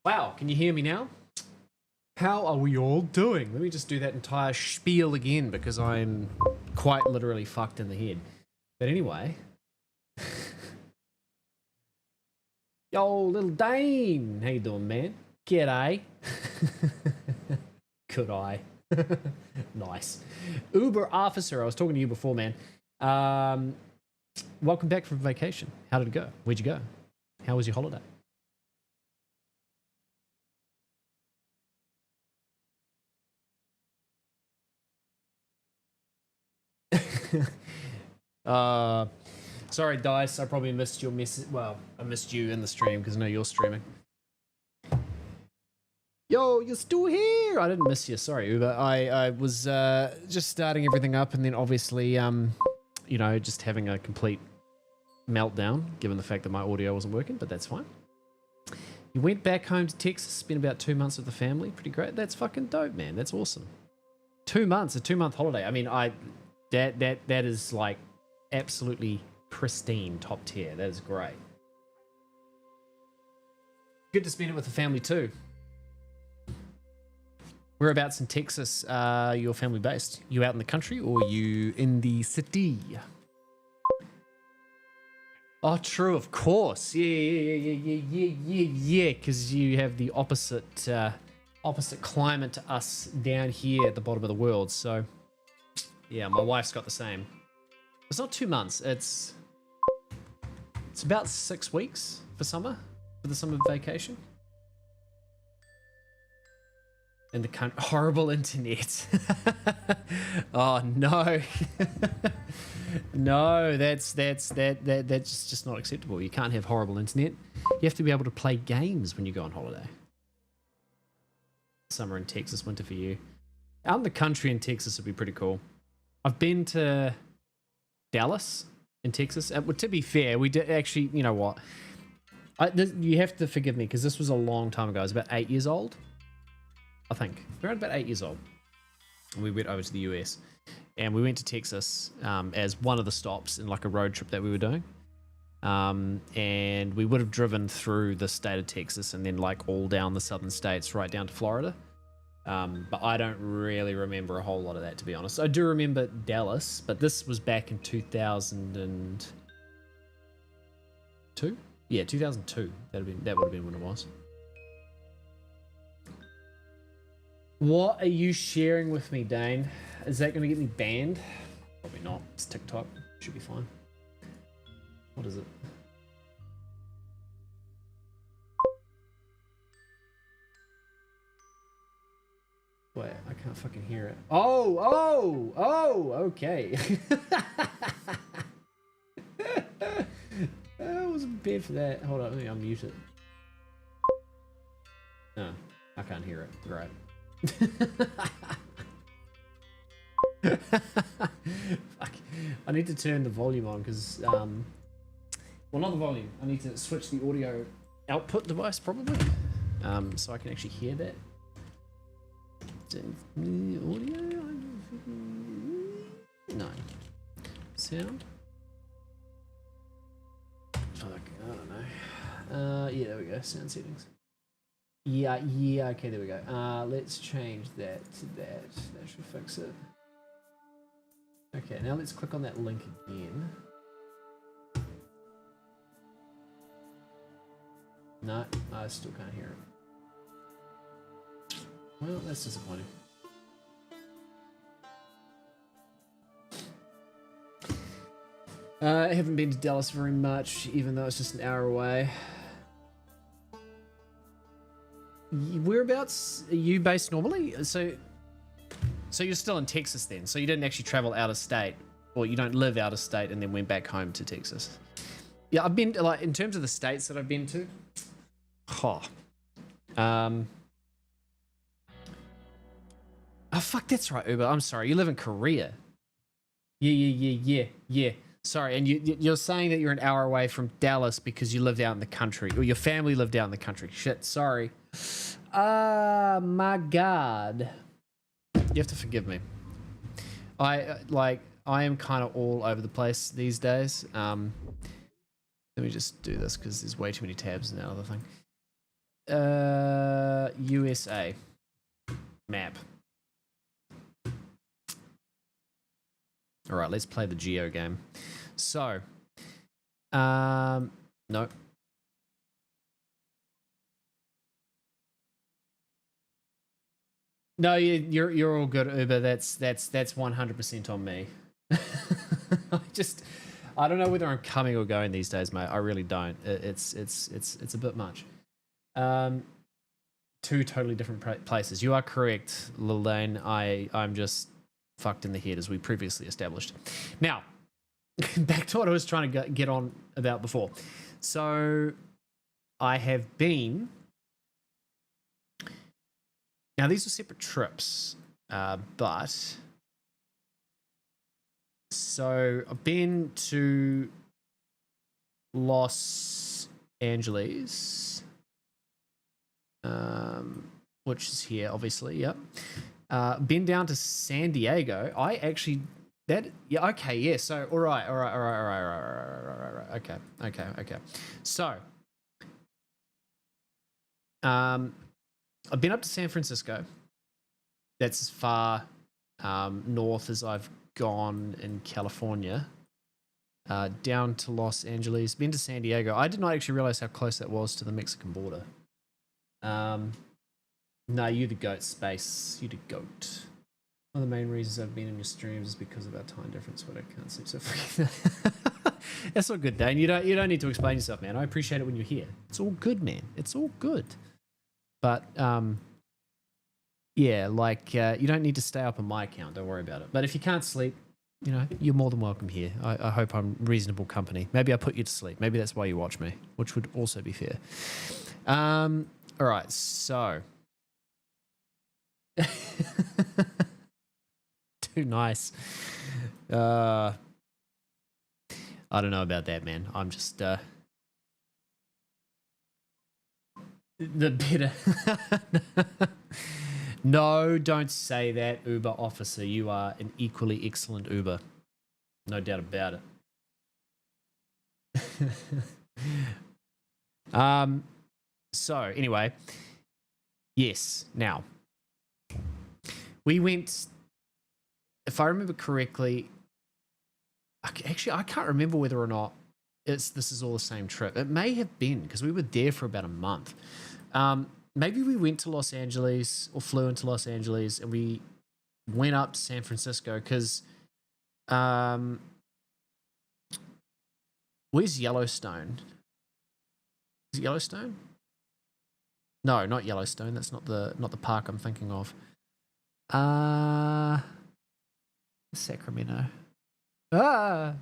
Wow, can you hear me now? How are we all doing? Let me just do that entire spiel again because I'm quite literally fucked in the head. But anyway. Yo, little Dane. How you doing, man? G'day. Could I? Nice. Uber officer. I was talking to you before, man. Welcome back from vacation. How did it go? Where'd you go? How was your holiday? Sorry, Dice. I probably missed your message. Well, I missed you in the stream because I know you're streaming. Yo, you're still here. I didn't miss you. Sorry, Uber. I was just starting everything up, and then obviously, you know, just having a complete meltdown, given the fact that my audio wasn't working. But that's fine. You went back home to Texas, spent about 2 months with the family. Pretty great. That's fucking dope, man. That's awesome. 2 months, a 2-month holiday. I mean, that is like absolutely pristine, top tier. That is great. Good to spend it with the family too. Whereabouts in Texas are your family based? You out in the country or you in the city? Oh, true, of course. Yeah. Because you have the opposite climate to us down here at the bottom of the world. So, yeah, my wife's got the same. It's not 2 months. It's about 6 weeks for summer, for the summer vacation. In the country, horrible internet. Oh no, no, that's just not acceptable. You can't have horrible internet. You have to be able to play games when you go on holiday. Summer in Texas, winter for you. Out in the country in Texas would be pretty cool. I've been to Dallas in Texas. To be fair, we did actually. You know what? You have to forgive me because this was a long time ago. I was about 8 years old. I think around about 8 years old. We went over to the US and we went to Texas as one of the stops in like a road trip that we were doing. And we would have driven through the state of Texas and then like all down the southern states right down to Florida. But I don't really remember a whole lot of that, to be honest. I do remember Dallas, but this was back in 2002. Yeah, 2002. That would have been when it was. What are you sharing with me, Dane? Is that going to get me banned? Probably not. It's TikTok. Should be fine. What is it? Wait, I can't fucking hear it. Oh, okay. I wasn't prepared for that. Hold on, let me unmute it. No, I can't hear it. Great. Fuck. I need to turn the volume on because, well, not the volume. I need to switch the audio output device probably, so I can actually hear that. Audio? No. Sound? Fuck, I don't know. Yeah, there we go. Sound settings. Yeah, okay, there we go. Let's change that to that. That should fix it. Okay, now let's click on that link again. No, I still can't hear it. Well, that's disappointing. I haven't been to Dallas very much, even though it's just an hour away. Whereabouts are you based normally? So you're still in Texas then? So you didn't actually travel out of state, or you don't live out of state and then went back home to Texas? Yeah, I've been like in terms of the states that I've been to. Oh, oh fuck, that's right, Uber. I'm sorry, you live in Korea. Yeah. Sorry, and you're saying that you're an hour away from Dallas because you lived out in the country, or your family lived out in the country. Shit, sorry. My God. You have to forgive me. I am kind of all over the place these days. Let me just do this because there's way too many tabs in that other thing. USA map. All right, let's play the geo game. So, no. No, you're all good, Uber. That's 100% on me. I don't know whether I'm coming or going these days, mate. I really don't. It's a bit much. Two totally different places. You are correct, Lilane. I'm just fucked in the head, as we previously established. Now, back to what I was trying to get on about before. So, I have been. Now, these are separate trips, but. So, I've been to Los Angeles, which is here, obviously, yep. Been down to San Diego. Okay, so, all right. Okay. So, I've been up to San Francisco. That's as far north as I've gone in California. Down to Los Angeles. Been to San Diego. I did not actually realize how close that was to the Mexican border. No, you the goat, Space. You the goat. One of the main reasons I've been in your streams is because of our time difference, but I can't sleep so fucking. That's all good, Dane. You don't need to explain yourself, man. I appreciate it when you're here. It's all good, man. It's all good. But yeah, like you don't need to stay up on my account. Don't worry about it. But if you can't sleep, you know, you're more than welcome here. I hope I'm reasonable company. Maybe I put you to sleep. Maybe that's why you watch me, which would also be fair. All right, so. Too nice. I don't know about that, man. I'm just the better. No, don't say that, Uber officer. You are an equally excellent Uber. No doubt about it. So anyway, yes. Now we went. If I remember correctly, actually, I can't remember whether or not this is all the same trip. It may have been because we were there for about a month. Maybe we went to Los Angeles or flew into Los Angeles and we went up to San Francisco because where's Yellowstone? Is it Yellowstone? No, not Yellowstone. That's not the park I'm thinking of. Sacramento. Ah.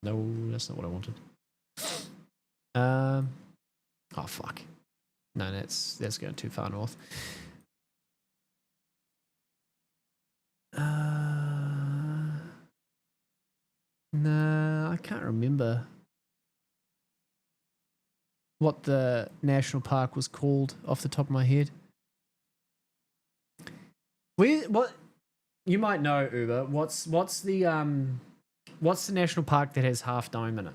No, that's not what I wanted. Oh fuck. No, that's going too far north. No, I can't remember what the national park was called off the top of my head. What you might know, Uber. What's the national park that has Half Dome in it?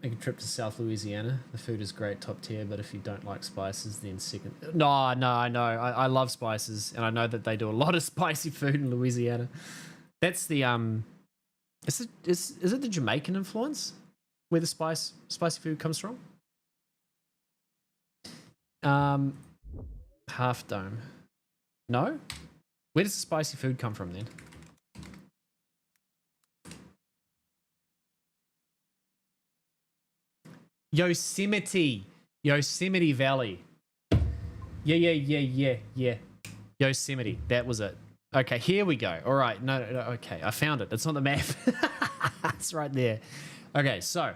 Make a trip to South Louisiana. The food is great, top tier, but if you don't like spices, then second. No, I know. I love spices, and I know that they do a lot of spicy food in Louisiana. That's the Is it the Jamaican influence where the spicy food comes from? Half Dome. No? Where does the spicy food come from then? Yosemite Valley. Yeah. Yosemite. That was it. Okay, here we go. All right. No, okay. I found it. It's on the map. It's right there. Okay, so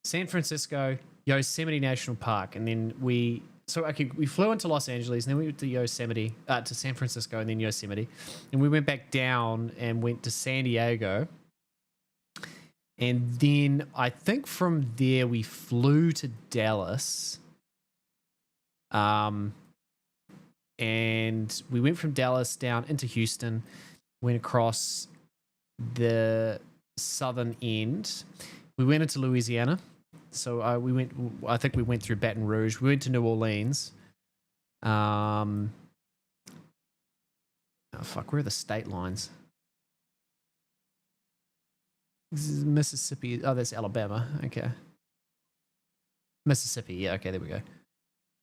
San Francisco, Yosemite National Park, and then we flew into Los Angeles, and then we went to Yosemite, to San Francisco, and then Yosemite, and we went back down and went to San Diego, and then I think from there we flew to Dallas, and we went from Dallas down into Houston, went across the southern end, we went into Louisiana. So I think we went through Baton Rouge. We went to New Orleans. Oh fuck, where are the state lines? This is Mississippi. Oh, that's Alabama. Okay. Mississippi. Yeah. Okay. There we go.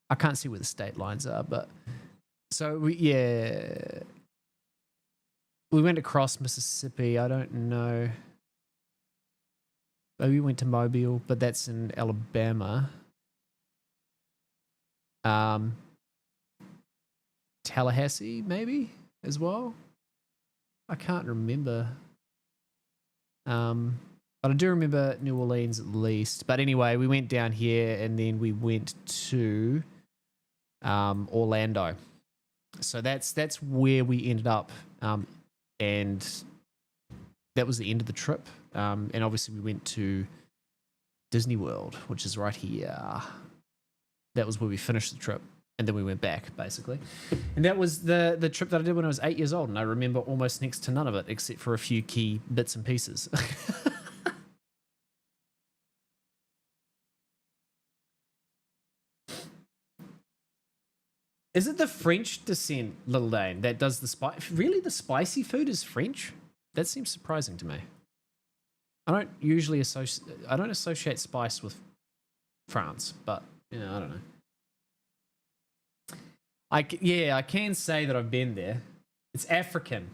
I can't see where the state lines are, but so we went across Mississippi. I don't know. We went to Mobile, but that's in Alabama. Tallahassee, maybe, as well. I can't remember. But I do remember New Orleans at least. But anyway, we went down here and then we went to Orlando. So that's where we ended up. And that was the end of the trip. And obviously we went to Disney World, which is right here. That was where we finished the trip. And then we went back, basically. And that was the trip that I did when I was 8 years old. And I remember almost next to none of it, except for a few key bits and pieces. Is it the French descent, Little Dane, that does the spice? Really, the spicy food is French? That seems surprising to me. I don't usually associate spice with France, but I don't know. I can say that I've been there. It's African.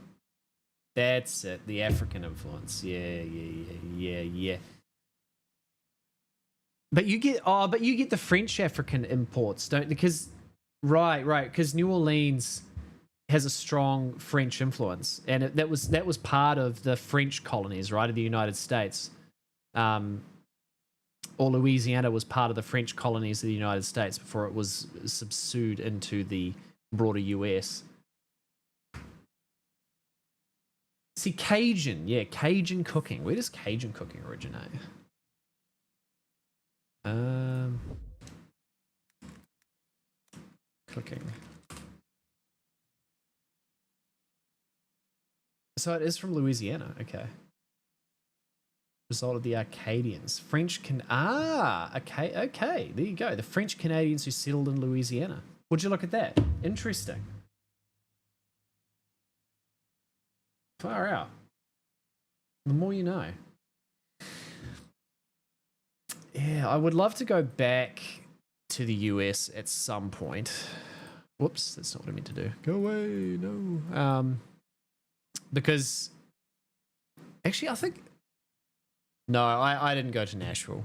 That's it. The African influence. Yeah. But you get the French African imports, don't? Because right. Because New Orleans has a strong French influence, and that was part of the French colonies, right, of the United States. Or Louisiana was part of the French colonies of the United States before it was subsumed into the broader US. See, Cajun cooking. Where does Cajun cooking originate? Cooking. So it is from Louisiana. Okay. Result of the Acadians. Okay. There you go. The French Canadians who settled in Louisiana. Would you look at that? Interesting. Far out. The more you know. Yeah, I would love to go back to the US at some point. Whoops, that's not what I meant to do. Go away, no. Because actually, I think No, I didn't go to Nashville.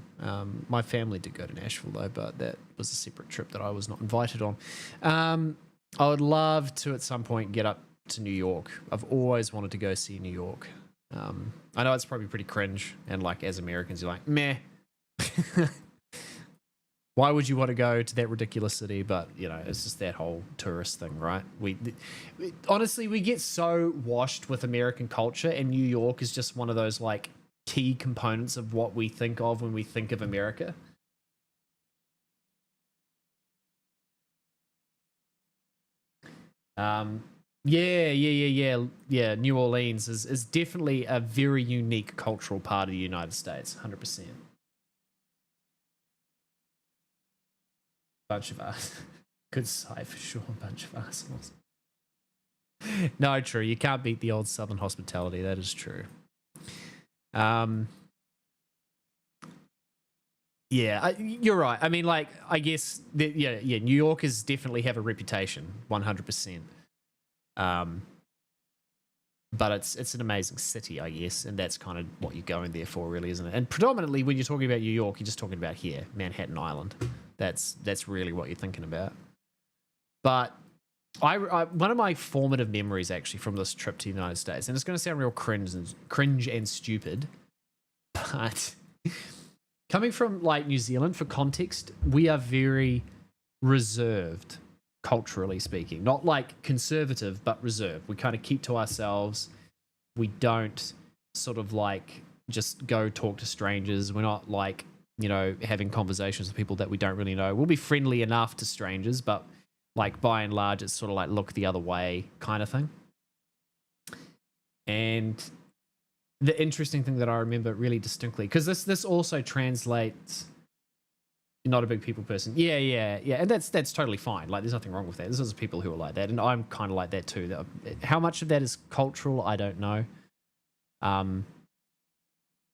My family did go to Nashville though, but that was a separate trip that I was not invited on. I would love to at some point get up to New York. I've always wanted to go see New York. I know it's probably pretty cringe, and like as Americans, you're like, meh. Why would you want to go to that ridiculous city? But you know, it's just that whole tourist thing, right? Honestly, we get so washed with American culture, and New York is just one of those like key components of what we think of when we think of America. Um, yeah. New Orleans is definitely a very unique cultural part of the United States, 100%. Bunch of us. Good side for sure, bunch of assholes. No, true. You can't beat the old Southern hospitality. That is true. Um, yeah, you're right. I mean, like, I guess, yeah. New Yorkers definitely have a reputation, 100%. Um, but it's an amazing city, I guess, and that's kind of what you're going there for, really, isn't it? And predominantly, when you're talking about New York, you're just talking about here, Manhattan Island. That's really what you're thinking about. But one of my formative memories actually from this trip to the United States, and it's going to sound real cringe and stupid, but coming from like New Zealand, for context, we are very reserved, culturally speaking. Not like conservative, but reserved. We kind of keep to ourselves. We don't sort of like just go talk to strangers. We're not like, you know, having conversations with people that we don't really know. We'll be friendly enough to strangers, but like by and large, it's sort of like look the other way kind of thing. And the interesting thing that I remember really distinctly, because this also translates. Not a big people person. Yeah, and that's totally fine. Like, there's nothing wrong with that. There's also people who are like that, and I'm kind of like that too. How much of that is cultural, I don't know. Um,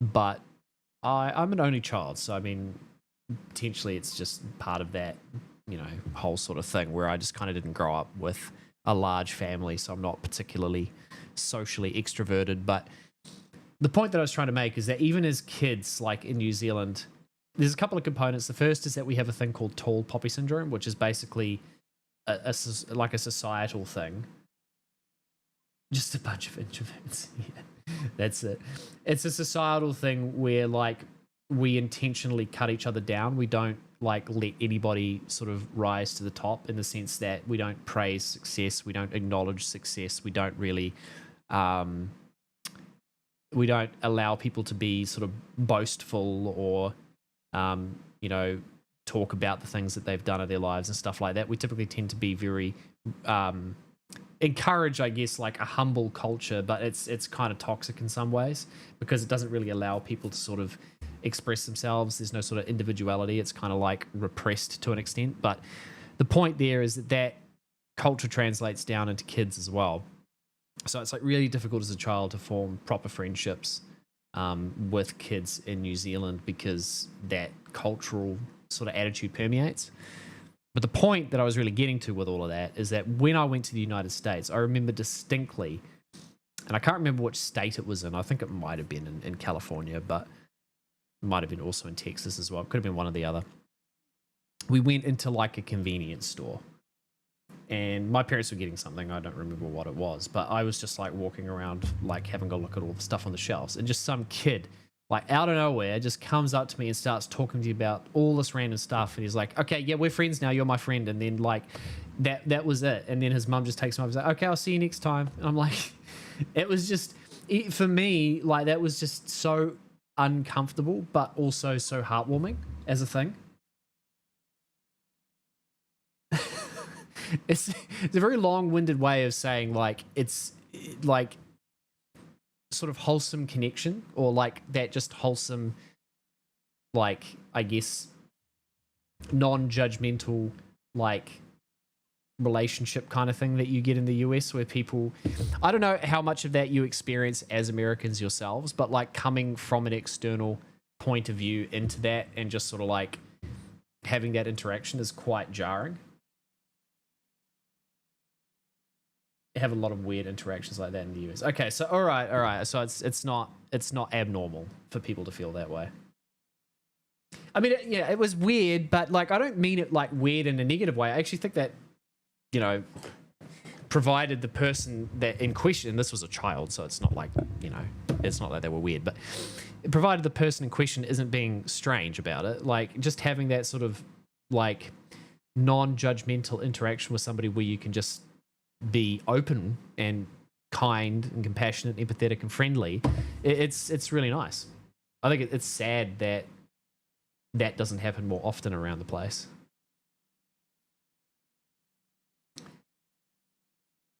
but I'm an only child, so I mean, potentially it's just part of that, you know, whole sort of thing where I just kind of didn't grow up with a large family, so I'm not particularly socially extroverted. But the point that I was trying to make is that even as kids, like in New Zealand, there's a couple of components. The first is that we have a thing called tall poppy syndrome, which is basically like a societal thing. Just a bunch of introverts. Yeah, that's it. It's a societal thing where like we intentionally cut each other down. We don't like let anybody sort of rise to the top in the sense that we don't praise success. We don't acknowledge success. We don't really we don't allow people to be sort of boastful or you know, talk about the things that they've done in their lives and stuff like that. We typically tend to be very encourage, I guess, like a humble culture, but it's kind of toxic in some ways because it doesn't really allow people to sort of express themselves. There's no sort of individuality. It's kind of like repressed to an extent. But the point there is that culture translates down into kids as well. So it's like really difficult as a child to form proper friendships with kids in New Zealand because that cultural sort of attitude permeates. But the point that I was really getting to with all of that is that when I went to the United States, I remember distinctly, and I can't remember which state it was in. I think it might have been in California, but it might have been also in Texas as well. It could have been one or the other. We went into like a convenience store and my parents were getting something. I don't remember what it was, but I was just like walking around, like having a look at all the stuff on the shelves, and just some kid, like out of nowhere, just comes up to me and starts talking to me about all this random stuff. And he's like, "Okay, yeah, we're friends now. You're my friend." And then like that was it. And then his mum just takes him up and says, "Okay, I'll see you next time." And I'm like, it was just for me, like that was just so uncomfortable, but also so heartwarming as a thing. It's a very long-winded way of saying like it's like sort of wholesome connection or like that just wholesome like I guess non-judgmental like relationship kind of thing that you get in the US where people I don't know how much of that you experience as Americans yourselves, but like coming from an external point of view into that and just sort of like having that interaction is quite jarring. have a lot of weird interactions like that in the US. Okay, so all right. So it's not abnormal for people to feel that way. I mean, yeah, it was weird, but like I don't mean it like weird in a negative way. I actually think that, you know, provided the person that in question, this was a child, so it's not like, you know, it's not like they were weird, but provided the person in question isn't being strange about it, like just having that sort of like non-judgmental interaction with somebody where you can just be open and kind and compassionate, empathetic and friendly, it's really nice. I think it's sad that that doesn't happen more often around the place.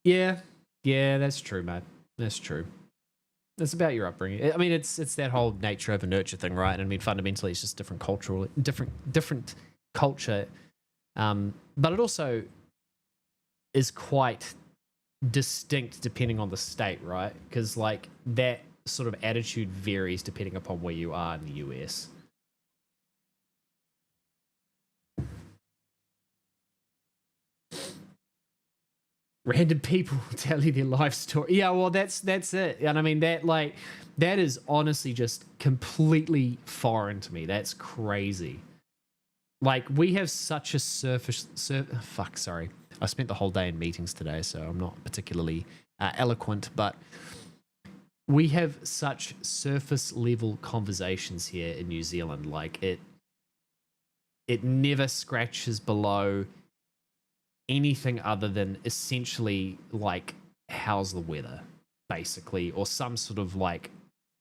Yeah, yeah, that's true, mate. That's true. It's about your upbringing. I mean, it's that whole nature over nurture thing, right? And I mean, fundamentally, it's just different culture. But it also is quite distinct depending on the state, right? Because like that sort of attitude varies depending upon where you are in the US. Random people tell you their life story. Yeah, well, that's it. And I mean that is honestly just completely foreign to me. That's crazy. Like we have such a fuck. Sorry, I spent the whole day in meetings today, so I'm not particularly eloquent. But we have such surface level conversations here in New Zealand. Like it never scratches below anything other than essentially like how's the weather, basically, or some sort of like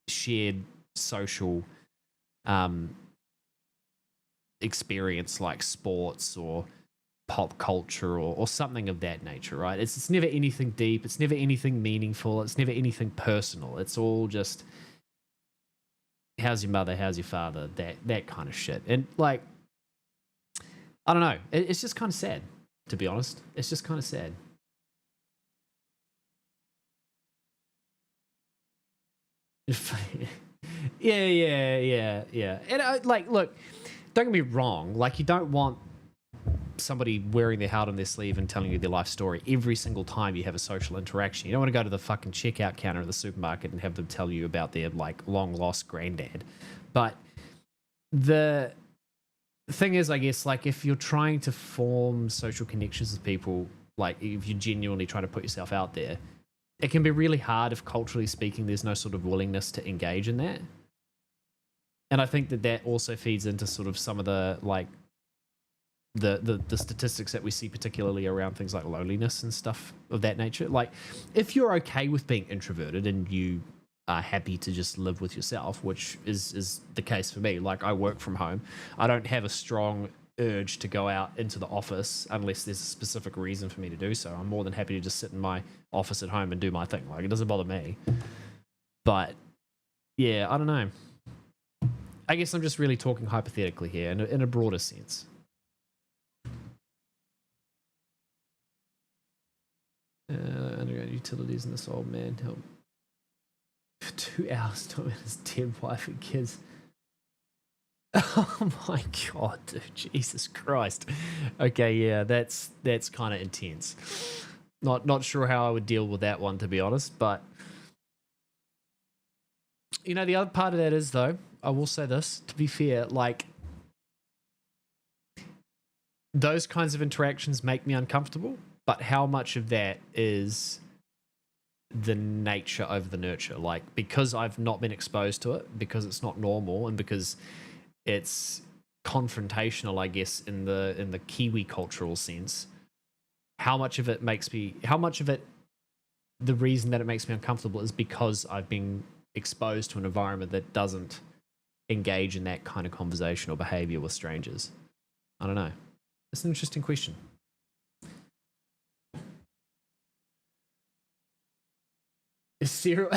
shared social um experience like sports or pop culture or something of that nature, right? It's never anything deep, it's never anything meaningful, it's never anything personal. It's all just how's your mother, how's your father, that kind of shit. And like I don't know, it's just kind of sad, to be honest. It's just kind of sad. Yeah. And like, look, don't get me wrong. Like, you don't want somebody wearing their heart on their sleeve and telling you their life story every single time you have a social interaction. You don't want to go to the fucking checkout counter at the supermarket and have them tell you about their like long lost granddad. But the thing is, I guess, like if you're trying to form social connections with people, like if you're genuinely trying to put yourself out there, it can be really hard if culturally speaking there's no sort of willingness to engage in that. And I think that that also feeds into sort of some of the like the statistics that we see, particularly around things like loneliness and stuff of that nature. Like if you're okay with being introverted and you are happy to just live with yourself, which is the case for me. Like I work from home, I don't have a strong urge to go out into the office unless there's a specific reason for me to do so. I'm more than happy to just sit in my office at home and do my thing. Like it doesn't bother me. But yeah, I don't know. I guess I'm just really talking hypothetically here in a broader sense. Underground utilities and this old man help for 2 hours talking about his dead wife and kids. Oh my god, dude, Jesus Christ. Okay, yeah, that's kind of intense. Not sure how I would deal with that one, to be honest, but you know, the other part of that is though, I will say this, to be fair, like those kinds of interactions make me uncomfortable, but how much of that is the nature over the nurture? Like because I've not been exposed to it, because it's not normal, and because it's confrontational, I guess, in the Kiwi cultural sense. How much of it the reason that it makes me uncomfortable is because I've been exposed to an environment that doesn't engage in that kind of conversation or behavior with strangers. I don't know. It's an interesting question. Is zero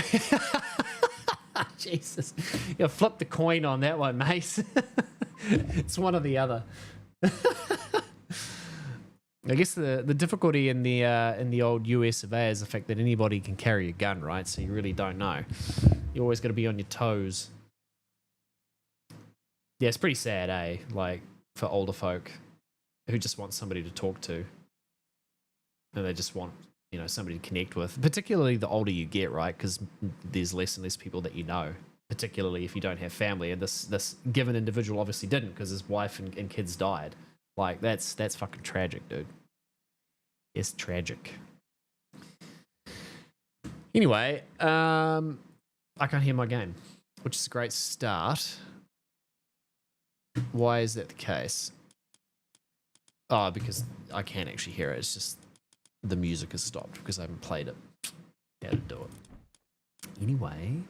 Jesus. You flip the coin on that one, mate. It's one or the other. I guess the difficulty in the old US of A is the fact that anybody can carry a gun, right? So you really don't know. You always got to be on your toes. Yeah, it's pretty sad, eh? Like for older folk who just want somebody to talk to, and they just want you know, somebody to connect with, particularly the older you get, right? Because there's less and less people that you know, particularly if you don't have family. And this given individual obviously didn't, because his wife and kids died. Like, that's fucking tragic, dude. It's tragic. Anyway, I can't hear my game, which is a great start. Why is that the case? Oh, because I can't actually hear it. It's just the music has stopped because I haven't played it. How to do it. Anyway,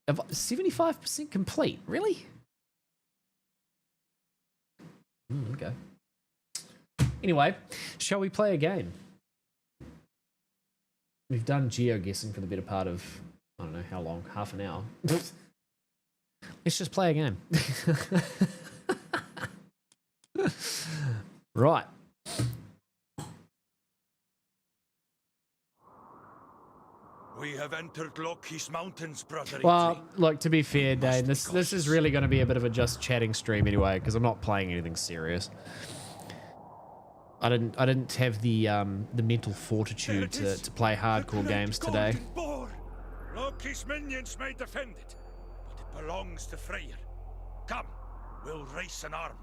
75% complete. Really? Okay. Anyway, shall we play a game? We've done geoguessing for the better part of, I don't know how long, half an hour. Let's just play a game. Right. We have entered Loki's mountains, brother. Well, look, to be fair, Dane, this is really going to be a bit of a just chatting stream anyway, because I'm not playing anything serious. I didn't have the mental fortitude to play hardcore games today. Loki's minions may defend it, but it belongs to Freyr. Come, we'll raise an army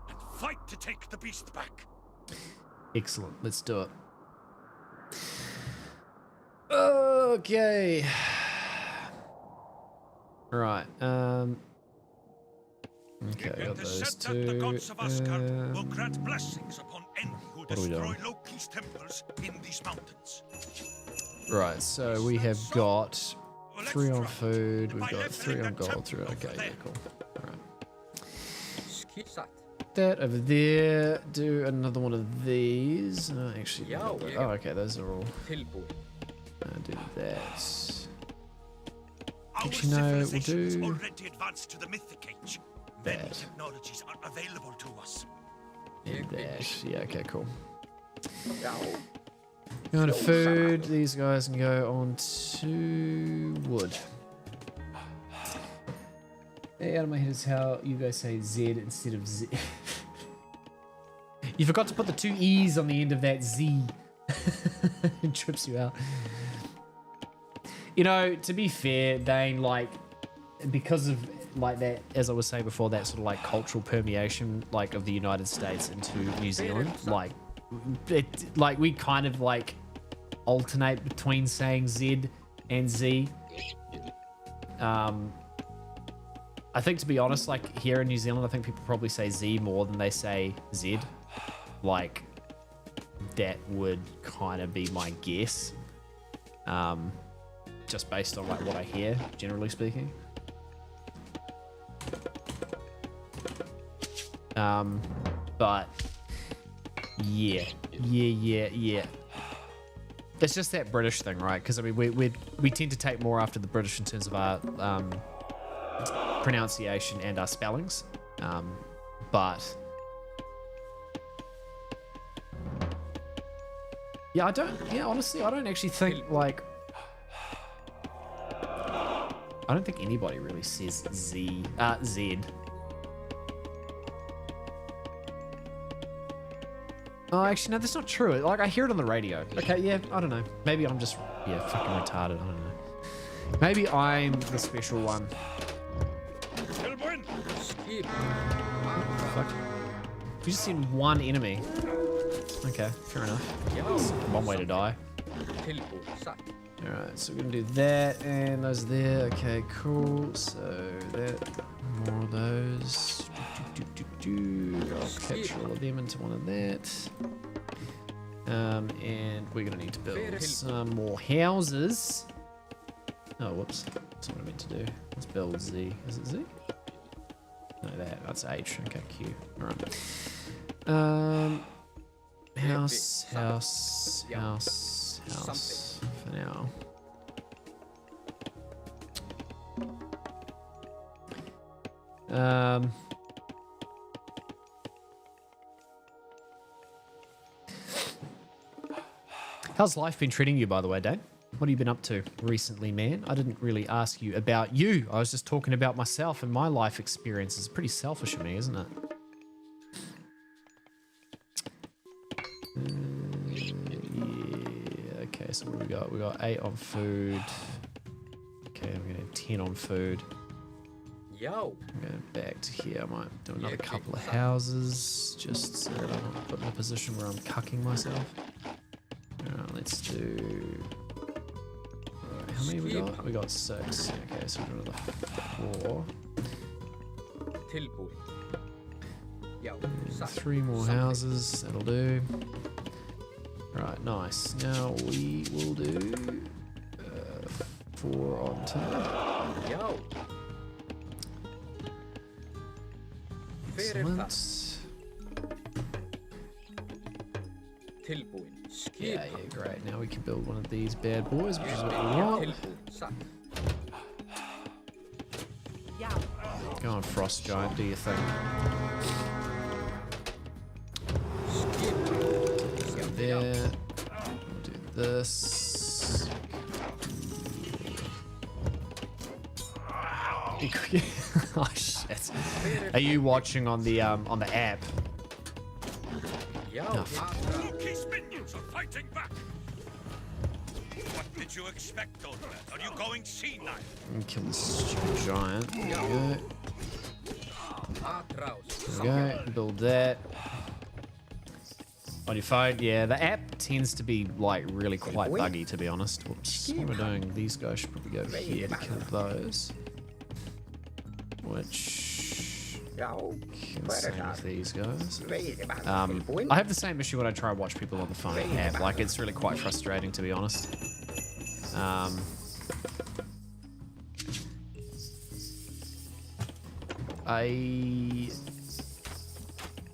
and fight to take the beast back. Excellent. Let's do it. Okay. Right. Okay, got those two. The gods of Asgard will grant blessings upon any who destroy Loki's temples in these mountains. Right, so we have got 3 on food, we've got 3 on gold, 3 on... Okay, yeah, cool. Alright. That over there. Do another one of these. Actually, oh, okay, those are all... do that. Actually, no, we'll do... already advanced to the mythic age. Many technologies are available to us. And that. Yeah, okay, cool. Going to food. These guys can go on to wood. Hey, out of my head is how you guys say Z instead of Z. You forgot to put the 2 E's on the end of that Z. It trips you out. You know, to be fair, Dane, like, because of like that, as I was saying before, that sort of like cultural permeation, like of the United States into New Zealand, like, we kind of like alternate between saying Z and Z. I think, to be honest, like here in New Zealand, I think people probably say Z more than they say Z. Like, that would kind of be my guess. Just based on like what I hear, generally speaking. But yeah. It's just that British thing, right? Because I mean, we tend to take more after the British in terms of our pronunciation and our spellings. But yeah, honestly, I don't actually think like. I don't think anybody really says Z. Oh, actually, no, that's not true. Like, I hear it on the radio. Okay, yeah, I don't know. Maybe I'm just, fucking retarded. I don't know. Maybe I'm the special one. Fuck. We just seen one enemy. Okay, fair enough. That's one way to die. Alright, so we're gonna do that, and those there. Okay, cool. So that, more of those. I'll capture all of them into one of that. And we're gonna need to build some more houses. Oh, whoops. That's what I meant to do. Let's build Z. Is it Z? No, that's H. Okay, Q. Alright. House for now. How's life been treating you, by the way, Dave? What have you been up to recently, man? I didn't really ask you about you. I was just talking about myself and my life experience. It's pretty selfish of me, isn't it? Yeah. Okay, so what do we got? We got 8 on food. Okay, I'm gonna have 10 on food. Yo. I'm going back to here. I might do another couple of houses just so that I'm not put in a position where I'm cucking myself. Alright, let's do. Alright, how many we got? We got 6. Okay, so we'll do another 4. Tilbúin. Já, 3 more houses, that'll do. Right, nice. Now we will do 4 on timber. Já. Excellent. Tilbúin. Yeah, great. Now we can build one of these bad boys, which is what we want. Tilbúin. Satt. Go on, Frost Giant, do your thing. Go there. We'll do this. Oh shit! Are you watching on the app? Já. Oh, fuck. Loki's minions are fighting back. What did you expect, old man? Are you going senile? Kill this stupid giant. There we go. Atrás. There we go. Build that. On your phone, yeah, the app tends to be like really quite buggy, to be honest. Whoops. What we're doing, these guys should probably go over here to kill those. Which can save these guys. I have the same issue when I try to watch people on the phone app. Like, it's really quite frustrating, to be honest. I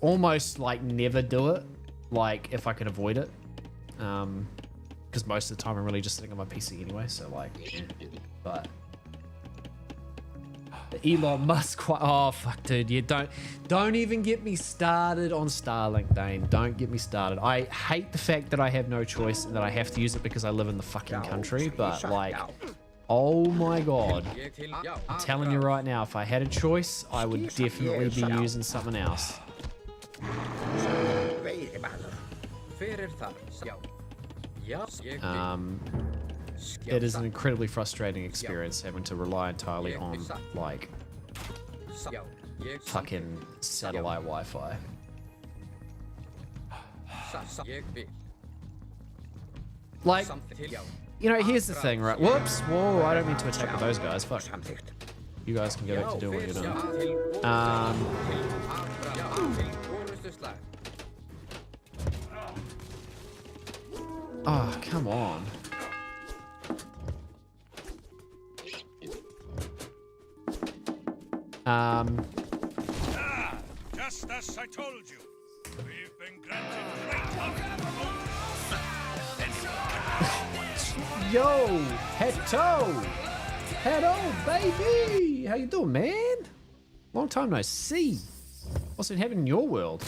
almost like never do it, like if I could avoid it, because most of the time I'm really just sitting on my PC anyway. So like, but the Elon Musk, oh fuck, dude, you don't even get me started on Starlink, Dane. Don't get me started. I hate the fact that I have no choice and that I have to use it because I live in the fucking country. But like, oh my god, I'm telling you right now, if I had a choice, I would definitely be using something else. It is an incredibly frustrating experience having to rely entirely on like fucking satellite Wi-Fi. Like, you know, here's the thing, right? Whoops! Whoa! I don't mean to attack with those guys. Fuck. You guys can go back to doing what you're doing. Oh, come on. Just as I told you, we've been granted great honor. Yo, Heto! Hello, baby! How you doing, man? Long time no see. What's been happening in your world?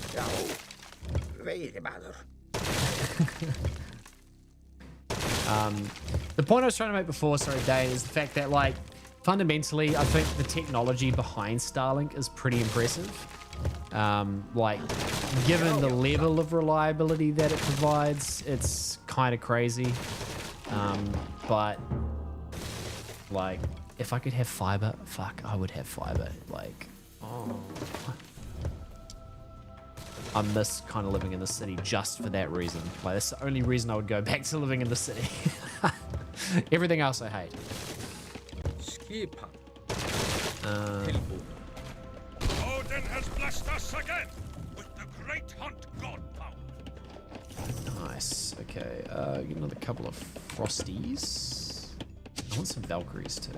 The point I was trying to make before, sorry, Dane, is the fact that, like, fundamentally, I think the technology behind Starlink is pretty impressive. Like, given the level of reliability that it provides, it's kind of crazy. But, like, if I could have fiber, fuck, I would have fiber. Like, oh. I miss kind of living in the city just for that reason. Like, that's the only reason I would go back to living in the city. Everything else I hate. Odin has blessed us again with the great hunt god power. Nice. Okay, get another couple of frosties. I want some Valkyries too.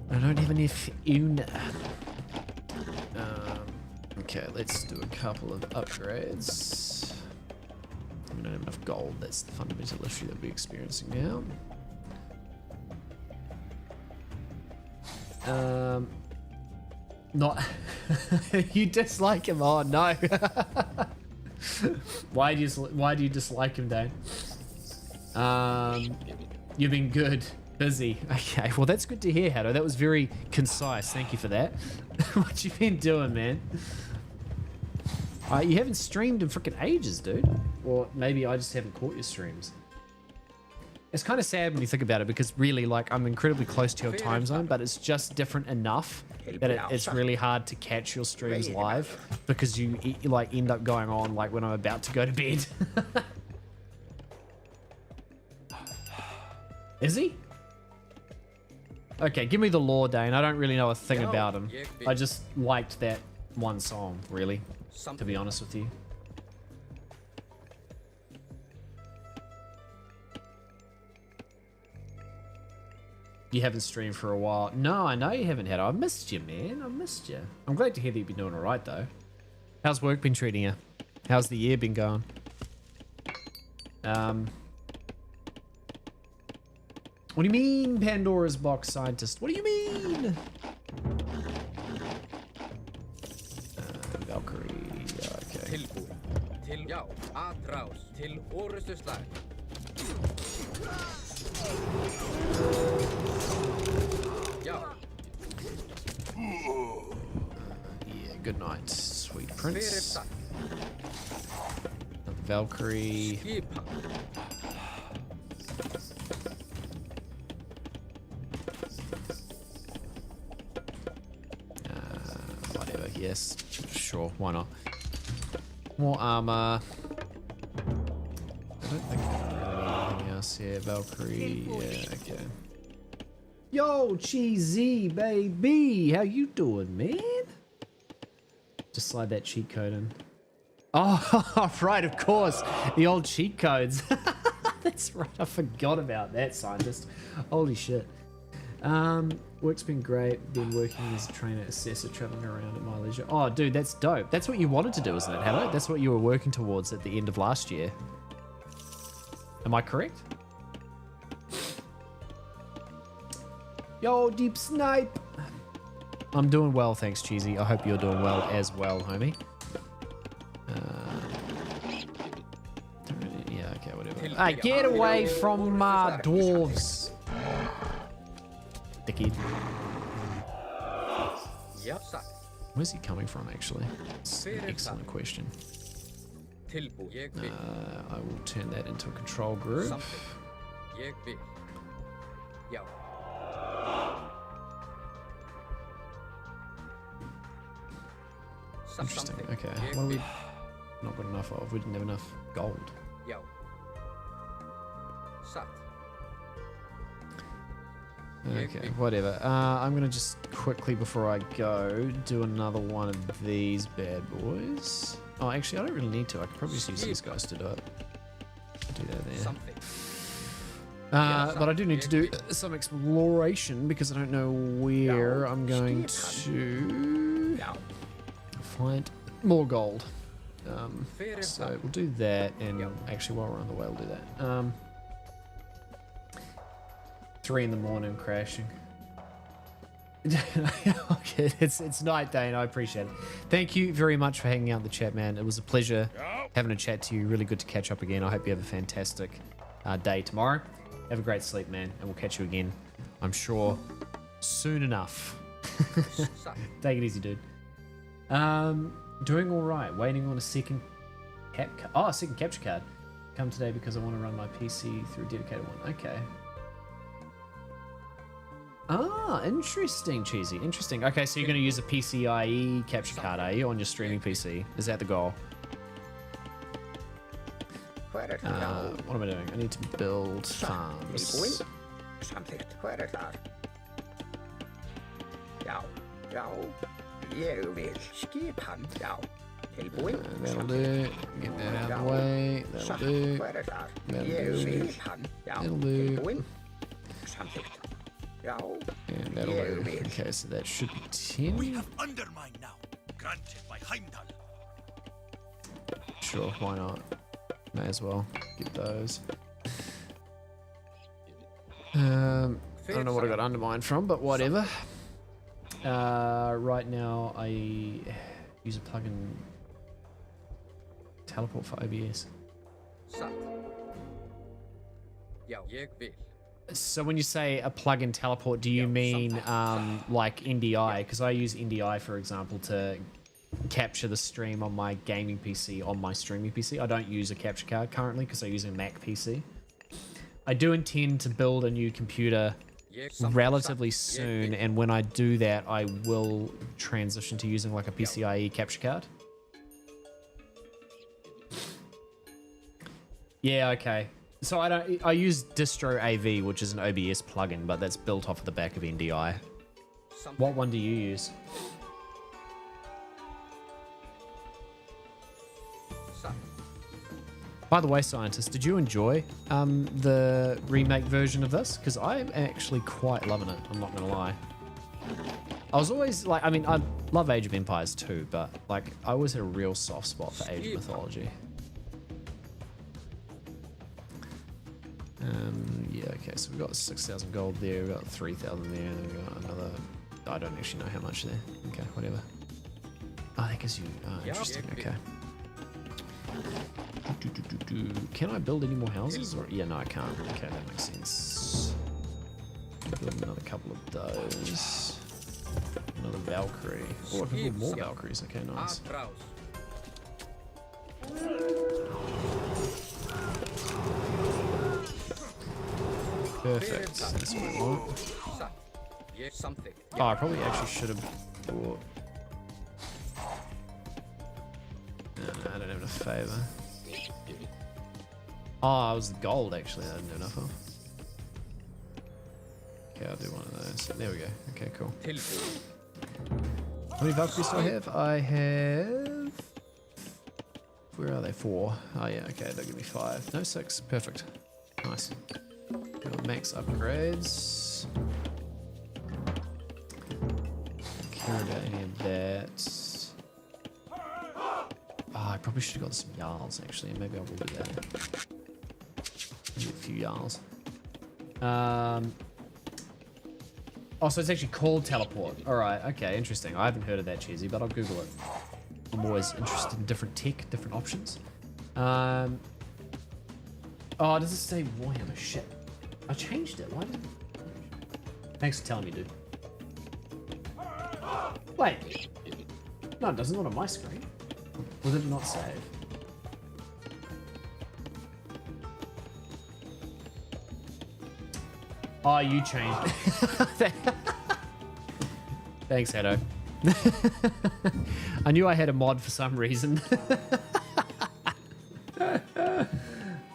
I don't have any Una. Okay, let's do a couple of upgrades. We don't have enough gold. That's the fundamental issue that we're experiencing now. Not you dislike him? Oh no! Why do you dislike him, Dane? You've been good, busy. Okay, well that's good to hear, Hato. That was very concise. Thank you for that. What you been doing, man? You haven't streamed in freaking ages, dude. Or maybe I just haven't caught your streams. It's kind of sad when you think about it because really, like, I'm incredibly close to your time zone, but it's just different enough that it's really hard to catch your streams live because you like end up going on like when I'm about to go to bed. Is he? Okay, give me the lore, Dane. I don't really know a thing about him. I just liked that one song, really, to be honest with you. You haven't streamed for a while. No, I know you haven't had. I missed you, man. I missed you. I'm glad to hear that you've been doing all right, though. How's work been treating you? How's the year been going? What do you mean, Pandora's box scientist? What do you mean? Valkyrie. Okay. Yeah, good night, sweet prince. Valkyrie. Whatever, yes, sure, why not? More armor. I don't think I really need anything else here. Valkyrie, yeah, okay. Yo, Cheesy, baby, how you doing, man? Just slide that cheat code in. Oh, right, of course, the old cheat codes. That's right, I forgot about that, scientist. Holy shit. Work's been great. Been working as a trainer, assessor, traveling around at my leisure. Oh, dude, that's dope. That's what you wanted to do, isn't it, Hello? That's what you were working towards at the end of last year. Am I correct? Yo, Deep Snipe. I'm doing well, thanks, Cheesy. I hope you're doing well as well, homie. Yeah, okay, whatever. Hey, get away from my dwarves. Dickhead. Where's he coming from, actually? It's an excellent question. I will turn that into a control group. Interesting. Okay, what have we not got enough of? We didn't have enough gold. Okay, whatever. I'm gonna just quickly, before I go, do another one of these bad boys. Oh, actually, I don't really need to. I could probably just use these guys to do it. Do that there. But I do need to do some exploration because I don't know where I'm going to find more gold. So we'll do that, and actually, while we're on the way, we'll do that. 3 in the morning crashing. Okay, it's night, Dane. I appreciate it. Thank you very much for hanging out in the chat, man. It was a pleasure having a chat to you. Really good to catch up again. I hope you have a fantastic day tomorrow. Have a great sleep, man, and we'll catch you again, I'm sure, soon enough. Take it easy, dude. Doing all right. Waiting on a second second capture card. Come today because I want to run my PC through a dedicated one. Okay. Ah, interesting, Cheesy. Interesting. Okay, so you're going to use a PCIe capture card, are you, on your streaming PC? Is that the goal? What am I doing? I need to build farms. That'll do. Get that out of the way. That'll do. That'll do. And that'll do. Okay, so that should be 10. We have undermine now, granted by Heimdall. Sure, why not? May as well get those. I don't know what I got undermined from, but whatever. Right now, I use a plugin teleport for OBS. So when you say a plugin teleport, do you mean like NDI? Because I use NDI, for example, to capture the stream on my gaming PC on my streaming PC. I don't use a capture card currently because I use a Mac PC. I do intend to build a new computer relatively soon, and when I do that, I will transition to using like a PCIe capture card. Yeah, okay. So I use Distro AV, which is an OBS plugin, but that's built off of the back of NDI. What one do you use? By the way, scientists, did you enjoy the remake version of this? Because I'm actually quite loving it, I'm not gonna lie. I was always like, I mean, I love Age of Empires too, but like, I always had a real soft spot for Age of Mythology. Yeah, okay, so we've got 6,000 gold there, we've got 3,000 there, and then we've got another, I don't actually know how much there. Okay, whatever. Oh, that gives you, interesting, okay. Can I build any more houses? Or yeah, no, I can't. Okay, that makes sense. Build another couple of those. Another Valkyrie. Oh, I can build more Valkyries. Okay, nice. Perfect. That's what I want. Oh, I probably actually should have bought. No, I don't have enough favor. Oh, it was the gold actually. I didn't do enough of. Okay, I'll do one of those. There we go. Okay, cool. How many Valkyries do I have? I have. Where are they? 4. Oh yeah. Okay, they'll give me 5. No, 6. Perfect. Nice. Got max upgrades. Don't care about any of that. Oh, I probably should have got some Jarls actually. Maybe I will do that. Maybe a few Jarls. Oh, so it's actually called teleport. Alright, okay, interesting. I haven't heard of that, Cheesy, but I'll Google it. I'm always interested in different tech, different options. Oh, does it say Warhammer? Shit. I changed it. Why did Thanks for telling me, dude. Wait. No, it doesn't. Not on my screen. Or did it not save? Oh, you changed it. Thanks, Hedo. I knew I had a mod for some reason.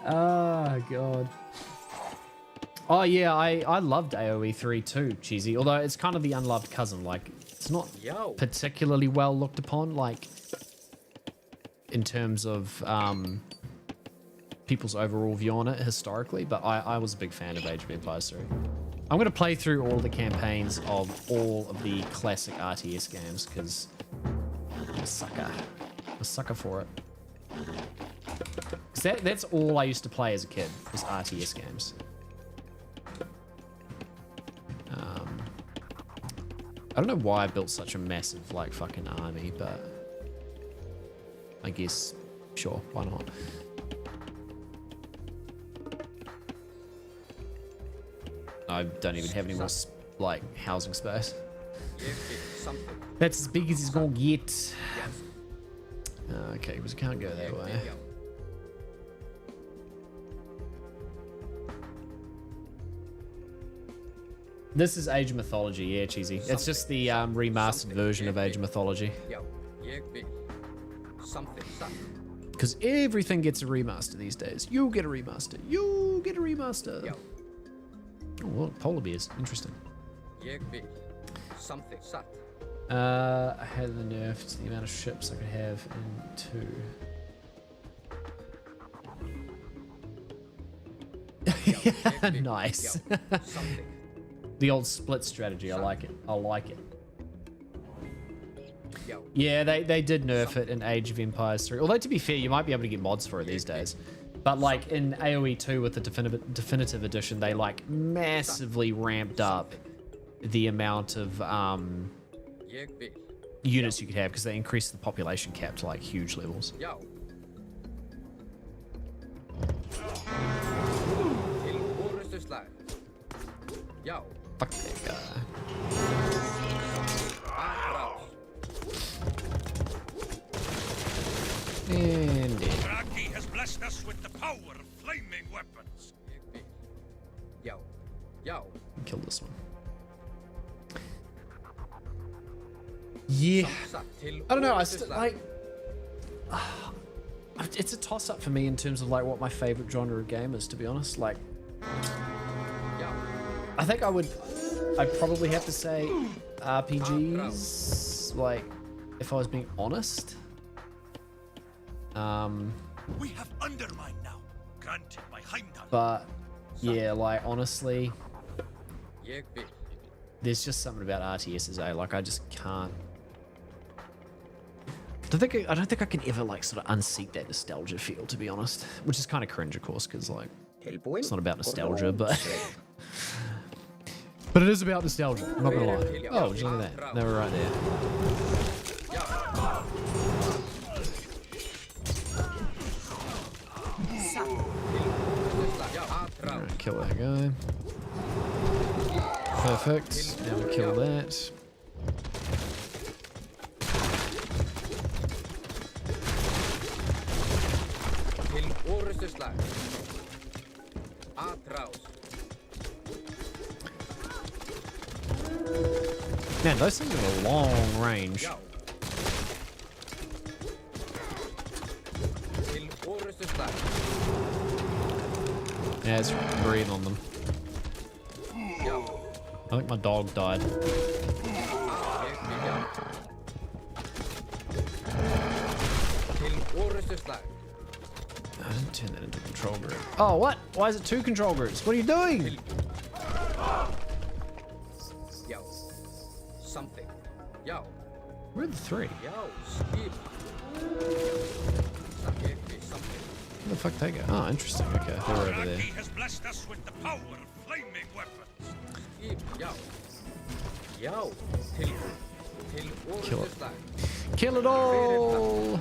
Oh, God. Oh, yeah, I loved AoE 3 too, Cheesy. Although it's kind of the unloved cousin. Like, it's not particularly well looked upon, like, in terms of people's overall view on it historically, but I was a big fan of Age of Empires 3. I'm going to play through all the campaigns of all of the classic RTS games because I'm a sucker. I'm a sucker for it. Because that's all I used to play as a kid, was RTS games. I don't know why I built such a massive, like, fucking army, but I guess, sure, why not? I don't even have any more, like, housing space. That's as big as he's gonna get. Okay, because we can't go that way. This is Age of Mythology, yeah, Cheesy. It's just the remastered version of Age of Mythology. Because everything gets a remaster these days. You get a remaster. You get a remaster. Oh, well, polar bears. Interesting. I had the nerf to the amount of ships I could have in 2. Nice. The old split strategy. I like it. I like it. Yeah, they did nerf it in Age of Empires 3. Although, to be fair, you might be able to get mods for it these days. But, like, in AoE 2 with the definitive edition, they, like, massively ramped up the amount of units you could have because they increased the population cap to, like, huge levels. Fuck that guy. blessed us with the power of flaming weapons. Yo. Yo. Kill this one. Yeah. I don't know. I still like. It's a toss-up for me in terms of like what my favorite genre of game is. To be honest, like, I think I'd probably have to say RPGs. Like, if I was being honest. We have undermined now, granted by Heimdall. But yeah, like honestly, there's just something about RTSs. Like I just can't. I don't think I can ever like sort of unseat that nostalgia feel, to be honest. Which is kind of cringe, of course, because like it's not about nostalgia, but but it is about nostalgia. I'm not gonna lie. Oh, look at that. They were right there. Alright, kill that guy. Perfect. Now we kill that. Man, those things are a long range. Yeah, it's breathing on them. I think my dog died. I didn't turn that into a control group. Oh, what? Why is it 2 control groups? What are you doing? Yo. Something. Yo. Where are the 3? Yo. Skip. Something. Where the fuck they go? Oh, interesting. Okay, they're over there. He has blessed us with the power of flaming weapons. Skip. Yo. Yo. Kill it. Kill it all!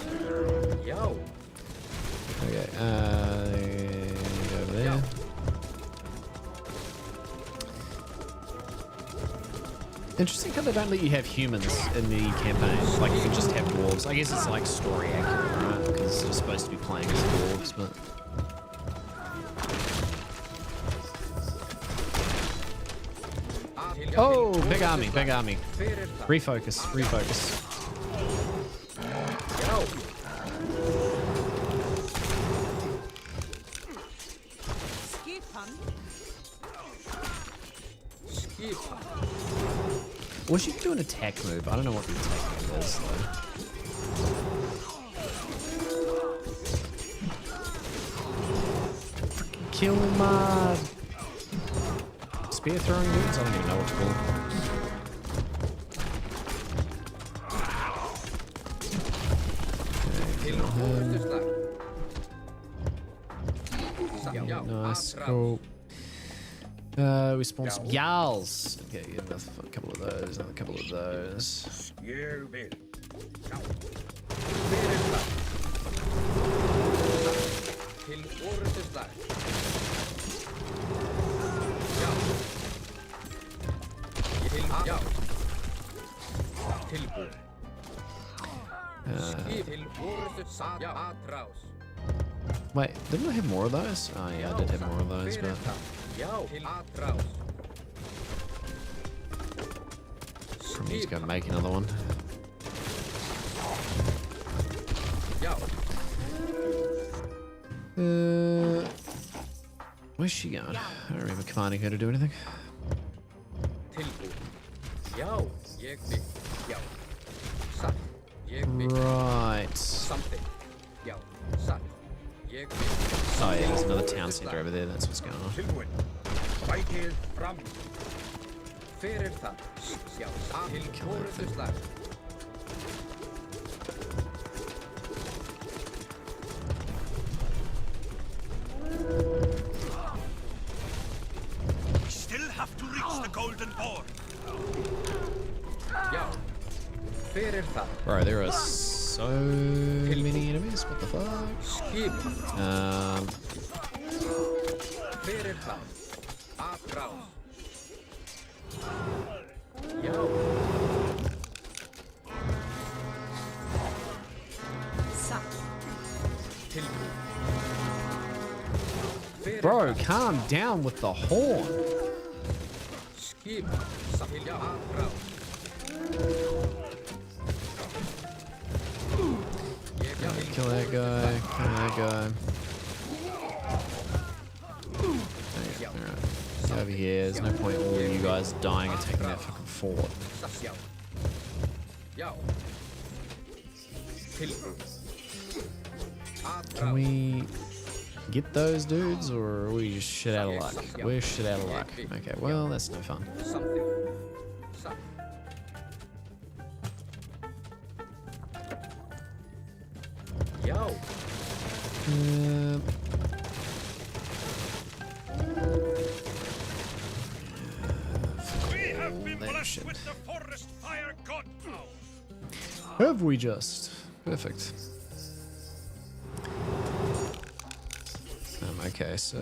Yo. Okay, over there. Interesting how they don't let you have humans in the campaign. Like, you can just have dwarves. I guess it's like story accurate, right? Because you're supposed to be playing as dwarves, but... Oh, big army, big army. Refocus, refocus. Yo. Skip. Wish you could do an attack move. I don't know what the attack move is, though. Freaking kill my spear throwing dudes? I don't even know what to call them. Okay, nice, cool. We spawned some Jarls. Okay, enough, a couple of those, another couple of those. Wait, didn't I have more of those? Oh yeah, I did have more of those, but... I need to go make another one. Where's she going? I don't remember commanding her to do anything. Right. Something. Oh yeah, there's another town center over there. That's what's going on. Kill that thing. We still have to reach the golden board. Bro, there are so many enemies. What the fuck? Bro, calm down with the horn. Skip. Samilja Atrás. Kill that guy. Kill that guy. Okay, alright. Get over here. There's no point in all of you guys dying and taking that fucking fort. Já. Tilbúin. Can we get those dudes, or are we just shit out of luck? We're shit out of luck. Okay, well, that's no fun. Something. Some. Já. We have been that blessed shit. with the forest fire god power. Have we just? Perfect. Okay, so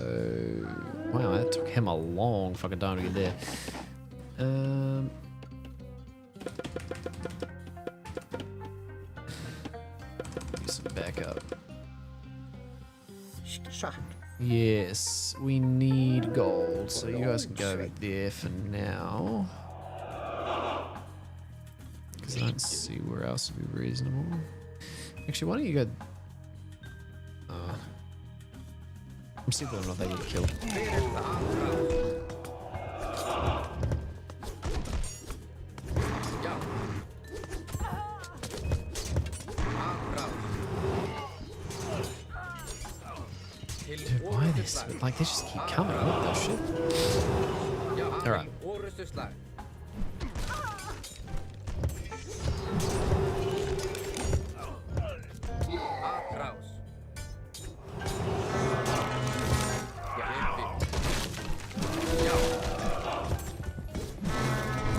wow, that took him a long fucking time to get there. Do some backup. Yes, we need gold, so you guys can go over there for now. Because I don't see where else would be reasonable. Actually, why don't you go? I'm still whether or not they get killed. Dude, why are they like they just keep coming? What the shit? Alright.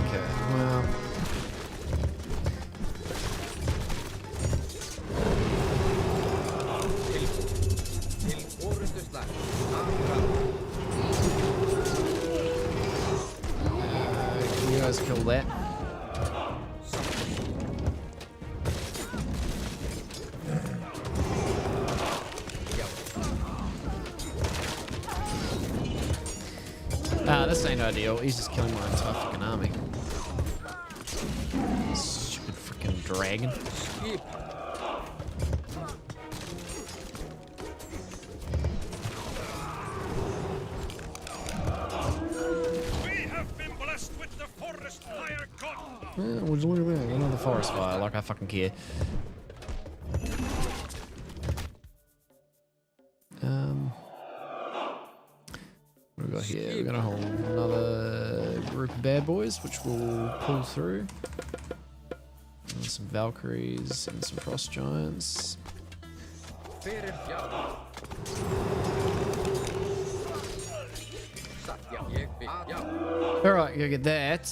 Okay, well. Can you guys kill that? This ain't ideal. He's just killing my entire fucking army. Stupid freaking dragon. Skip. We have been blessed with the forest fire god power. Yeah, would you look at that? Another forest fire, like I fucking care. What do we got here? We got a whole another group of bad boys, which we'll pull through. And some Valkyries and some Frost Giants. Fyrir já. Satt já. Ég vil já. Alright, go get that.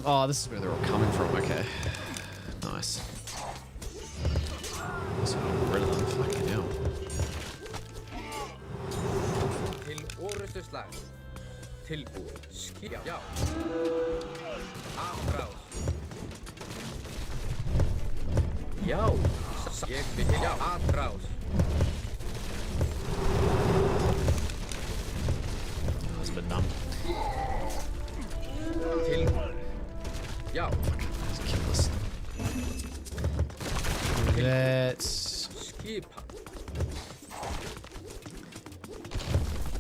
Oh, this is where they're all coming from, okay. Nice. Let's get rid of them, fucking hell. Til orrustuslag. Tilbúin. Skip. Já. Atrás. Já. Ég vil já. Atrás. That was a bit dumb. Tilbúin. Já. Let's kill this thing. Do that. Skipa.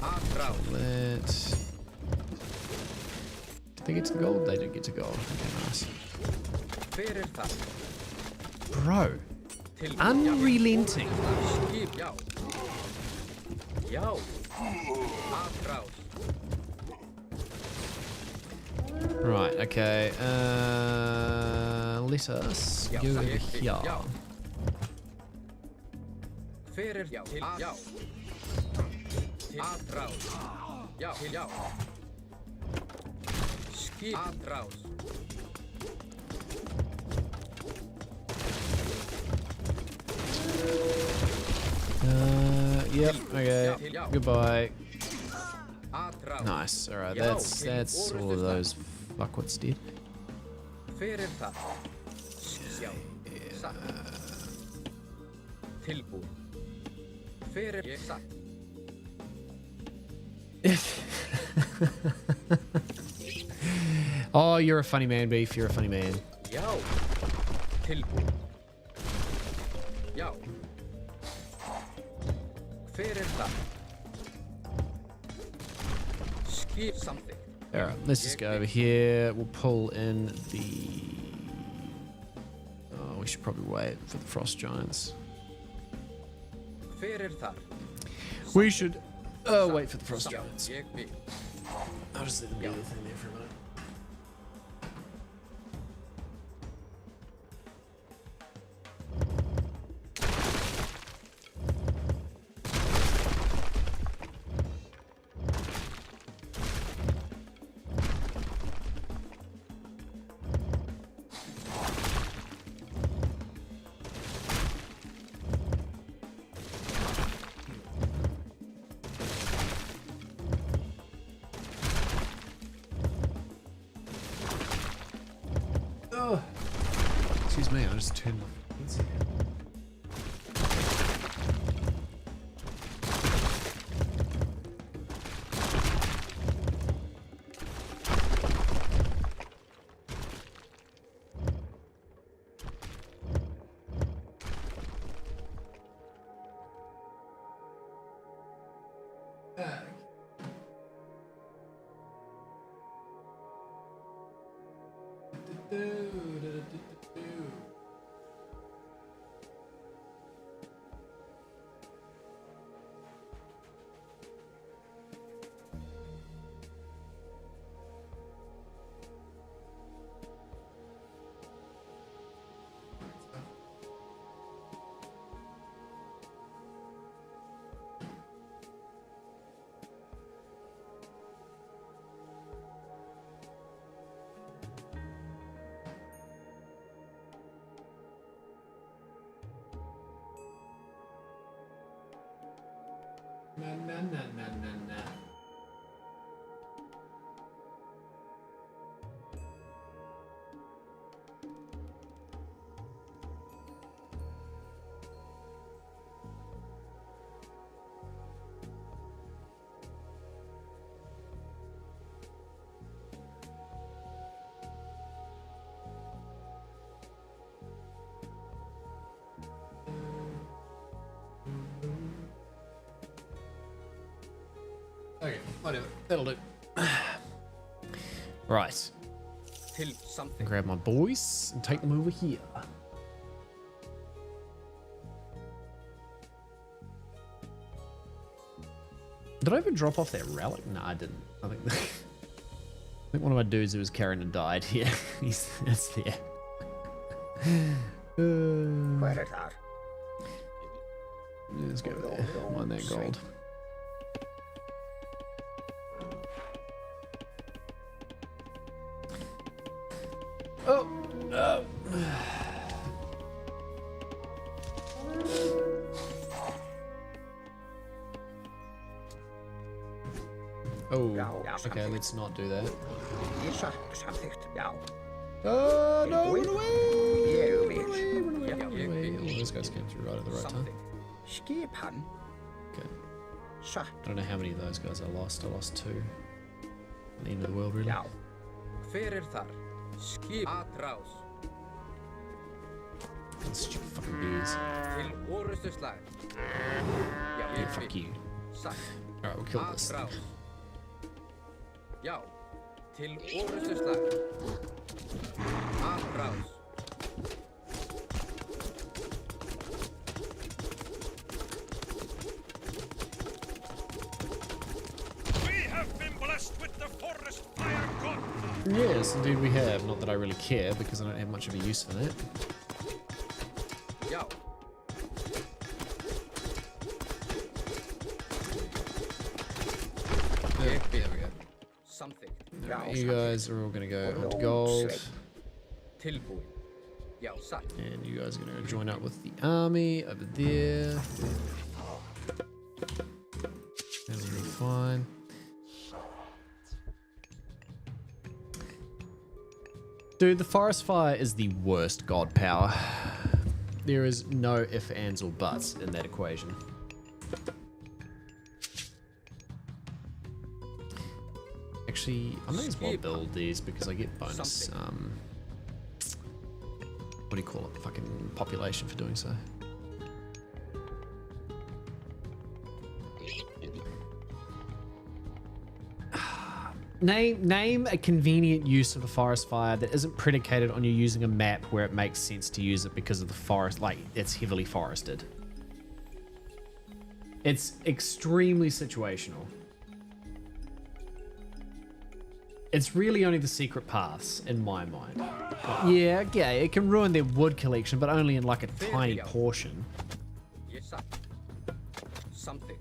Atrás. Let. Did they get to the gold? They did get to gold. Okay, nice. Fyrir það. Bro, unrelenting. Skip, já. Já. Atrás. Right, okay. Let us go over here. Fyrir já. Til já. Til atrás. Já. Til já. Skip. Atrás. Yep, okay. Goodbye. Atrás. Nice. Alright, that's all of those fuckwits did. Fyrir það. Já. Satt. Tilbúin. Fyrir ég satt. Oh, you're a funny man, Beef. You're a funny man. Já. Tilbúin. Já. Hver það? Skip something. All right, let's just go over here. We'll pull in the... Oh, we should probably wait for the frost giants. Hver þar? We should wait for the frost Já, giants. ég vil. I'll just let them do the thing there for a minute. Oh, excuse me, I just turned my headset. Na. Okay, whatever. That'll do. Right. Til something. Grab my boys and take them over here. Did I ever drop off that relic? No, I didn't. I think I think one of my dudes who was carrying it died here. It's there. Hver þar? Let's go there. Mine that gold. Oh. Oh, okay, let's not do that. Samþykkt, já. Oh, no, run away! Ég vil. Run away. Oh, those guys came through right at the right time. Skip hann. Okay. Satt. I don't know how many of those guys I lost. I lost 2. At the end of the world, really. Já. Hver þar? Skip atrás. Those stupid fucking bees. Til orustu slag. Já, Yeah, fuck you. Satt. Alright, we'll kill this. Atrás. Já. Til orustu slag. Atrás. We have been blessed with the forest fire god. Yes, indeed we have. Not that I really care, because I don't have much of a use for that. Já. There we go. Something. You guys are all gonna go on to gold, Tilbúin. Já, satt. and you guys are gonna join up with the army over there. That'll be fine. Dude, the forest fire is the worst god power. There is no if, ands, or buts in that equation. actually, I may as well build these because I get bonus, what do you call it? Fucking population for doing so. Name a convenient use of a forest fire that isn't predicated on you using a map where it makes sense to use it because of the forest, like it's heavily forested. It's extremely situational. It's really only the secret paths in my mind. Yeah, it can ruin their wood collection, but only in like a tiny portion. Yes, sir. Something.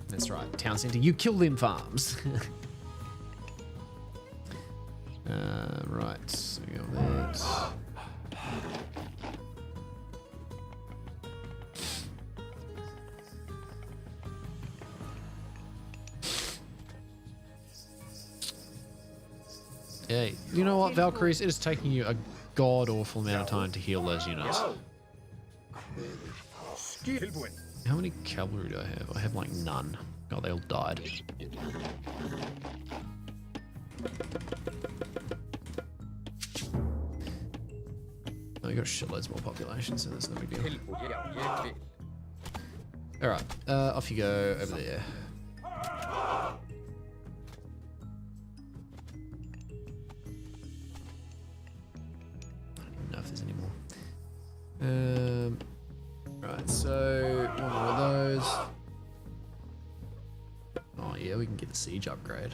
That's right, town centre. You kill them farms. Right, so we got that. Yeah, you know what, Valkyries? It is taking you a god-awful amount of time to heal those units. How many cavalry do I have? I have like none. Oh, they all died. Oh, you got shitloads more population, so that's no big deal. Alright, off you go over there. Right, so one more of those. Oh yeah, we can get the siege upgrade.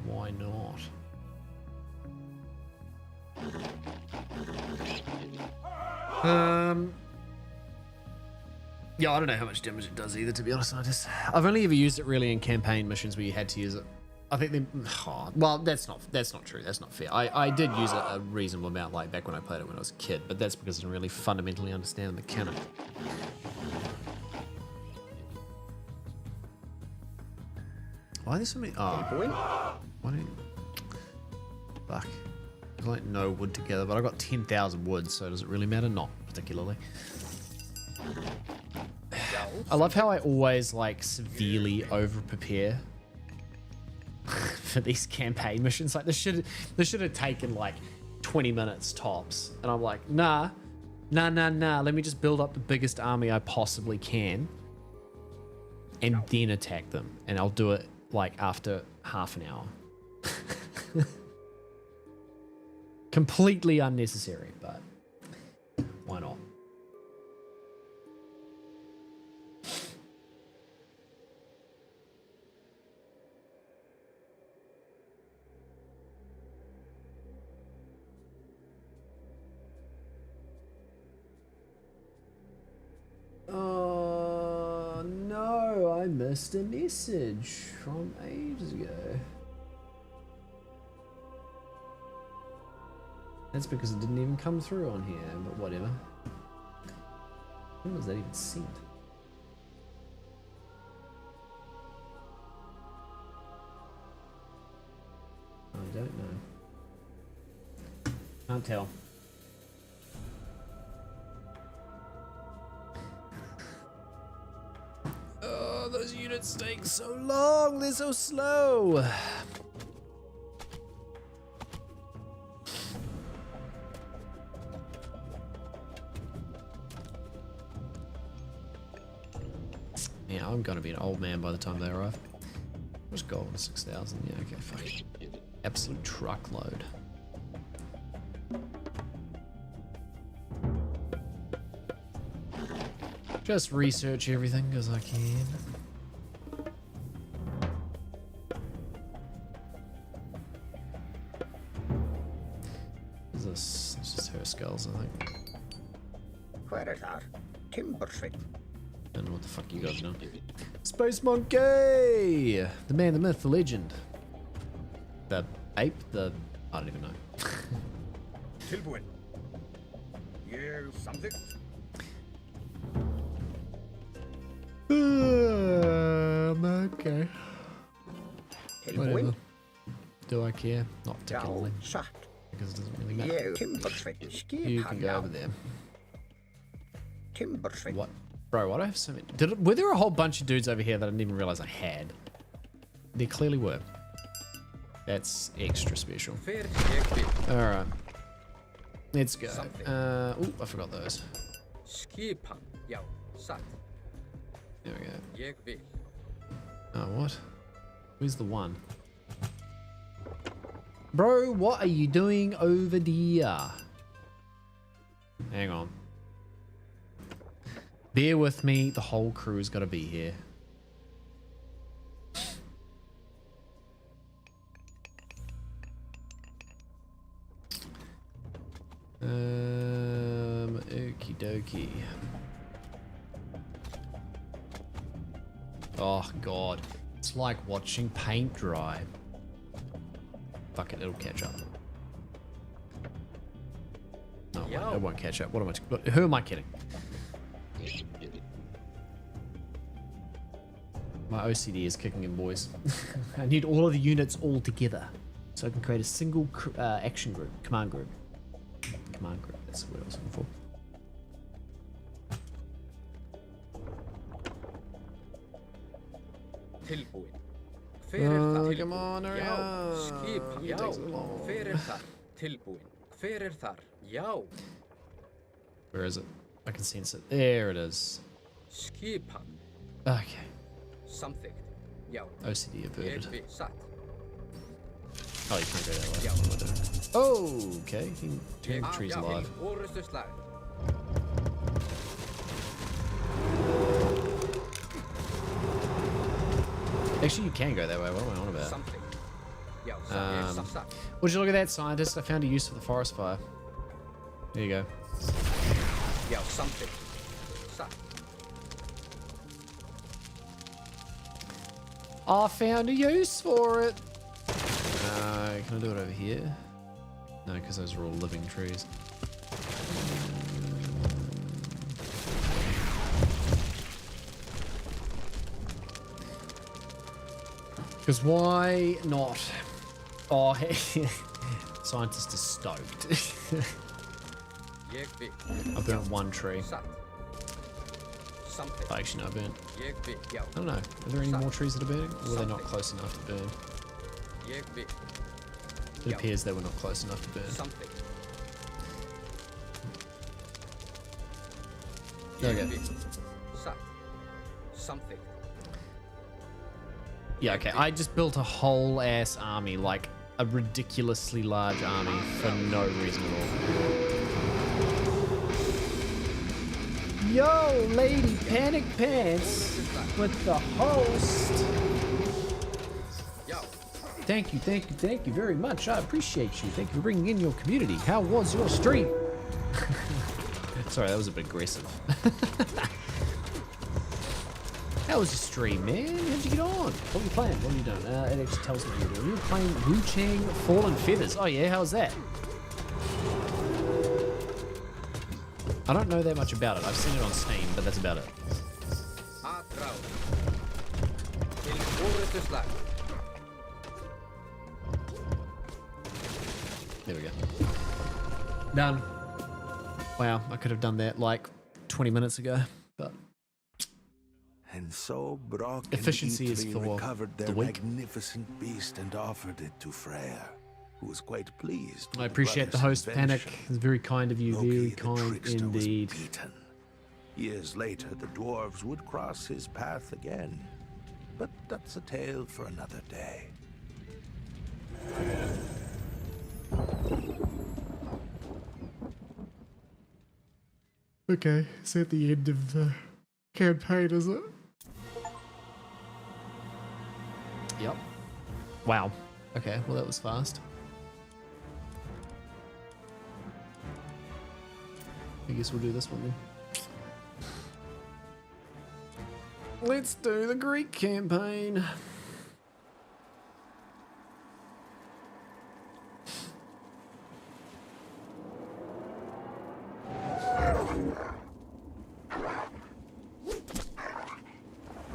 Why not? Yeah, I don't know how much damage it does either, to be honest. I've only ever used it really in campaign missions where you had to use it. I think they, well, that's not true. That's not fair. I did use it a reasonable amount, like back when I played it when I was a kid, but that's because I didn't really fundamentally understand the mechanic. Why are there so many? Oh, why don't? Fuck. There's like no wood together, but I got 10,000 wood, so does it really matter? Not particularly. I love how I always like severely over prepare for these campaign missions. Like this should have taken like 20 minutes tops, and I'm like, nah, let me just build up the biggest army I possibly can and then attack them, and I'll do it like after half an hour. Completely unnecessary, but why not? Oh no, I missed a message from ages ago. That's because it didn't even come through on here, but whatever. When was that even sent? I don't know. Can't tell. Oh, those units take so long. They're so slow. Yeah, I'm gonna be an old man by the time they arrive. What's gold? 6,000. Yeah, okay, fine. Absolute truckload. Just research everything as I can. What is this? It's just her skulls, I think. Where is our timbersmith? I don't know what the fuck you guys know. Space Monkey! The man, the myth, the legend. The ape, the... I don't even know. Tilbuin. You something? Okay. Whatever. Do I care? Not particularly. Because it doesn't really matter. You can go over there. What? Bro, why do I have so many? Were there a whole bunch of dudes over here that I didn't even realize I had? There clearly were. That's extra special. Fer ég vil. Alright. Let's go. Something. Oh, I forgot those. Skipan. Já, satt. There we go. Ég vil. Oh, what? Where's the one? Bro, what are you doing over there? Hang on. Bear with me. The whole crew's got to be here. Okie dokie. Oh god, it's like watching paint dry. Fuck it, it'll catch up. No, it won't catch up. What am I? Who am I kidding? My OCD is kicking in, boys. I need all of the units all together so I can create a single action group, command group. Command group, that's what I was looking for. Tilbúin. Hver þar? Come on, hurry Já, up. skipan. It Já, takes so long. hver þar? Tilbúin. Hver þar? Já, Where is it? I can sense it. There it is. skipan. Okay. Samþykkt. Já, OCD ég averted. vil. Satt. Oh, you can't go that way. Já. What am I doing? Oh, okay. He can turn the Ég- trees já, alive. til orustu slag. Actually, you can go that way. What am I on about? Samþykkt. Já, satt. Ég satt. Would you look at that, scientist? I found a use for the forest fire. There you go. Já, samþykkt. Satt. I found a use for it. Can I do it over here? No, because those are all living trees. Because why not? Oh, hey. Scientist is stoked. Ég vil. I burnt one tree. Satt. Samþykkt. Oh, actually, no, I burnt. Ég vil. Já, I don't know. Are there any more trees that are burning? Or were they not close enough to burn? ég vil. It appears they were not close enough to burn. Samþykkt. Okay. Ég vil. Satt. Samþykkt. Yeah, okay. I just built a whole ass army, like a ridiculously large army for no reason at all. Yo, Lady Panic Pants with the host. Já, Thank you very much. I appreciate you. Thank you for bringing in your community. How was your stream? Sorry, that was a bit aggressive. How was your stream, man? How'd you get on? What were you playing? What were you doing? It actually tells me what you're doing. You were playing Wu Chang Fallen Feathers. Oh yeah, how was that? I don't know that much about it. I've seen it on Steam, but that's about it. að ráð. Til orustu slag. There we go. Done. Wow, I could have done that like 20 minutes ago, but And so Brock Efficiency and is Eitri for recovered the their weak. magnificent beast and offered it to Freya, who was quite pleased. I with appreciate the brother's host, Panic. invention. It's very kind of you, Loki, very the kind trickster, was indeed. beaten. Years later, the dwarves would cross his path again. But that's a tale for another day. Okay, it's at the end of the campaign, is it? Yep. Wow. Okay, well that was fast. I guess we'll do this one then. Let's do the Greek campaign.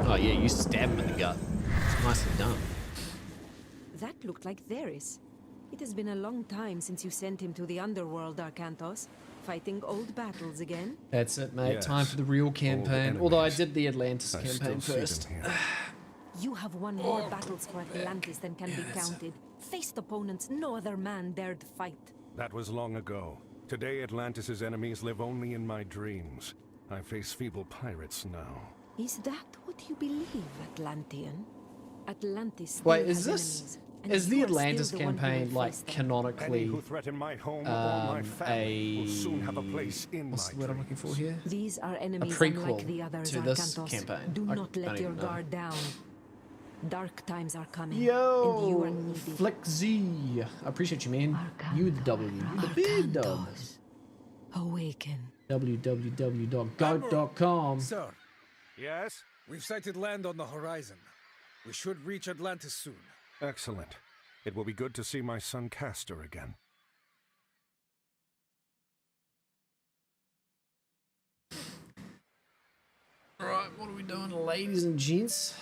Oh yeah, you stab him in the gut. It's nicely done. That looked like Theris. It has been a long time since you sent him to the underworld, Arcanthos. Fighting old battles again? That's it, mate. Yes. Time for the real campaign. enemies. Although I did the Atlantis I campaign still see first. them here. You have won more battles for Atlantis than can be counted. Faced opponents no other man dared fight. That was long ago. Today, Atlantis' enemies live only in my dreams. I face feeble pirates now. Is that what you believe, Atlantean? Atlantis still Wait, is has this enemies, and is you the are still Atlantis the one who campaign will like face them. Any canonically? who threaten my home or my family will soon have a place in What's my the word I'm looking dreams. for here? These are A enemies prequel unlike the others, to this Arcantos. campaign. Do I not don't let your even know. guard down. Dark times are coming, and you are Yo, needed. Flick Z. I appreciate you, man. You the W, you the big dog. Arcantos, awaken. www.goat.com. Sir, Yes? we've sighted land on the horizon. We should reach Atlantis soon. Excellent. It will be good to see my son Castor again. Alright, what are we doing, ladies and gents?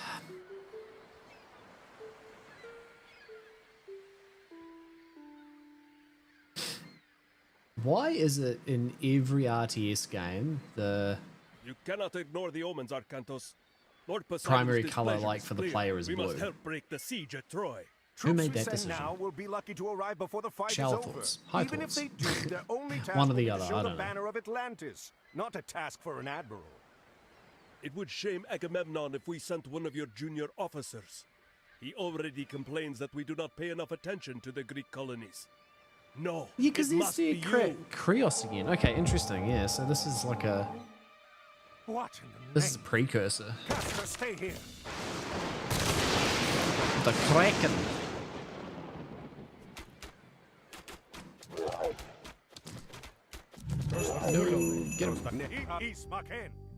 Why is it in every RTS game the You cannot ignore the omens, Arcantos. Lord Poseidon's primary color, displeasure like is for the clear. player, is we blue? must help break the siege at Troy. Who made Troops that send decision? now will be lucky to arrive before the fight Shall is over. thoughts. High Even if thoughts. they do, their only task One or will the be to other, show I the don't know. banner of Atlantis, not a task for an admiral. It would shame Agamemnon if we sent one of your junior officers. He already complains that we do not pay enough attention to the Greek colonies. No, Yeah, because it there's must the be you. Krios again. Okay, interesting. Yeah, so this is like a What in the this is a name? precursor. Castor, stay here. The Kraken. No, get him.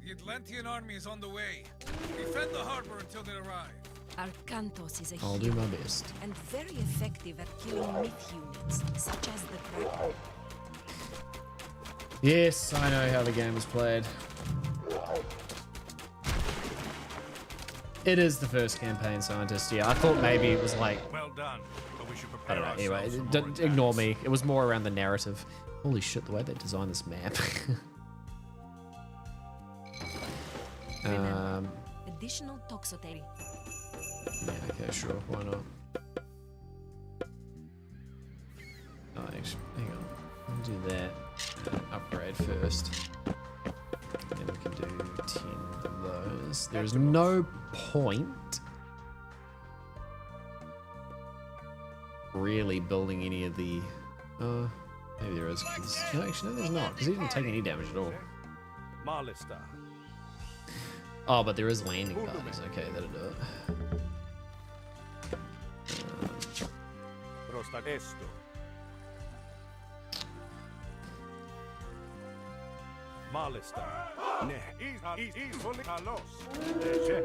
The Atlantean army is on the way. Defend the harbor until they arrive. Arcantos is a I'll do hero, my best. and very effective at killing myth units, such as the Kraken. Yes, I know how the game is played. It is the first campaign, scientist. Yeah, I thought maybe it was like, Well done, but we should I prepare don't know. Anyway, ourselves for more ignore attacks. me. It was more around the narrative. Holy shit, the way they designed this map. Additional toxotary. Yeah, okay, sure. Why not? Oh, actually, hang on. We'll do that. Upgrade first. Then we can do 10 of those. There's no point really building any of the... maybe there is. No, actually, no, there's not. Because he didn't take any damage at all. Malista. Oh, but there is landing parties. Okay, that'll do it. Prosta esto. Malista. Ne. Isoli kalos. Leche.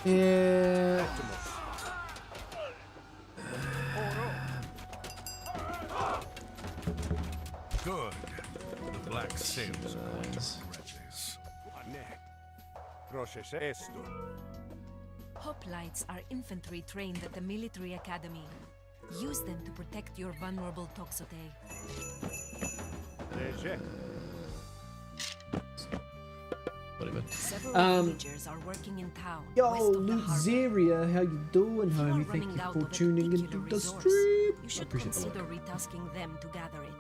Yeah. Good. The black sails are going to Nice. regret this. Ne. Proces esto. Hoplites are infantry trained at the military academy. Use them to protect your vulnerable toxote. Leche. Whatever. Several villagers are working in town. Yo, west of the harbor. Luzeria, how you doing, If you are homie? Thank running you out for of a tuning into particular the resource, stream. You I should appreciate the consider like. retasking them to gather it.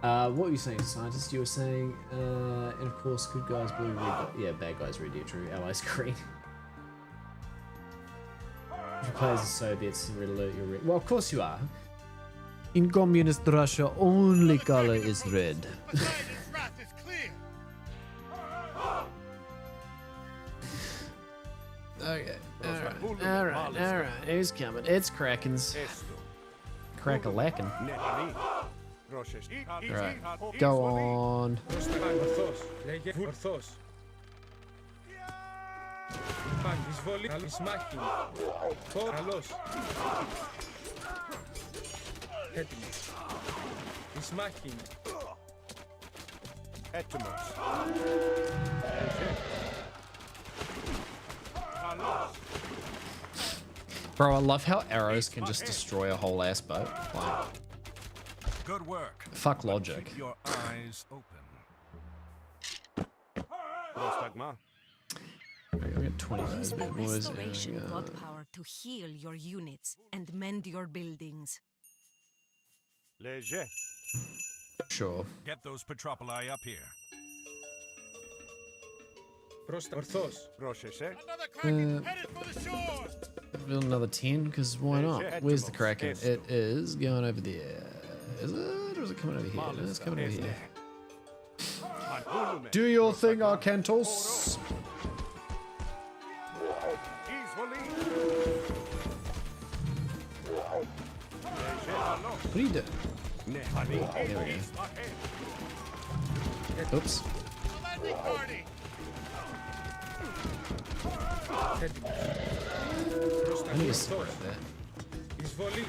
What were you saying, scientist? You were saying, and of course, good guys blue, red. Yeah, bad guys red. Yeah, true. Allies green. If you play as the Soviets, red alert, you're red. Well, of course you are. In communist Russia, only color is red. Poseidon's wrath is clear. Okay. Alright. Who's coming? It's Krakens. Esto. Crack-a-lackin'. Ne. Ani. Proces. Alright. Go on. Ορθός. Λέγε ορθός. Υπάρχει εισβολή. Καλής μάχη. Καλός. Έτοιμος. Εις μάχη. Έτοιμος. Καλός. Bro, I love how arrows can just destroy a whole ass boat. Like, Good work. fuck logic. Keep your eyes open. Prostagma. I'll get 20 of those Use the bad boys. restoration And, god power to heal your units and mend your buildings. Léger. sure. Get those Petropoli up here. Προς ορθώς. Πρόσεχε. Another kraken headed for the shore! Build another 10, because why not? Where's the Kraken? It is going over there. Is it? Or is it coming over here? No, it's coming over here. Do your thing, Arcantos. What are you doing? There we go. Oops. A landing party! Προς τα I need to ορθώς. separate that. Εισβολή.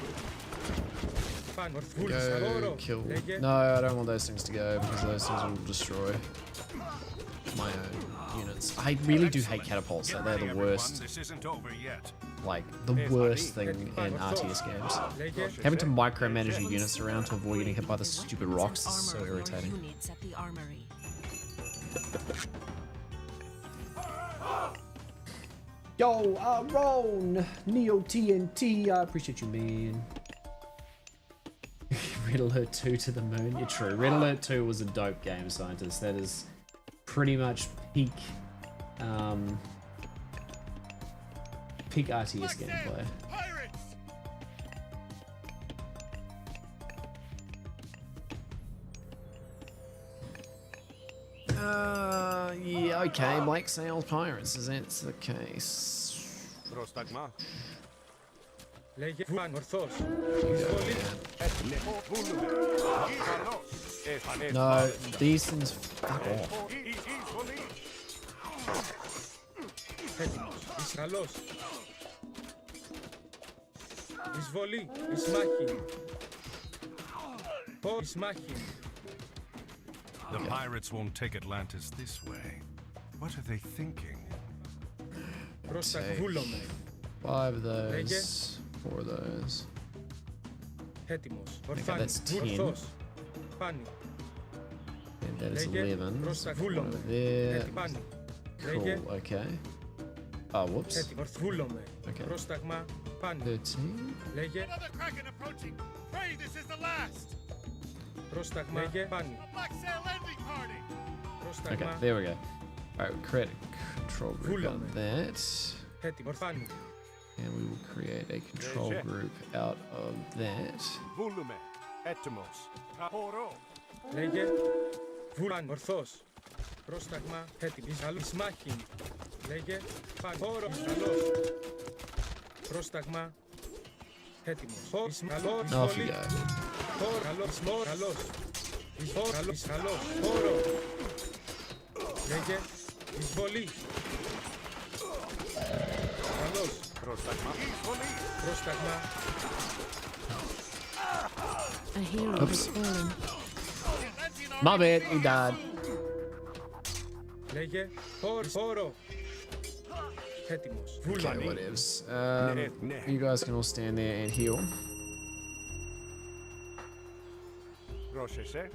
Πάνω ορθούλης αγόρο. Go kill. Λέγε. No, I don't want those things to go because those things will destroy my own units. I really do hate catapults. They're the worst, This isn't over yet. like the worst thing in RTS games. Λέγε. Having to micromanage your units around to avoid getting hit by the stupid rocks is so Armor your irritating. units at the armory. Yo, Ron, Neo TNT, I appreciate you, man. Red Alert 2 to the moon. You're true. Red Alert 2 was a dope game, Scientist. That is pretty much peak, peak RTS gameplay. Pirates! Yeah, okay. Black Sails Pirates, is that the case? Πρόσταγμα. Λέγε. Πάνω ορθώς. Εισβολή. No, these things fuck off. Έτοιμος. Εις καλός. Εισβολή. Εις μάχη. Εις μάχη. The pirates won't take Atlantis this way. What are they thinking? Προς τα Take βούλομαι. 5 of those, 4 of those. Έτοιμος. Ορφάνη. that's 10. Ορθώς. Πάνι. And that is Λέγε. 11. Προς τα So one βούλομαι. over there. Πάνι. Λέγε. Cool, okay. Oh, whoops. Έτοιμος. Βούλομαι. Okay. Πρόσταγμα. Πάνι. 13. Λέγε. Another kraken approaching! Pray this is the last! Πρόσταγμα. Λέγε. Πάνι. A black sail landing party! Πρόσταγμα. Okay, there we go. Alright, we'll create a control group on that. Έτοιμος. Πάνι. And we will create a control group out of that. Volume. Etymos. Aporo. Λέγε. Βούλαν. Ορθώς. Πρόσταγμα. Έτοιμος. Καλός. Μάχη. Λέγε. Πάνι. Χώρο. Καλός. Πρόσταγμα. Έτοιμος. Χώρος. Καλός. Off you go. Χώρο. Καλός. Χώρο. Καλός. Εισβολή. Καλός. Καλός. Χώρο. Λέγε. Εισβολή. Καλός. Πρόσταγμα. Πρόσταγμα. A hero Oops. has fallen. My bad, he died. Λέγε. Χώρο. Χώρο. Έτοιμος. Okay, Βούλαν. whatevs. You guys can all stand there and heal. Πρόσεχε.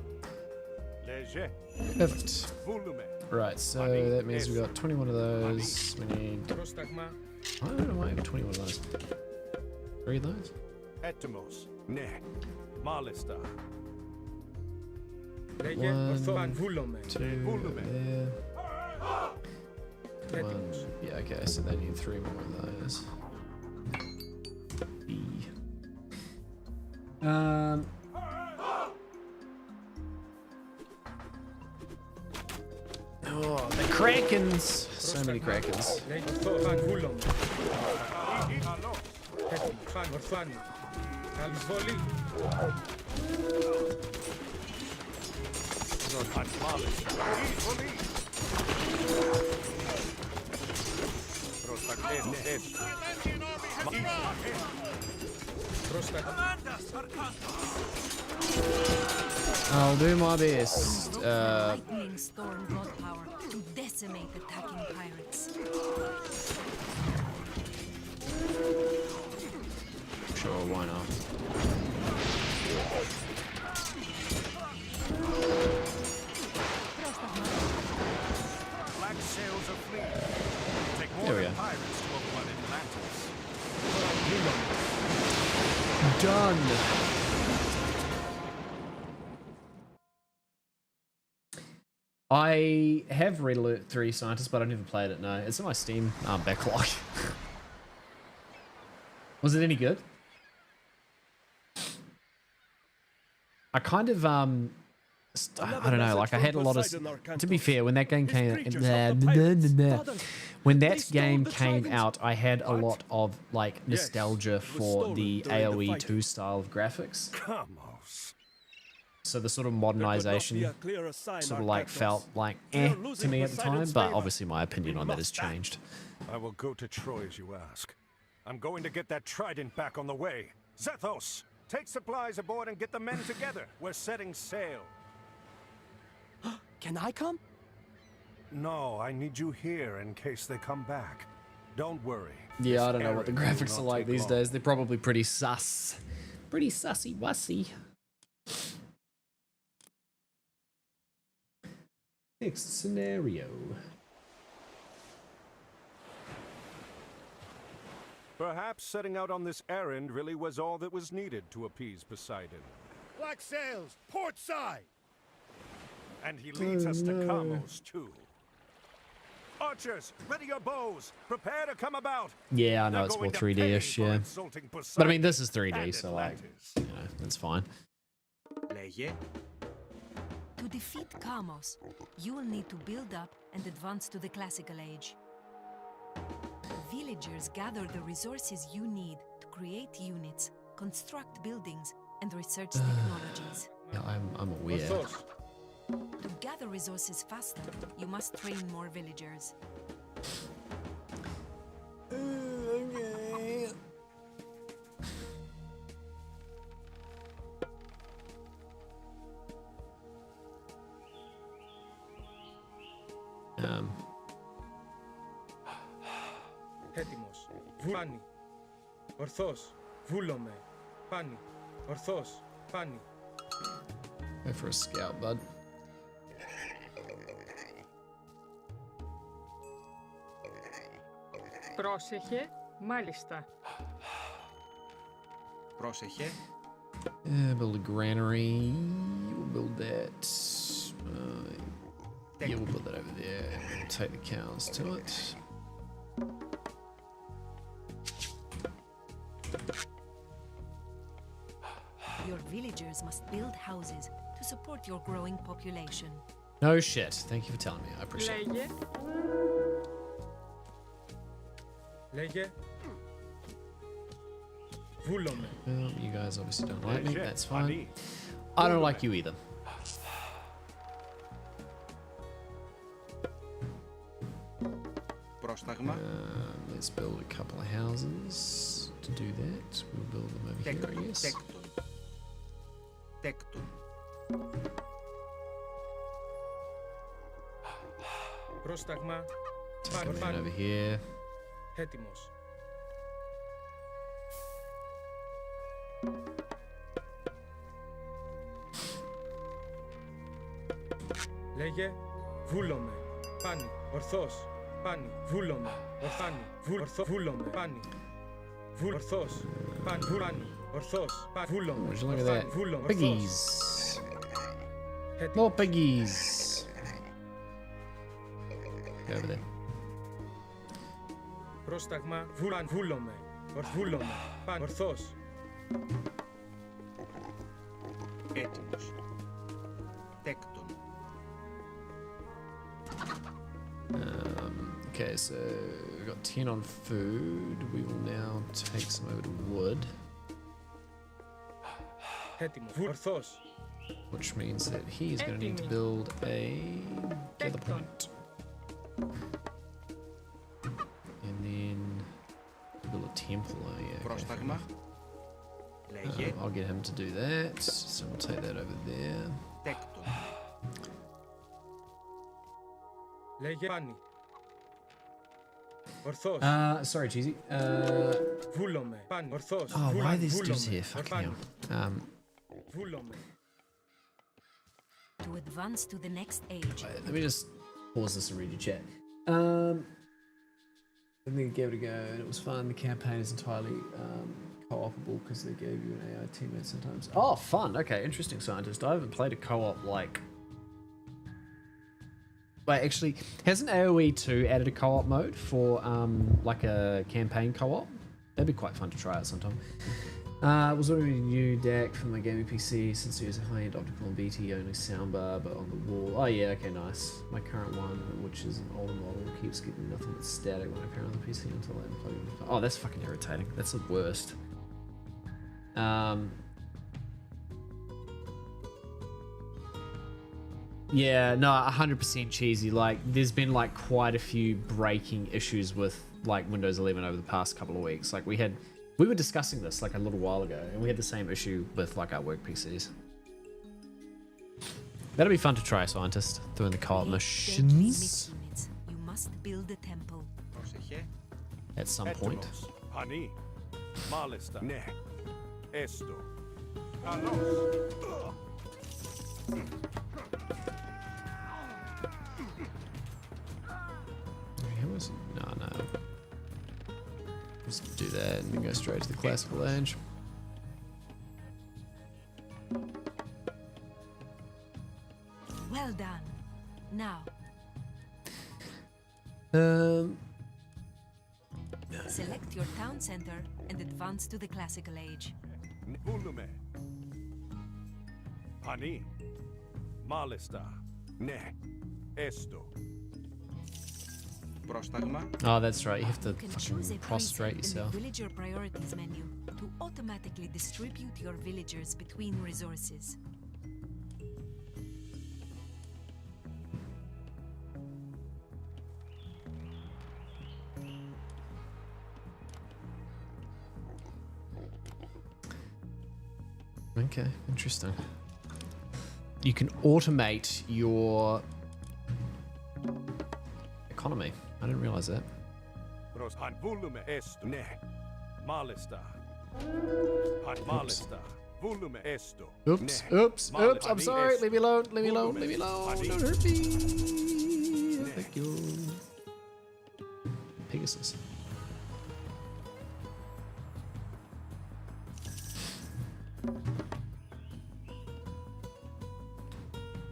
Léger. Lift. Volume. Right, so that means we got 21 of those. We need. Πρόσταγμα. I don't know why I have 21 of those. 3 of those? Etymos. Ναι. Μάλιστα. Λέγε. One, Ορθόν. Βούλομαι. 2 over there. Έτοιμος. 1. Yeah, okay, so they need 3 more of those. E. Oh, the Krakens! So many Krakens. Λέγε. Ορθόν. Βούλομαι. Έτοιμος. Φαν. Ορθάνη. Καλής βολή. Πρόσταγμα. The Atlantean army has arrived! Πρόσταγμα. Command us, Arcantos! I'll do my best. Lightning storm god power to decimate attacking pirates. Sure, why not? Black sails are fleet. Take I have Red Alert 3 Scientist, but I never played it. No, it's in my Steam backlog. Was it any good? I kind of I don't know. Like I had a lot of. To be fair, when that game came, when that game came out, I had a lot of like nostalgia for the AOE 2 style of graphics. So the sort of modernization sort of like felt like to me at the time, but obviously my opinion on that has changed. I will go to Troy as you ask. I'm going to get that trident back on the way. Zethos, take supplies aboard and get the men together. We're setting sail. Can I come? No, I need you here in case they come back. Don't worry. Yeah, I don't know what the graphics are like these days. They're probably pretty sus. Pretty sussy-wussy. Next scenario. Perhaps setting out on this errand really was all that was needed to appease Poseidon. Black sails, port side! And he leads us to Kamos, too. Archers, ready your bows. Prepare to come about. Yeah, I know it's more 3D-ish, yeah. But I mean, this is 3D, so like, you know, that's fine. To defeat Kamos, you will need to build up and advance to the classical age. Villagers gather the resources you need to create units, construct buildings, and research technologies. Yeah, I'm aware. To gather resources faster, you must train more villagers. Okay. Έτοιμος. Πάνι. Ορθός. Βούλομαι. Πάνι. Ορθός. Πάνι. Go for a scout, bud. Πρόσεχε, μάλιστα. Πρόσεχε. Build a granary. We'll build that. Yeah, we'll put that over there. We'll take the cows to it. Your villagers must build houses to support your growing population. No shit. Thank you for telling me. I appreciate it. Λέγε. Λέγε. Βούλομαι. Well, you guys obviously don't like me. That's fine. I don't like you either. Πρόσταγμα. Let's build a couple of houses. To do that, we'll build them over here, I guess. Τέκτον. Τέκτον. Πρόσταγμα. Take one over here. Έτοιμος. Λέγε. Βούλομαι. Πάνι. Ορθός. Πάνι. Βούλομαι. Ορθάνι. Βούλομαι. Πάνι. Ορθός. Πάνι. Πάνι. Ορθός. Πάνι. Βούλομαι. Would you look at that? Βούλομαι. Piggies. More piggies. Go over there. Πρόσταγμα. Βούλομαι. Βούλομαι. Πάνι. Ορθός. Έτοιμος. Τέκτον. Okay, so we've got 10 on food. We will now take some over to wood, Έτοιμος. Ορθός. which means that he is going to need to build a gather point. And then build a temple. Oh, yeah. Okay, Πρόσταγμα. Λέγε. I'll get him to do that. So we'll take that over there. Τέκτον. Λέγε. Πάνι. Ορθός. Sorry, Cheesy. Βούλομαι. Πάνι. Ορθός. Oh, why are these Βούλομαι. dudes here? Fucking hell. Βούλομαι. To advance to the next age, Wait, let me just pause this and read your chat. I think I gave it a go and it was fun. The campaign is entirely co-opable because they gave you an AI teammate sometimes. Oh, fun. Okay, interesting, Scientist. I haven't played a co-op like Wait, actually, hasn't AoE 2 added a co-op mode for like a campaign co-op? That'd be quite fun to try out sometime. Was ordering a new deck for my gaming PC since it was a high-end optical and BT only soundbar, but on the wall. Oh yeah, okay, nice. My current one, which is an older model, keeps getting nothing but static when I pair on the PC until I unplug it. Oh, that's fucking irritating. That's the worst. Yeah, no, 100% cheesy. Like, there's been like quite a few breaking issues with like Windows 11 over the past couple of weeks. Like we were discussing this like a little while ago, and we had the same issue with like our work PCs. That'll be fun to try, Scientist, doing the co-op missions You must build a temple. at some point. Hani. Malista. Ne. Esto. Kalos. No. Just do that and then go straight to the classical age. Well done. Now, select your town center and advance to the classical age. Volume. Hani. Malista. Ne. Esto. Oh, that's right. You have to You can choose a fucking prostrate preset yourself. in the villager priorities menu to automatically distribute your villagers between resources. Okay, interesting. You can automate your economy. I didn't realize that. Pros han volume esto. Ne. Malista. Han malista. Volume esto. Oops, Ne. oops, Male oops. I'm hani sorry. esto. Leave me alone. Leave me alone. Volume. Leave me alone. Hani. Don't hurt me. Ne. Thank you. Pegasus.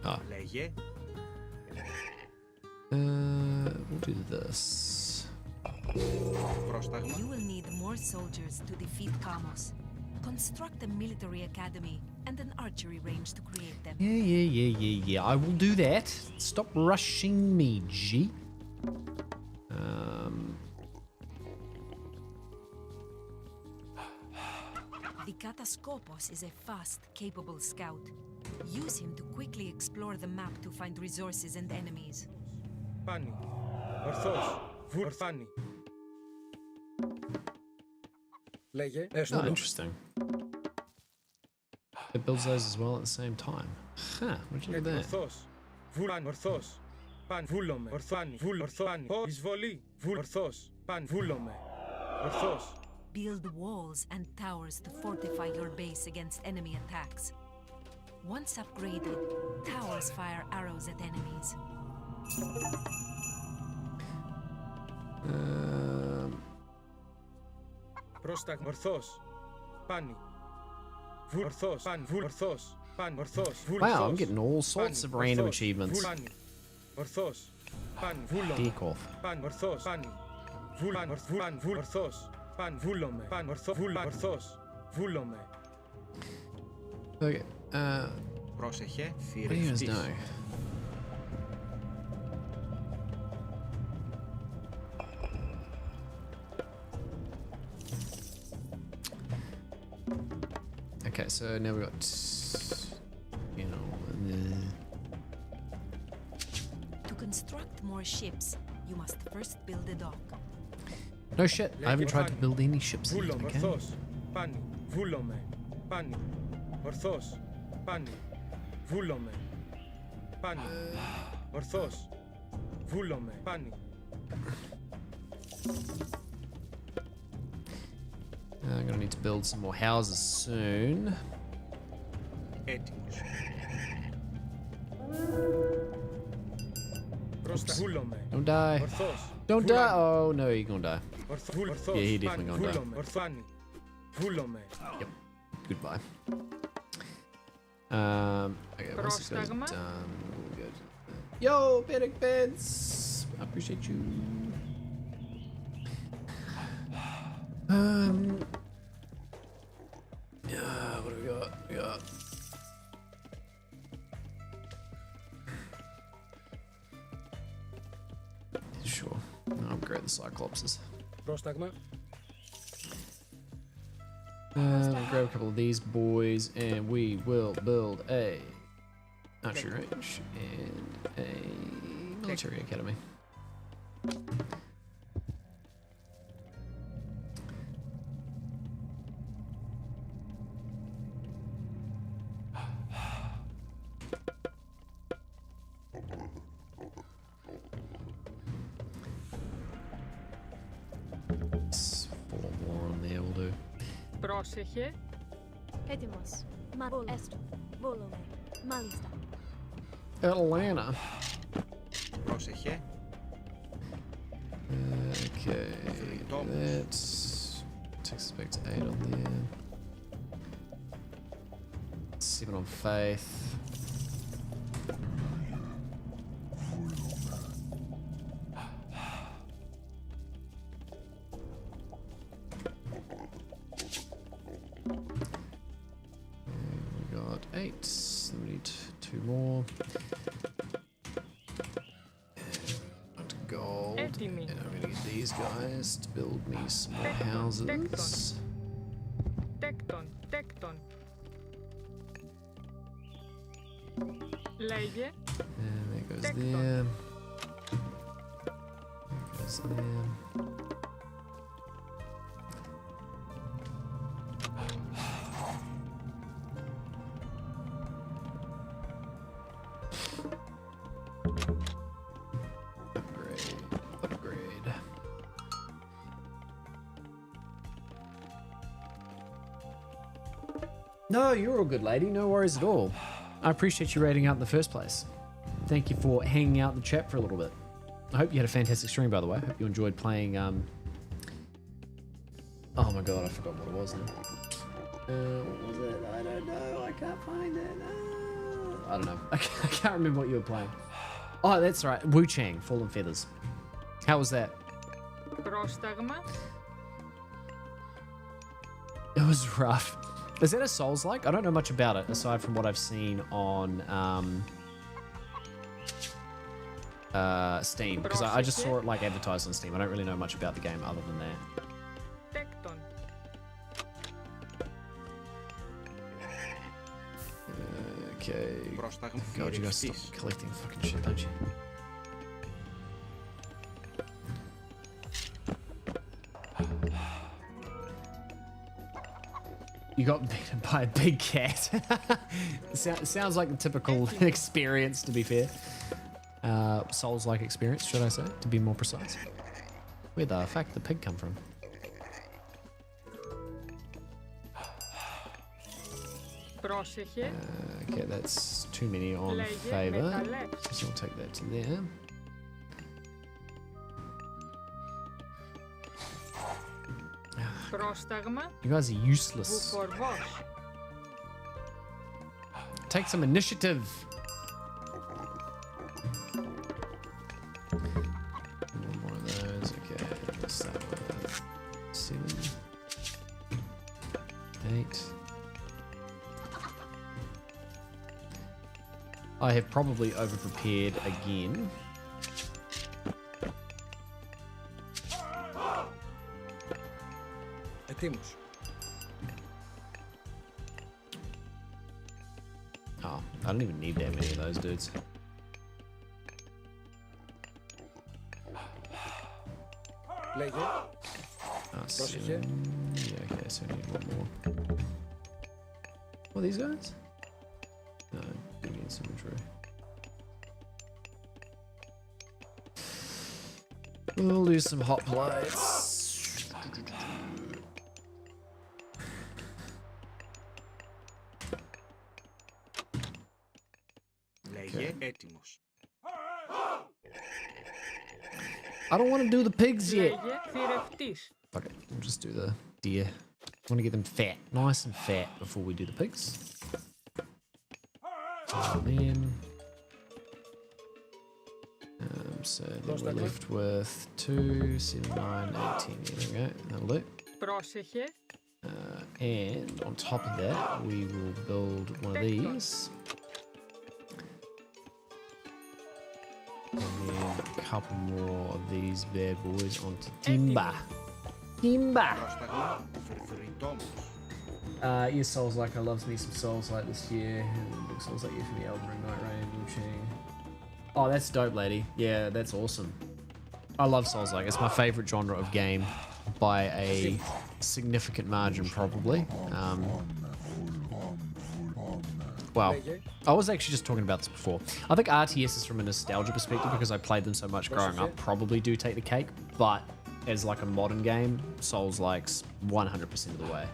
Ah. We'll do this. You will need more soldiers to defeat Kamos. Construct a military academy and an archery range to create them. Yeah. I will do that. Stop rushing me, G. The Kataskopos is a fast, capable scout. Use him to quickly explore the map to find resources and enemies. Pani. Orthos. Vurfani. Λέγε. Oh, interesting. It builds those as well at the same time. Huh, what'd you do there? Orthos. Βουράν. Ορθός. Παν. Βούλομε. Ορθάνι. Βούλ. Ορθάνι. Εισβολή. Βούλ. Ορθός. Παν. Βούλομε. Ορθός. Build walls and towers to fortify your base against enemy attacks. Once upgraded, towers fire arrows at enemies. Πρόσταγμα. Ορθός. Πάνι. Βούλ. Ορθός. Παν. Βούλ. Ορθός. Παν. Ορθός. Βούλ. Wow, I'm ορθός. getting all sorts of Πάνι. random Ορθός. achievements. Βούλ. Πάνι. Ορθός. Πάνι. Βούλομε. Dick off. Παν. Ορθός. Πάνι. Βούλ. Παν. Ορθ. Παν. Βούλ. Ορθός. Παν. Βούλομε. Παν. Ορθό. Βούλ. Ορθός. Βούλομε. Okay, Πρόσεχε. what do you guys know? Okay, so now we've got, you know, To construct more ships, you must first build a dock. no shit, I haven't tried to build any ships yet, Βούλομε. okay? Ορθός. Πάνι. Βούλομε. Πάνι. Ορθός. Πάνι. Βούλομε. Πάνι. Ορθός. Βούλομε. Πάνι. I'm gonna need to build some more houses soon. Έτοιμος. Πρόστα. Βούλομε. Don't die. Ορθός. Don't die. Oh no, you're gonna die. Ορθός. Yeah, he definitely gonna die. Βούλομε. Ορθάνι. Βούλομε. Yep. Goodbye. Okay, once it goes Πρόσταγμα. done, we'll go to Yo, Panic Pants. I appreciate you. Yeah, what do we got? We got. Sure. I'll upgrade the Cyclopses. Πρόσταγμα. We'll grab a couple of these boys and we will build a archery range and a military academy. Four more on there will do. Πρόσεχε. Έτοιμος. Έστω. Βόλομαι. Μάλιστα. Atlanta. Πρόσεχε. Okay, do that. Takes us back to 8 on there. 7 on faith. We got 8. So we need 2 more. Gold. Έτοιμοι. And I'm gonna get these guys to build me some more houses. Τέκτον. Τέκτον. Λέγε. And there goes Tecton. there. There goes there. Upgrade. No, you're all good, lady. No worries at all. I appreciate you raiding out in the first place. Thank you for hanging out in the chat for a little bit. I hope you had a fantastic stream, by the way. I hope you enjoyed playing. Oh my god, I forgot what it was now. What was it? I don't know. I can't find it. I don't know. I can't remember what you were playing. Oh, that's right. Wu Chang, Fallen Feathers. How was that? Πρόσταγμα. It was rough. Is that a Souls-like? I don't know much about it aside from what I've seen on Steam, because I just saw it like advertised on Steam. I don't really know much about the game other than that. Τέκτον. Okay. Πρόσταγμα. God, you guys stop collecting fucking shit, don't you? You got beaten by a big cat. Sounds like the typical experience, to be fair. Souls-like experience, should I say, to be more precise. Where the fuck did the pig come from? Πρόσεχε. Okay, that's too many on Λέγε favor. μεταλλεύς. So I'll take that to there. Πρόσταγμα. You guys are useless. Βουφορβός. Take some initiative. One more of those. Okay, let's start with 7, 8. I have probably over-prepared again. Ετοίμος. Oh, I don't even need that many of those dudes. Λέγε. Oh, Πρόσεχε. 7. Yeah, okay, so I need one more. What are these guys? No, against inventory. We'll do some hot plates. Λέγε έτοιμος. I don't want to do the pigs yet. Λέγε θηρευτής. Fuck it, we'll just do the deer. I want to get them fat, nice and fat before we do the pigs. And then So then we're left with 2, 7, 9, 18. There we go. That'll do. Πρόσεχε. And on top of that, we will build one of these. And then a couple more of these bad boys onto timber. Timber! Πρόσταγμα φρυτόμος. Yeah, Souls Like. I loves me some Souls Like this year. And Souls Like you from the Elden Ring, Night Rain, Wuching. Oh, that's dope, lady. Yeah, that's awesome. I love Souls Like. It's my favorite genre of game by a significant margin, probably. Well, I was actually just talking about this before. I think RTSs from a nostalgia perspective, because I played them so much growing up, probably do take the cake. But as like a modern game, Souls Like's 100% of the way.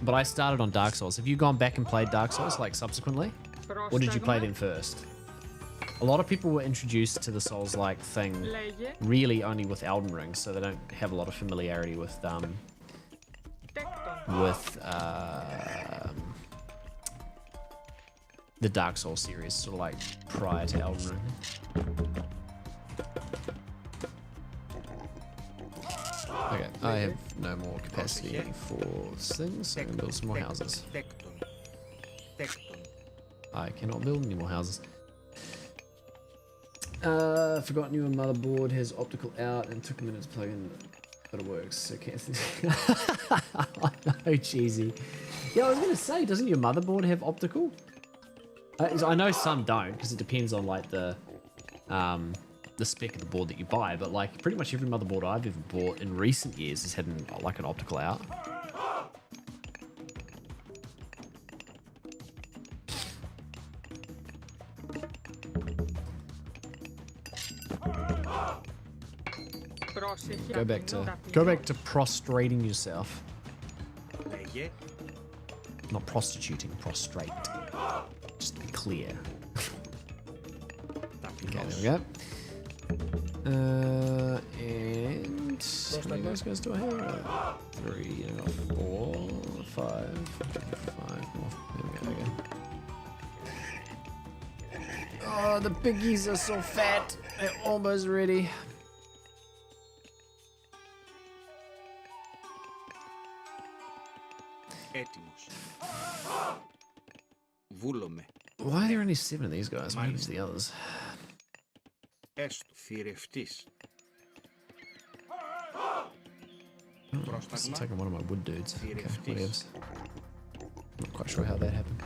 But I started on Dark Souls. Have you gone back and played Dark Souls like subsequently? Or did you play them first? A lot of people were introduced to the Souls-like thing really only with Elden Ring, so they don't have a lot of familiarity with the Dark Souls series, sort of like prior to Elden Ring. Okay, I have no more capacity for things, so I'm gonna build some more houses. I cannot build any more houses. Forgot newer motherboard has optical out and took a minute to plug in, but it works. So can't. Oh, no, cheesy. Yeah, I was gonna say, doesn't your motherboard have optical? I know some don't, because it depends on like the spec of the board that you buy. But like pretty much every motherboard I've ever bought in recent years has had like an optical out. Go back to prostrating yourself. Not prostituting, prostrate. Just to be clear. Okay, there we go. And how many of those guys do I have? 3, I got 4, 5, 5 more. There we go. Oh, the piggies are so fat. They're almost ready. Έτοιμος. Βούλομαι. Why are there only 7 of these guys? What happens to the others? Έστω. Θηρευτής. It's taking one of my wood dudes. Okay, whatever. Not quite sure how that happened.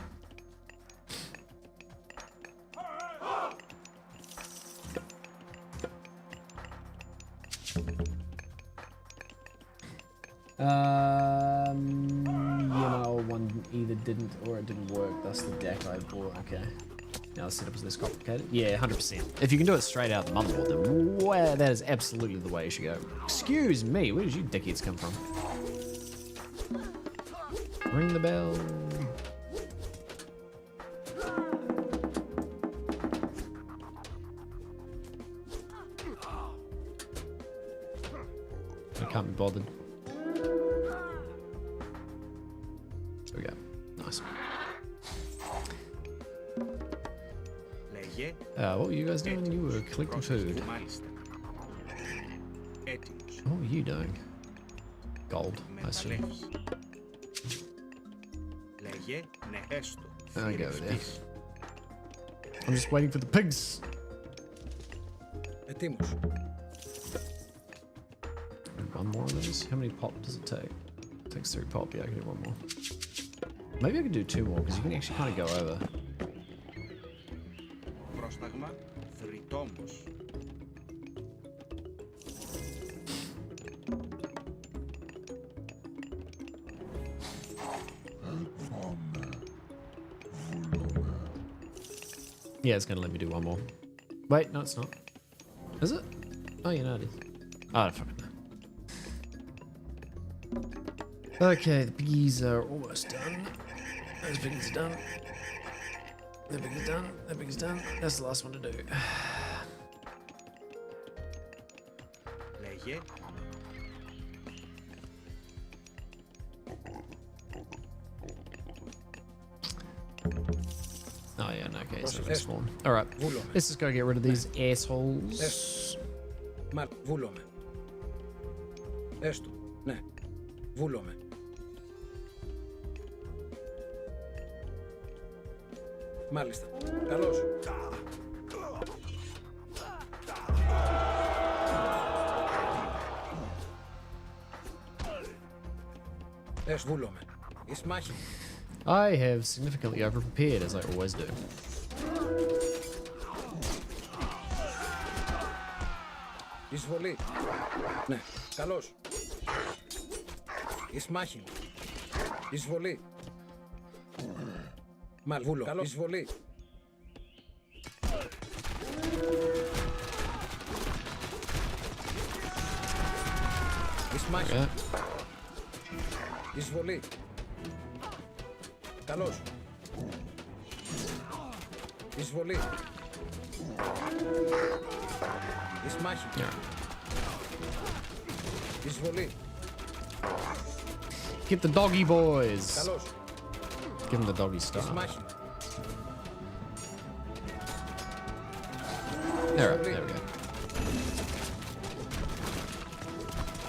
One either didn't or it didn't work. That's the deck I bought. Okay. Now the setup is less complicated. Yeah, 100%. If you can do it straight out of the motherboard, then wow, that is absolutely the way you should go. Excuse me, where did you dickheads come from? Ring the bell. I can't be bothered. There we go. Nice. What were you guys doing? You were collecting food. What were you doing? Gold, I assume. I'll go there. I'm just waiting for the pigs. One more of those? How many pop does it take? It takes 3 pop. Yeah, I can do one more. Maybe I could do 2 more because you can actually kind of go over. Πρόσταγμα θρυτόμος. Yeah, it's gonna let me do one more. Wait, no, it's not. Is it? Oh, yeah, no, it is. Oh, I don't fucking know. Okay, the piggies are almost done. Those piggies are done. That piggy's done. That piggy's done. That's the last one to do. Λέγε. Oh yeah, no, okay, so they spawn. Alright, let's just go get rid of these assholes. Mal, βούλομαι. Έστω, ναι. Βούλομαι. Μάλιστα. Καλώς. Έστω, βούλομαι. Εις μάχη. I have significantly overprepared, as I always do. Εισβολή. Ναι, καλώς. Εις μάχη. Εισβολή. Μαλβούλο. Καλώς. Εισβολή. Εις μάχη. Yeah. Εισβολή. Καλώς. Εισβολή. Εις μάχη. Yeah. Εισβολή. Get the doggy boys. Καλώς. Give them the doggy Εις style. μάχη. Alright, there we go.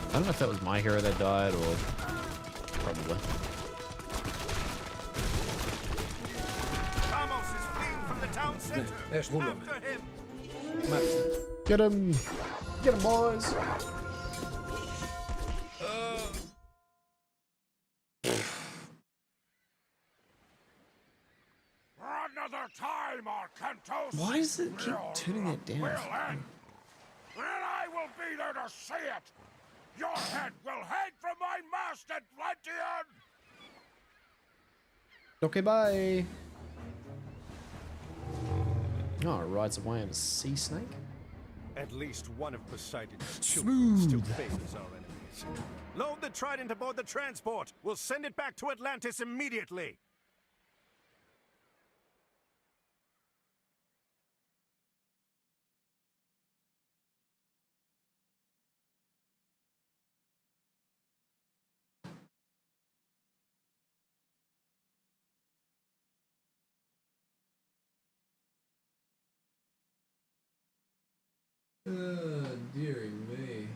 I don't know if that was my hero that died or probably. Ramos is fleeing from the town center. Έστω, βούλομαι. After him. Μάλιστα. Get him! Get him, boys! Another time, Arcantos. Why does it keep turning that down? Will end. And I will be there to see it. Your head will hang from my mast, Atlantean. Okay, bye! Oh, it rides away on a sea snake? At least one of Poseidon's children still favors our enemies. Load the trident aboard the transport. We'll send it back to Atlantis immediately. Dearie me.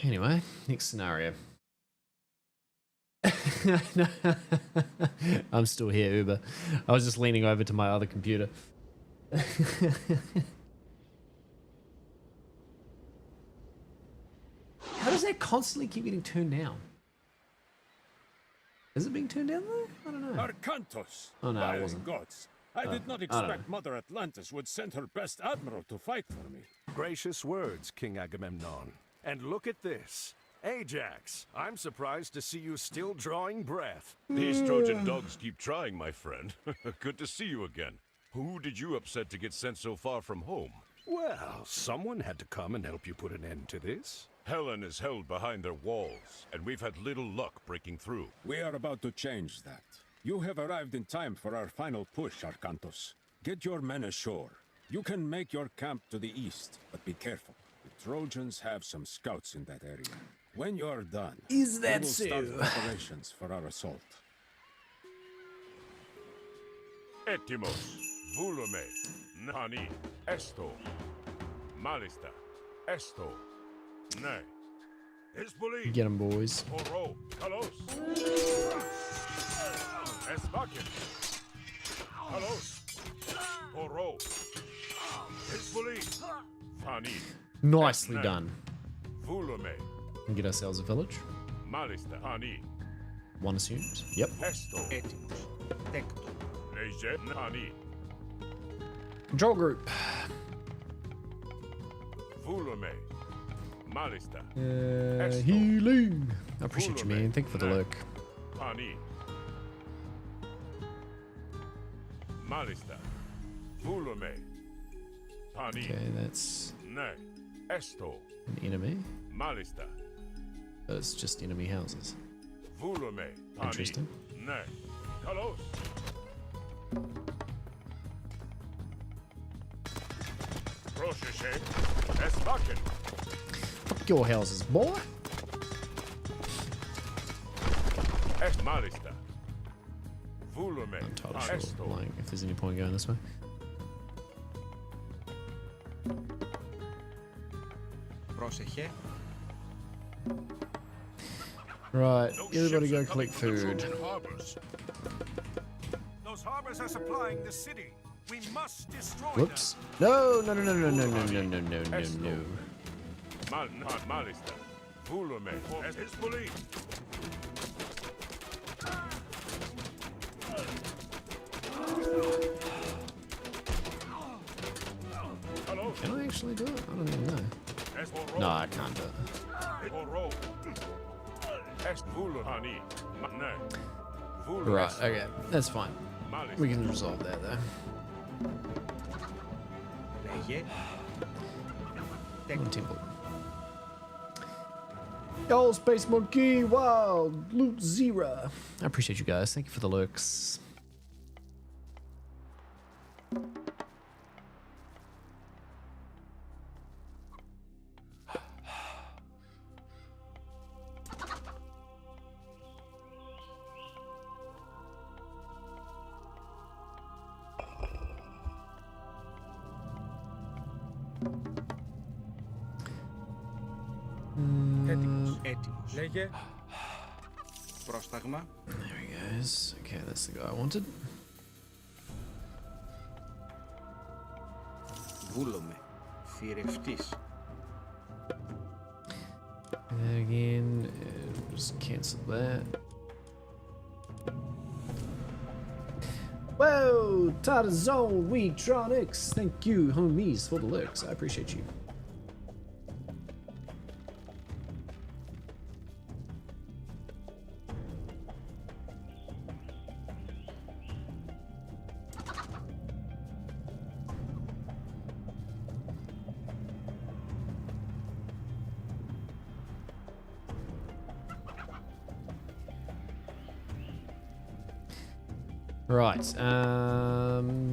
Anyway, next scenario. I'm still here, Uber. I was just leaning over to my other computer. How does that constantly keep getting turned down? Is it being turned down though? I don't know. Arcantos! Oh, no, it By wasn't. gods! I did not I don't expect know. Mother Atlantis would send her best admiral to fight for me. Gracious words, King Agamemnon. And look at this. Ajax, I'm surprised to see you still drawing breath. These Trojan dogs keep trying, my friend. Good to see you again. Who did you upset to get sent so far from home? Well, someone had to come and help you put an end to this. Helen is held behind their walls, and we've had little luck breaking through. We are about to change that. You have arrived in time for our final push, Arcantos. Get your men ashore. You can make your camp to the east, but be careful. The Trojans have some scouts in that area. When you're done, Is we that will start so? preparations for our assault. Etimos, Vulume, Nani, Esto, Malista, Esto, Ne, Hezbollah, Get 'em, boys. Oro, Kalos, Esbakin, Kalos, Oro, Hezbollah, Fani, Nicely Ne, done. Vulume, And get ourselves a village. Malista, Hani, One assumes. Yep. Esto, Έτοιμος. Τέκτον. Leje, Nani, Control group. Vulume, Malista, Healing. I appreciate you, man. Thank you for the lurk. Pani, Malista, Vulume, Pani, Okay, that's Ne, Esto, an enemy. Malista, But it's just enemy houses. Vulume, Pani, Interesting. Ne, Kalos, Rosheshe, Esbakin, Fuck your houses, boy. Es Malista, Vulume, I'm entirely sure, Esto, like, if there's any point going this way. Πρόσεχε. Right, No everybody ships go are coming collect from the food. Trojan harbors. Those harbors are supplying the city. We must destroy Whoops. No, no, no, no, no, no, no, no, no, no, no, no. Malista, Vulume, Es Hezbollah, Kalos, Can I actually do it? I don't even know. Es Oro, No, I can't do it. Oro, Es Vulani, Ne, Vulu, Right, okay, that's fine. Malista, We can resolve that though. Λέγε. One temple. Yo, Space Monkey, wow, Loot Zero. I appreciate you guys. Thank you for the lurks. Έτοιμος. Έτοιμος. Λέγε. Πρόσταγμα. There he goes. Okay, that's the guy I wanted. Βούλομαι. Θηρευτής. And then again, just cancel that. Whoa, Tarzone Weetronics. Thank you, homies, for the lurks. I appreciate you. Right,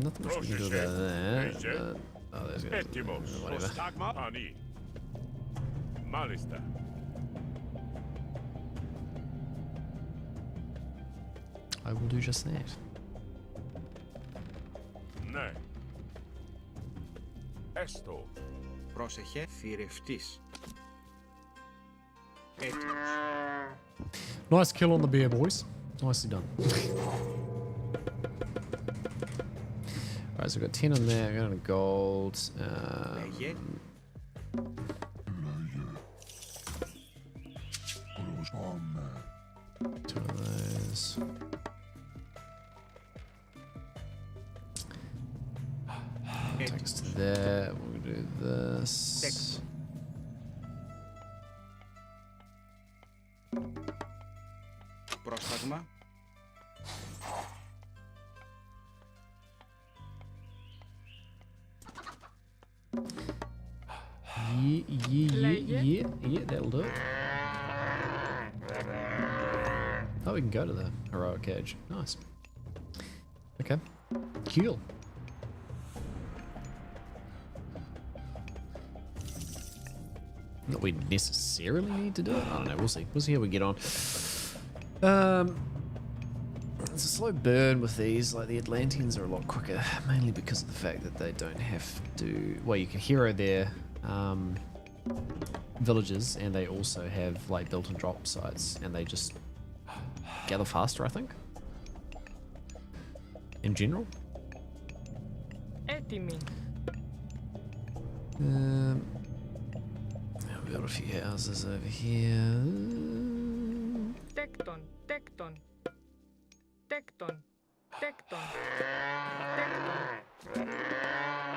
nothing much we can do about that. But, oh, there's gonna Etimos, whatever. Ostagma, Ani, Malista, I will do just that. Ne, Esto, Πρόσεχε. Θηρευτής. Έτοιμος. Nice kill on the bear, boys. Nicely done. Alright, so we've got 10 on there, I got a gold. Λέγε. Two of those. Take us to there. We'll do this. Πρόσταγμα. Yeah, that'll do it. Oh, we can go to the heroic cage. Nice. Okay. Cool. that we necessarily need to do it. I don't know. We'll see. We'll see how we get on. It's a slow burn with these. Like the Atlanteans are a lot quicker, mainly because of the fact that they don't have to. Well, you can hero their villages, and they also have like built-in drop sites, and they just gather faster, I think. In general. Έτοιμοι. We've got a few houses over here. Τέκτον, τέκτον. Τέκτον, τέκτον. Τέκτον.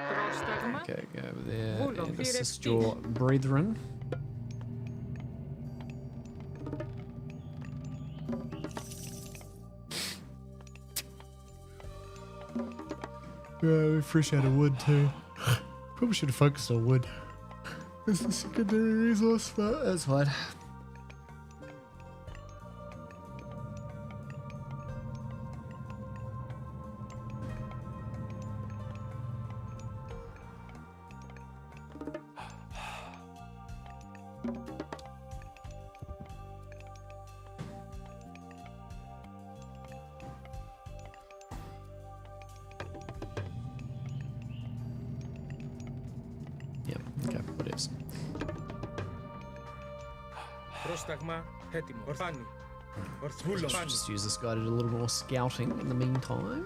Πρόσταγμα. Okay, go over there Βούλο, and assist φυρευτής. your brethren. We're fresh out of wood too. Probably should have focused on wood. It's the secondary resource, but that's fine. Yep, okay, what else? Πρόσταγμα έτοιμο. Ορθάνη. Βούλομαι. Just use this guy to do a little more scouting in the meantime.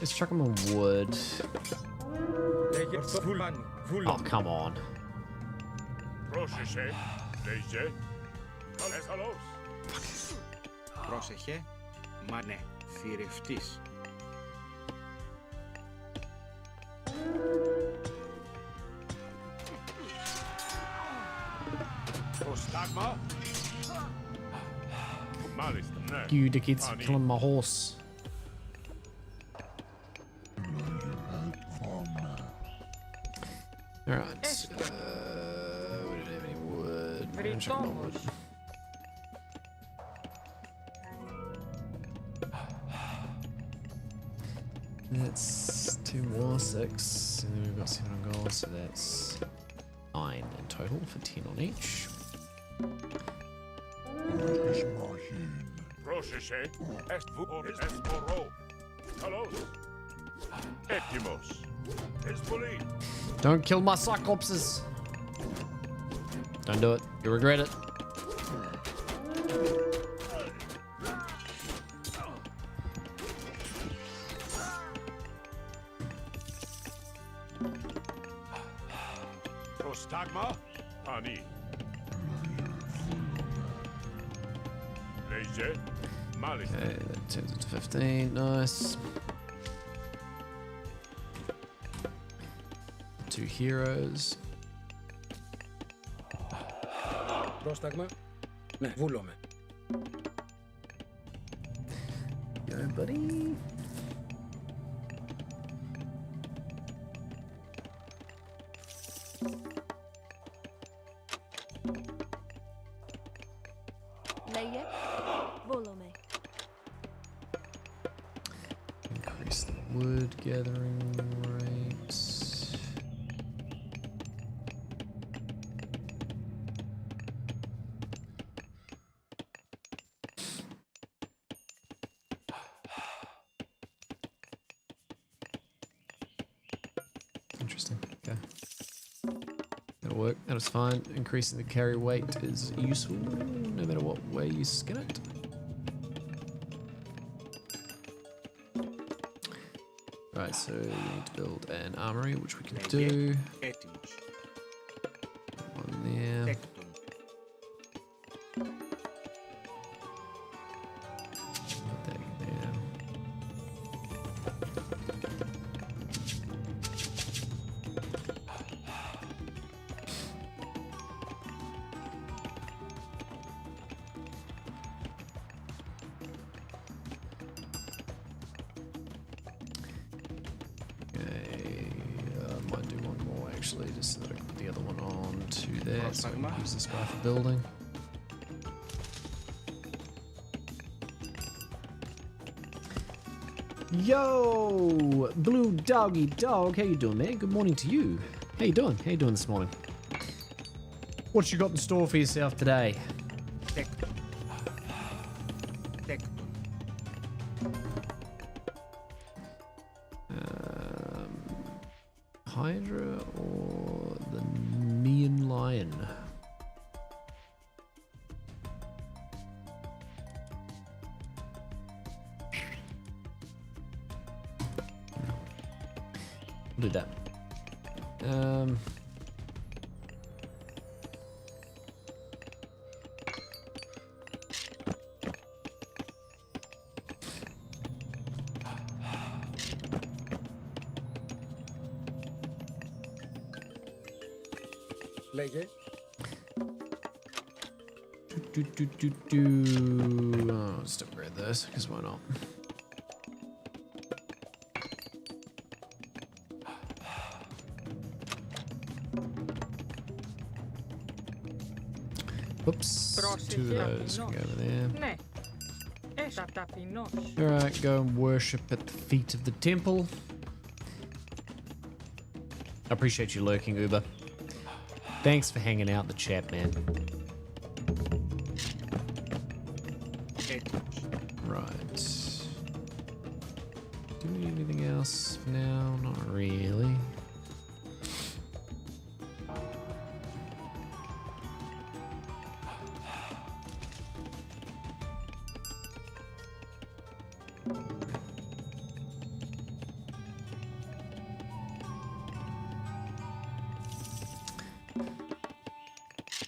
Let's chuck him on wood. Λέγε Βούλμανη. Oh, Βούλομαι. come on. Πρόσεχε, λέγε. Καλώς. Πρόσεχε. Μα ναι. Θηρευτής. Προστάγμα. Μάλιστα, ναι. You dickheads killing my horse. Alright. We don't have any wood. I'm gonna chuck him on wood. Βρυτόμος. That's 2 more, 6. And then we've got 7 on gold, so that's 9 in total for 10 on each. Πρόσεχε, εσμορώ. Καλώς. Έτοιμος. Εσβολή. Don't kill my cyclopses! Don't do it. You'll regret it. Προστάγμα. Πανί. Λέγε. Μάλιστα. Okay, that turns into 15. Nice. 2 heroes. Πρόσταγμα. Ναι, βούλομαι. Go, buddy. Λέγε. Βούλομαι. Increase the wood gathering rates. Interesting. Okay. That'll work. That is fine. Increasing the carry weight is useful no matter what way you skin it. Right, so we need to build an armory, which we can do. Έτοιμος. One there. Τέκτον. Put that there. Okay, might do one more actually, just so that I can put the other one on to there. So I can use this guy for building. Yo, blue doggy dog, how you doing, man? Good morning to you. How you doing? How you doing this morning? What you got in store for yourself today? Τέκτον. Τέκτον. Hydra or the Neon Lion? We'll do that. Λέγε. Oh, let's upgrade this, because why not? Oops, two of those can go over there. Ναι. Έσα ταπεινός. Alright, go and worship at the feet of the temple. I appreciate you lurking, Uber. Thanks for hanging out in the chat, man. Έτοιμος. Right. Do we need anything else for now? Not really.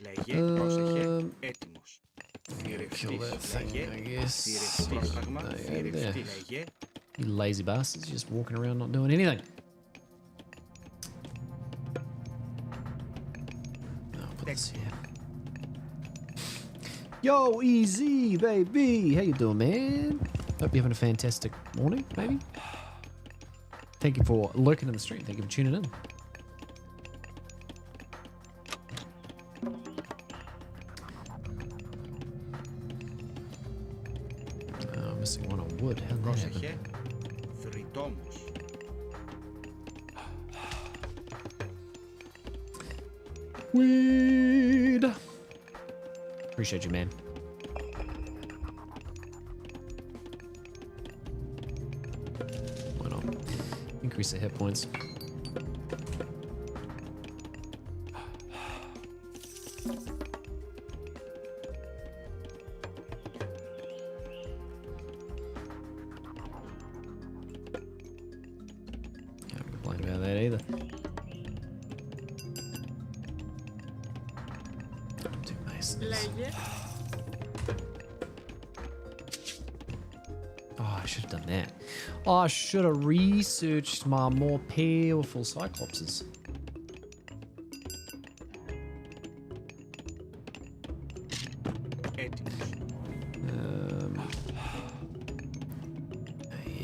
Λέγε, πρόσεχε, έτοιμος. Kill that thing, Λέγε, I guess. θηρευτής. Πρόσταγμα, there. θηρευτής. Λέγε, You lazy bastards, just walking around not doing anything. I'll put this here. Yo, easy, baby. How you doing, man? Hope you're having a fantastic morning, maybe. Thank you for lurking in the stream. Thank you for tuning in. Oh, I'm missing one on wood. How did that happen? πρόσεχε, θρητόμος. Weed. Appreciate you, man. Why not? Increase the hit points. Can't complain about that either. Two masons. Λέγε. Oh, I should have done that. Oh, I should have researched my more powerful Cyclopses. Έτοιμος.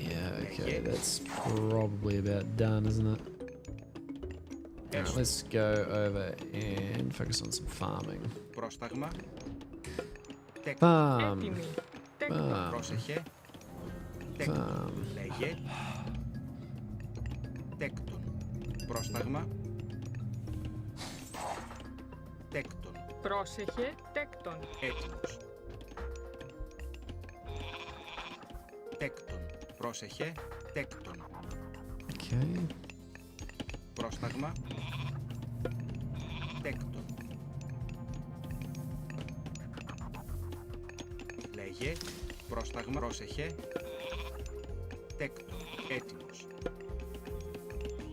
Yeah, okay, that's probably about done, isn't it? Alright, let's go over and focus on some farming. Πρόσταγμα. Farm. Έτοιμη. Farm. Πρόσεχε. Τέκτον. Λέγε. Τέκτον. Πρόσταγμα. Τέκτον. Πρόσεχε. Τέκτον. Έτοιμος. Τέκτον. Πρόσεχε. Τέκτον. Okay. Πρόσταγμα. Τέκτον. Λέγε. Πρόσταγμα. Πρόσεχε. Τέκτον. Έτοιμος.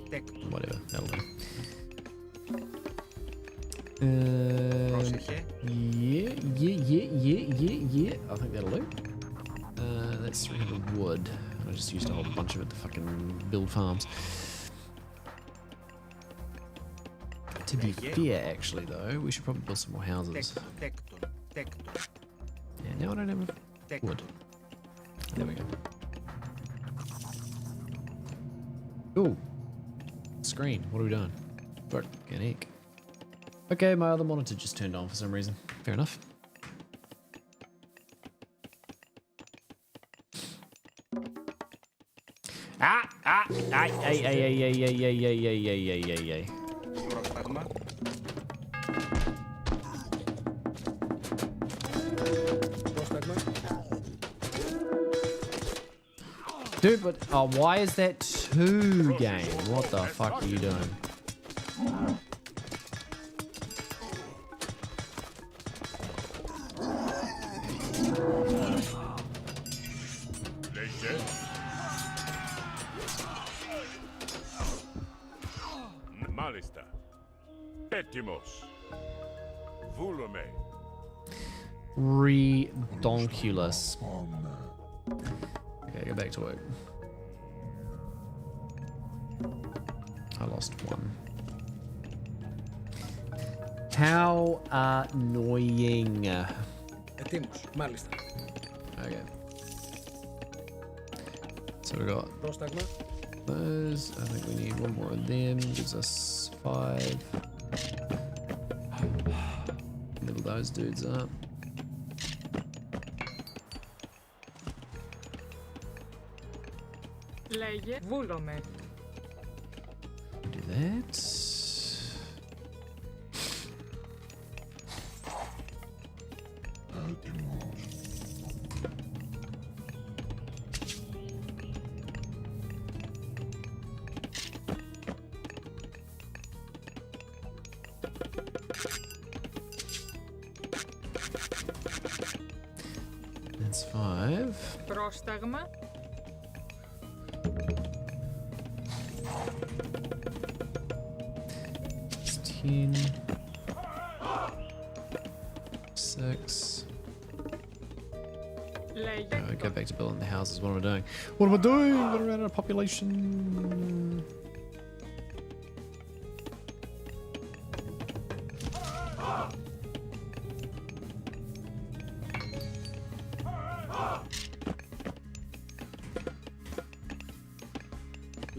Τέκτον. Whatever, that'll do. Πρόσεχε. Yeah. I think that'll do. That's 300 wood. I just used a whole bunch of it to fucking build farms. To be fair, actually, though, we should probably build some more houses. Τέκτον. Τέκτον. Τέκτον. Yeah, now I don't have wood. Τέκτον. There we go. Ooh. Screen. What are we doing? Fucking heck. Okay, my other monitor just turned on for some reason. Fair enough. Πρόσταγμα. Πρόσταγμα. Dude, but why is that 2 game? What the fuck are you doing? Μάλιστα. Έτοιμος. Βούλομαι. Redonkulous. Okay, go back to work. I lost 1. How annoying. Ετοίμος. Μάλιστα. Okay. So we got Πρόσταγμα. those. I think we need 1 more of them. Gives us 5. Level those dudes up. Λέγε βούλομαι. Do that. That's 5. Πρόσταγμα. It's 10. 6. Λέγε. Go back to building the houses. What am I doing? What am I doing? We're running out of population.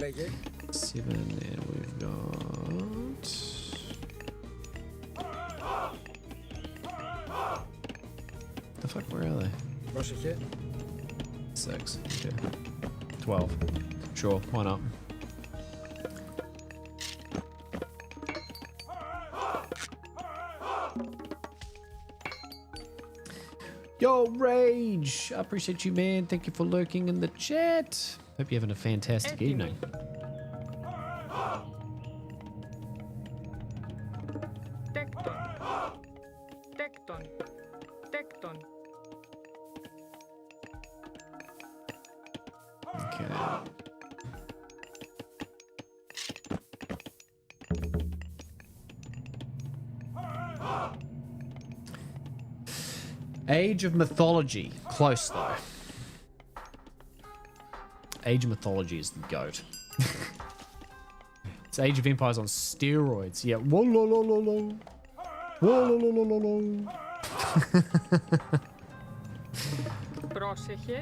Λέγε. 7, and we've got... The fuck, where are they? Πρόσεχε. 6, okay. 12. Sure, why not? Yo, Rage! I appreciate you, man. Thank you for lurking in the chat. Hope you're having a fantastic evening. Τέκτον. Τέκτον. Τέκτον. Okay. Age of Mythology. Close, though. Age of Mythology is the GOAT. It's Age of Empires on steroids. Yeah. Whoa, lo, lo, lo, lo. Whoa, lo, lo, lo, lo, lo. Πρόσεχε.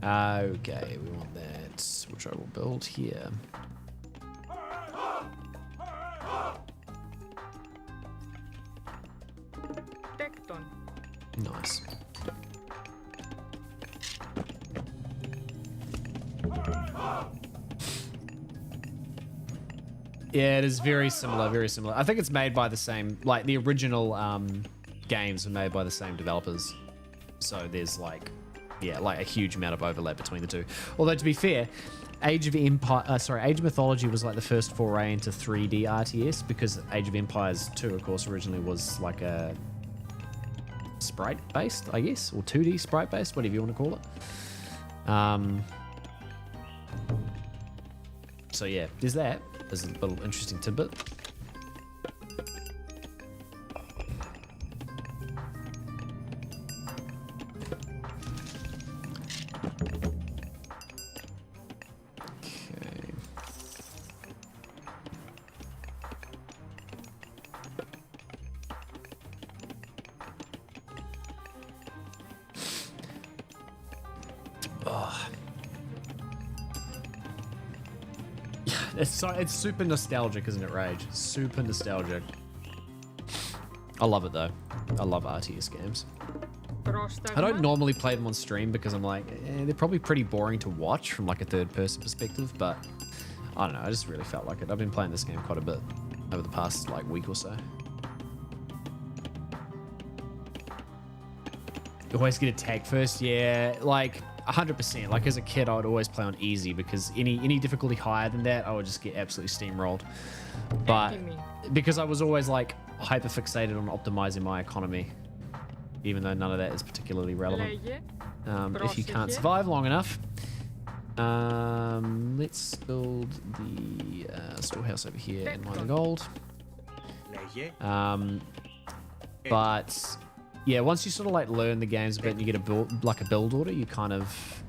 Okay, we want that, which I will build here. Τέκτον. Nice. Yeah, it is very similar, very similar. I think it's made by the same, like the original games were made by the same developers. So there's like, yeah, like a huge amount of overlap between the two. Although to be fair, Age of Mythology was like the first foray into 3D RTS, because Age of Empires 2, of course, originally was like a sprite-based, I guess, or 2D sprite-based, whatever you want to call it. So yeah, there's that. There's a little interesting tidbit. Okay. Oh. It's super nostalgic, isn't it, Rage? Super nostalgic. I love it though. I love RTS games. I don't normally play them on stream because I'm like, they're probably pretty boring to watch from like a third person perspective, but I don't know, I just really felt like it. I've been playing this game quite a bit over the past like week or so. You always get attacked first, yeah, like 100%. Like as a kid, I would always play on easy because any difficulty higher than that, I would just get absolutely steamrolled. But because I was always like hyper fixated on optimizing my economy, even though none of that is particularly relevant. If you can't survive long enough, let's build the storehouse over here and mine the gold. But yeah, once you sort of like learn the games a bit and you get a build order, you kind of,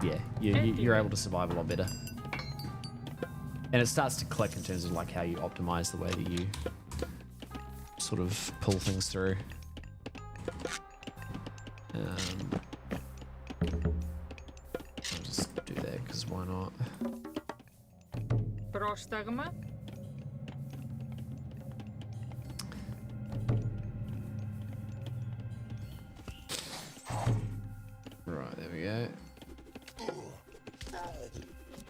yeah, you're able to survive a lot better. And it starts to click in terms of like how you optimize the way that you sort of pull things through. I'll just do that because why not? Πρόσταγμα. Right, there we go.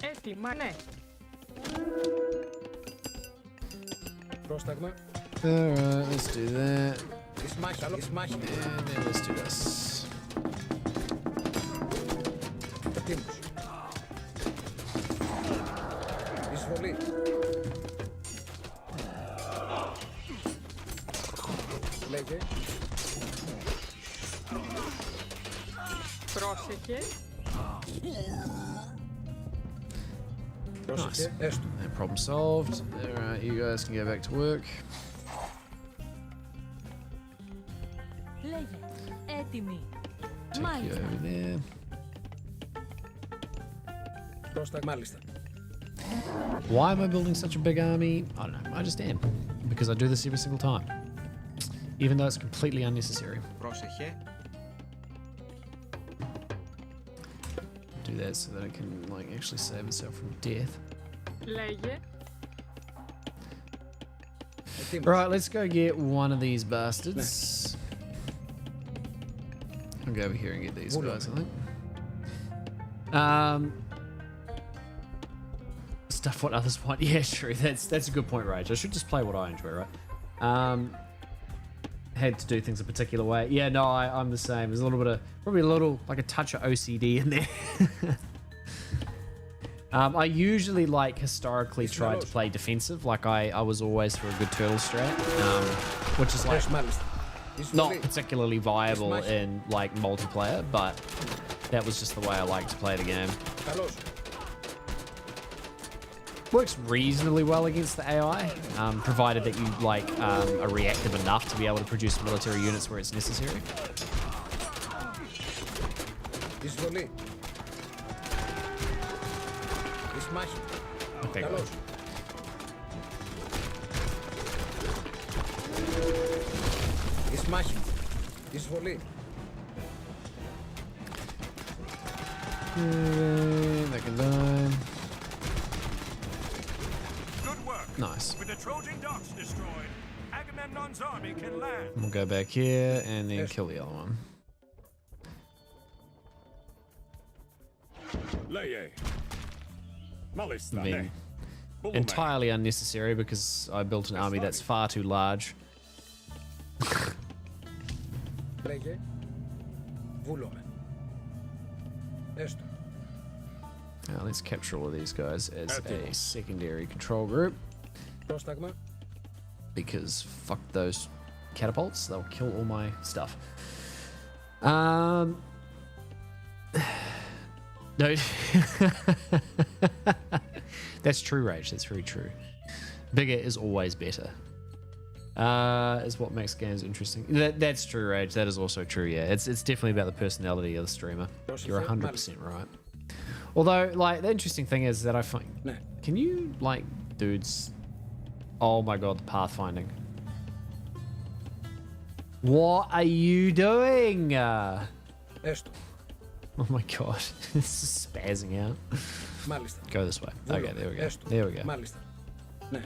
Έτοιμα, ναι. Πρόσταγμα. Alright, let's do that. Σμάχη. And then let's do this. Ετοίμος. Εισβολή. Λέγε. Πρόσεχε. Πρόσεχε. Έστω. No problem solved. Alright, you guys can go back to work. Λέγε. Έτοιμη. Take you Μάλιστα. over there. Πρόσταγμα. Μάλιστα. Why am I building such a big army? I don't know. I just am. Because I do this every single time. Even though it's completely unnecessary. Πρόσεχε. Do that so that it can like actually save itself from death. Λέγε. Ετοίμος. Right, let's go get one of these bastards. I'll go over here and get these guys, I think. Stuff what others want. Yeah, true. That's a good point, Rage. I should just play what I enjoy, right? Had to do things a particular way. Yeah, no, I'm the same. There's a little bit of, probably a little, like a touch of OCD in there. I usually like historically tried to play defensive. Like I was always for a good turtle strat, which is like not particularly viable in like multiplayer, but that was just the way I like to play the game. Works reasonably well against the AI, provided that you like are reactive enough to be able to produce military units where it's necessary. Εισβολή. Εισμάχη. Okay, Καλώς. good. Εισμάχη. Εισβολή. That can die. Good work. Nice. With the Trojan docks destroyed, Agamemnon's army can land. We'll go back here and then kill the other one. Λέγε. Μάλιστα, I mean, ναι. entirely unnecessary because I built an army that's far too large. Λέγε. Βούλομαι. Έστω. Now let's capture all of these guys as a secondary control group Πρόσταγμα. because fuck those catapults. They'll kill all my stuff. No. That's true, Rage. That's very true. Bigger is always better. Is what makes games interesting. That's true, Rage. That is also true, yeah. It's definitely about the personality of the streamer. You're 100% right. Although, like, the interesting thing is that I find... Can you, like, dudes... Oh my god, the pathfinding. What are you doing? Έστω. Oh my god, this is spazzing out. Μάλιστα. Go this way. Okay, there we go. Έστω. There we go. Μάλιστα. Ναι.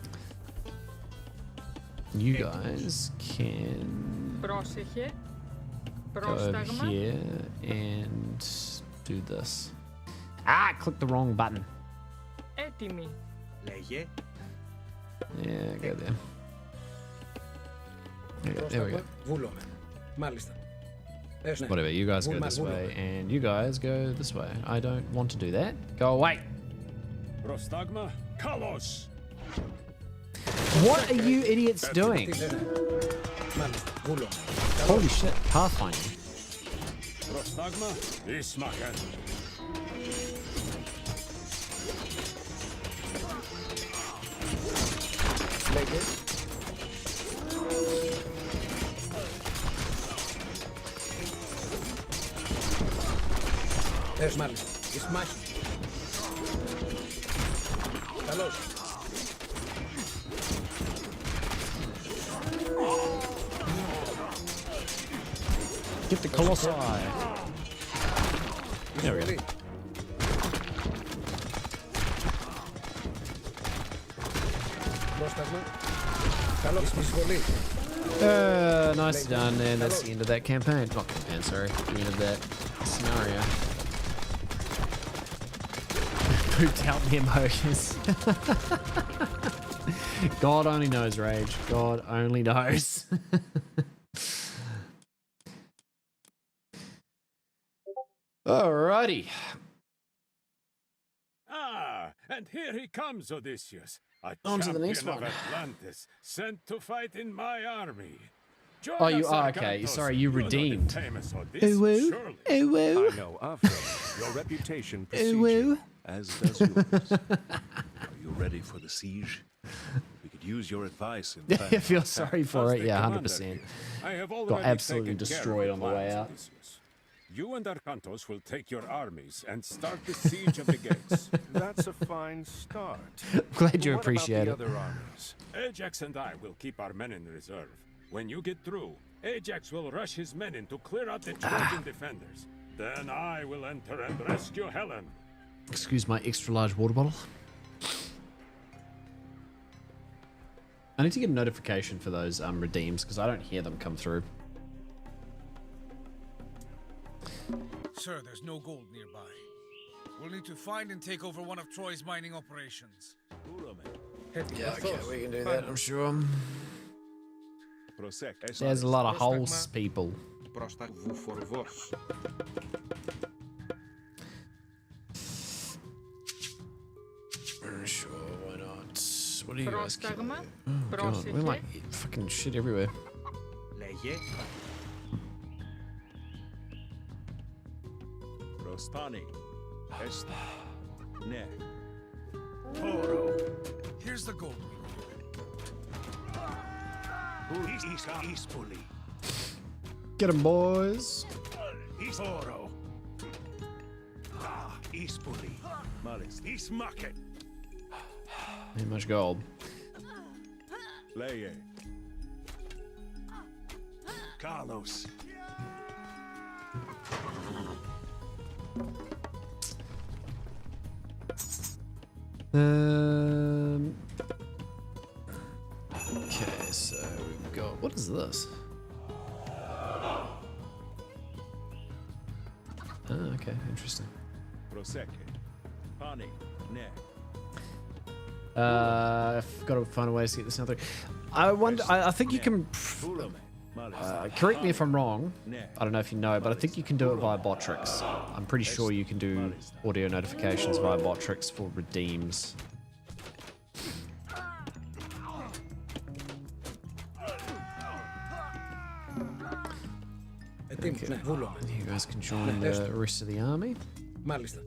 You guys can... Πρόσεχε. go over here and do this. Ah, I clicked the wrong button. Έτοιμοι. Λέγε. Yeah, go there. There we go. Βούλομαι. Μάλιστα. Whatever, you guys go this way, and you guys go this way. I don't want to do that. Go away. Prostagma, Kalos! What are you idiots doing? Μάλιστα. Βούλομαι. Holy shit, pathfinding. Prostagma, Ismaken. Λέγε. Μάλιστα. Εις μάχη. Καλώς. Get the Colossi. There we go. Πρόσταγμα. Καλώς. Εισβολή. Nicely done, and that's the end of that campaign. Not campaign, sorry. The end of that scenario. Pooped out the emotions. God only knows, Rage. God only knows. Alrighty. Ah, and here he comes, Odysseus. A On to the next champion one. of Atlantis, sent to fight in my army. Join Oh, you us, are okay. Argantos. Sorry, you know the redeemed. famous Odysseus, Ooh, surely. ooh, I know of them. Your reputation precedes ooh. you, as does yours. Are you ready for the siege? We could use your advice in I feel planning. sorry for it. Yeah, 100%. I have Got already absolutely taken care destroyed of on the way plans, out. Odysseus. You and Arkantos will take your armies and start the siege of the gates. That's a fine start. Glad you What appreciate about it. the other armies? Ajax and I will keep our men in reserve. When you get through, Ajax will rush his men in to clear out the Trojan defenders. Then I will enter and rescue Helen. Excuse my extra large water bottle. I need to get a notification for those redeems because I don't hear them come through. Sir, there's no gold nearby. We'll need to find and take over one of Troy's mining operations. Yeah, okay, we can do that, I'm sure. There's a lot of holes, people. Sure, why not? What do you guys keep? Oh god, we're like fucking shit everywhere. Λέγε. Prostani. Esta. Ne. Here's the gold. Ispoli. Get 'em, boys. Oro. Ispoli. Malis. Ismaket. Ain't much gold. Leye. Carlos. Okay, so we've got. What is this? Oh, okay, interesting. Prosecche. Pani. Ne. I've got to find a way to get this another. I wonder. I think you can. Correct me if I'm wrong. I don't know if you know, but I think you can do it via bot tricks. I'm pretty sure you can do audio notifications via bot tricks for redeems. Okay. You guys can join the rest of the army. Μάλιστα.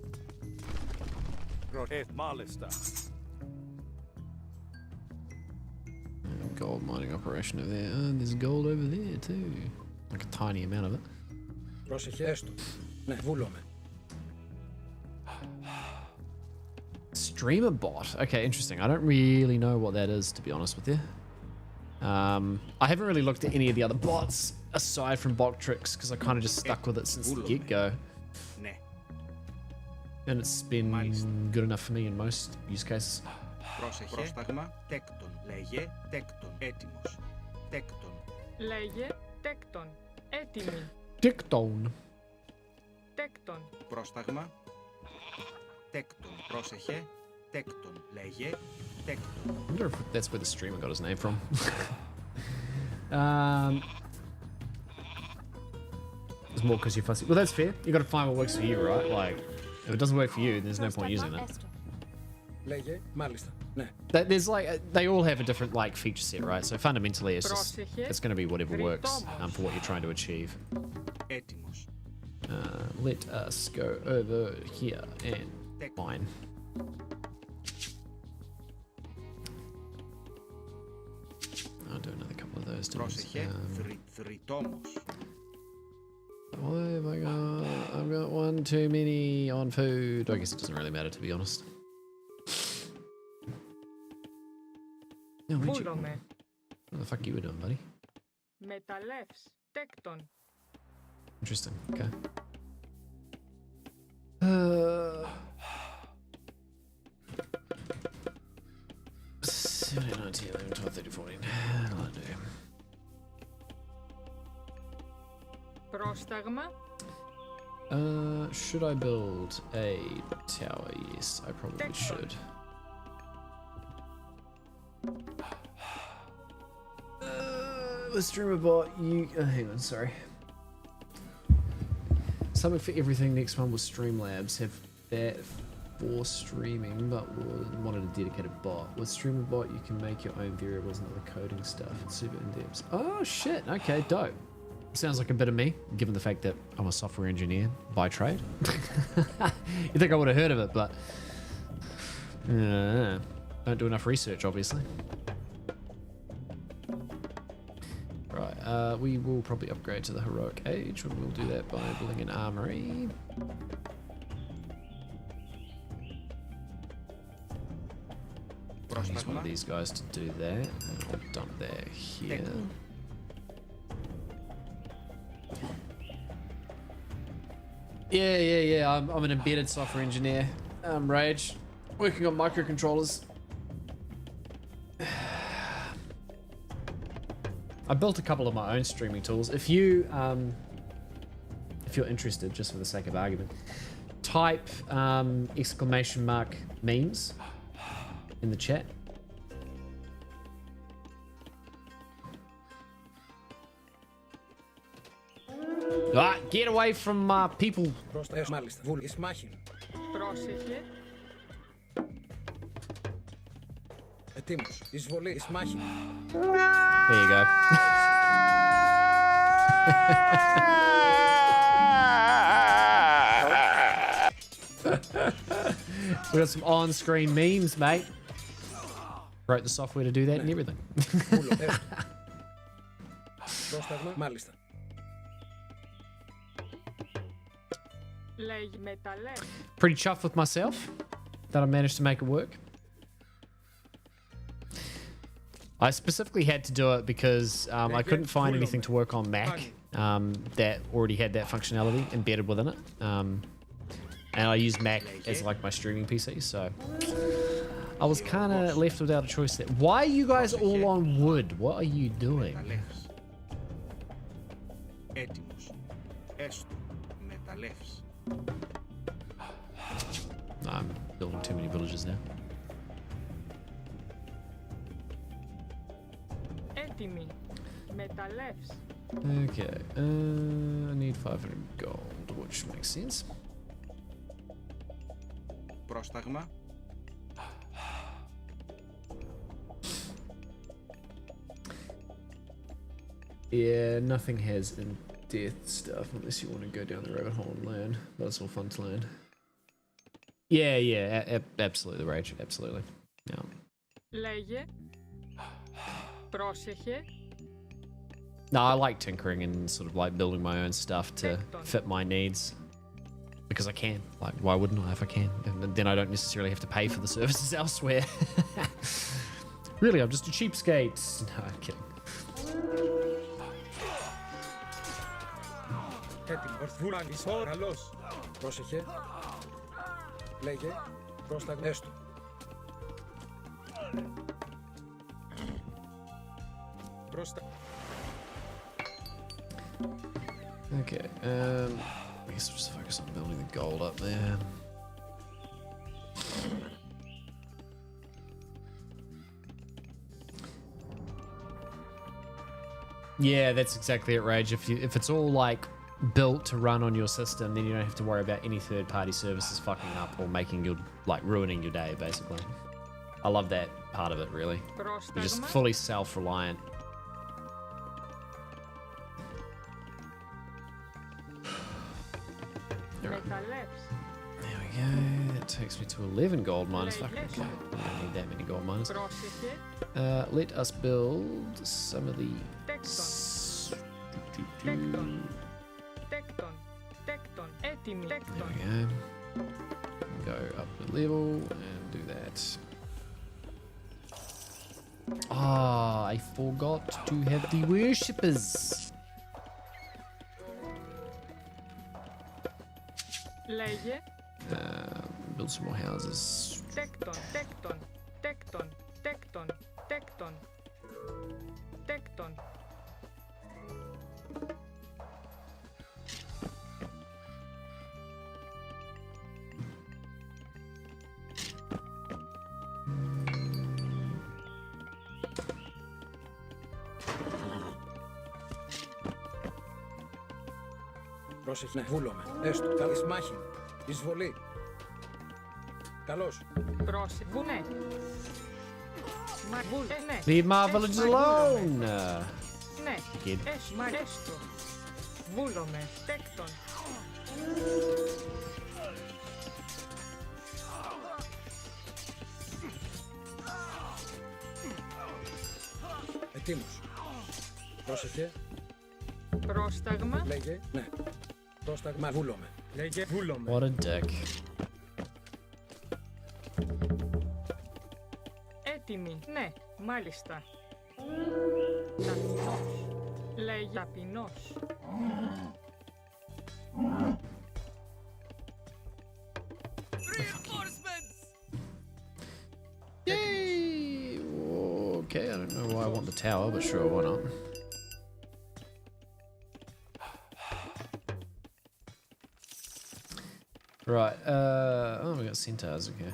Gold mining operation over there. And there's gold over there too. Like a tiny amount of it. Πρόσεχε έστω. Ναι, βούλομαι. Streamer bot. Okay, interesting. I don't really know what that is, to be honest with you. I haven't really looked at any of the other bots aside from bot tricks because I kind of just stuck with it since the get-go. And it's been good enough for me in most use cases. Πρόσεχε. Πρόσταγμα. Τέκτον. Λέγε. Τέκτον. Έτοιμος. Τέκτον. Λέγε τέκτον. Έτοιμοι. Dicton. Τέκτον. Πρόσταγμα. Τέκτον. Πρόσεχε. Τέκτον. Λέγε. Τέκτον. I wonder if that's where the streamer got his name from. It's more because you're fussy. Well, that's fair. You got to find what works for you, right? Like, if it doesn't work for you, there's no point using it. Λέγε, μάλιστα. Ναι. There's like they all have a different like feature set, right? So fundamentally, it's going to be whatever works for what you're trying to achieve. Έτοιμος. Let us go over here and mine. I'll do another couple of those. Πρόσεχε. Θρητόμος. What have I got? I've got one too many on food. I guess it doesn't really matter, to be honest. No, Βούλομαι. What the fuck you were doing, buddy? Μεταλλεύς. Τέκτον. Interesting. Okay. 17, 19, 11, 12, 13, 14. That'll do. Πρόσταγμα. Should I build a tower? Yes, I probably should. The streamer bot, you hang on, sorry. Something for everything. Next one was Streamlabs. Have that for streaming, but wanted a dedicated bot. With streamer bot, you can make your own variables and other coding stuff. It's super in depth. Oh shit! Okay, dope. Sounds like a bit of me, given the fact that I'm a software engineer by trade. You think I would have heard of it, but don't do enough research, obviously. Right, we will probably upgrade to the heroic age, and we'll do that by building an armory. I'll use one of these guys to do that, and I'll dump that here. Yeah. I'm an embedded software engineer. Rage, working on microcontrollers. I built a couple of my own streaming tools. If you're interested, just for the sake of argument, type exclamation mark memes in the chat. Ah, get away from people. Μάλιστα. Βούλης μάχη. Πρόσεχε. Ετοίμος. Εισβολή. Εις μάχη. There you go. We got some on-screen memes, mate. Wrote the software to do that and everything. Πρόσταγμα. Μάλιστα. Λέγει μεταλλεύς. Pretty chuffed with myself that I managed to make it work. I specifically had to do it because I couldn't find anything to work on Mac that already had that functionality embedded within it. And I use Mac as like my streaming PC, so I was kind of left without a choice there. Why are you guys all on wood? What are you doing? Έτοιμος. Έστω. Μεταλλεύς. I'm building too many villages now. Έτοιμη. Μεταλλεύς. Okay, I need 500 gold, which makes sense. Πρόσταγμα. Yeah, nothing has in-depth stuff unless you want to go down the rabbit hole and learn. But it's all fun to learn. Yeah, absolutely, Rage, absolutely. Yeah. Λέγε. Πρόσεχε. No, I like tinkering and sort of like building my own stuff to fit my needs. Because I can. Like, why wouldn't I if I can? And then I don't necessarily have to pay for the services elsewhere. Really, I'm just a cheapskate. No, I'm kidding. Έτοιμος. Βούλης. Καλός. Πρόσεχε. Λέγε. Πρόσταγμα. Έστω. Okay, I guess we'll just focus on building the gold up there. Yeah, that's exactly it, Rage. If it's all like built to run on your system, then you don't have to worry about any third-party services fucking up or making your ruining your day, basically. I love that part of it, really. You're just fully self-reliant. Right. There we go. That takes me to 11 gold miners. Fuck, okay. I don't need that many gold miners. Let us build some of the... There we go. Go up a level and do that. Ah, I forgot to have the worshippers. Λέγε. Build some more houses. Τέκτον, τέκτον, τέκτον, τέκτον, τέκτον, τέκτον. Πρόσεχε, βούλομαι. Έστω, καλής μάχη. Εισβολή. Καλώς. Πρόσεχε, βουνέ. Ναι. Leave my village alone. Ναι. Kid. Έστω. Βούλομαι. Τέκτον. Ετοίμος. Πρόσεχε. Πρόσταγμα. Λέγε, ναι. Πρόσταγμα, βούλομαι. Λέγε, βούλομαι. What a dick. Έτοιμη. Ναι, μάλιστα. Ταπεινός. Λέγε ταπεινός. Yay! Okay, I don't know why I want the tower, but sure, why not? Right, oh, we got centaurs, okay.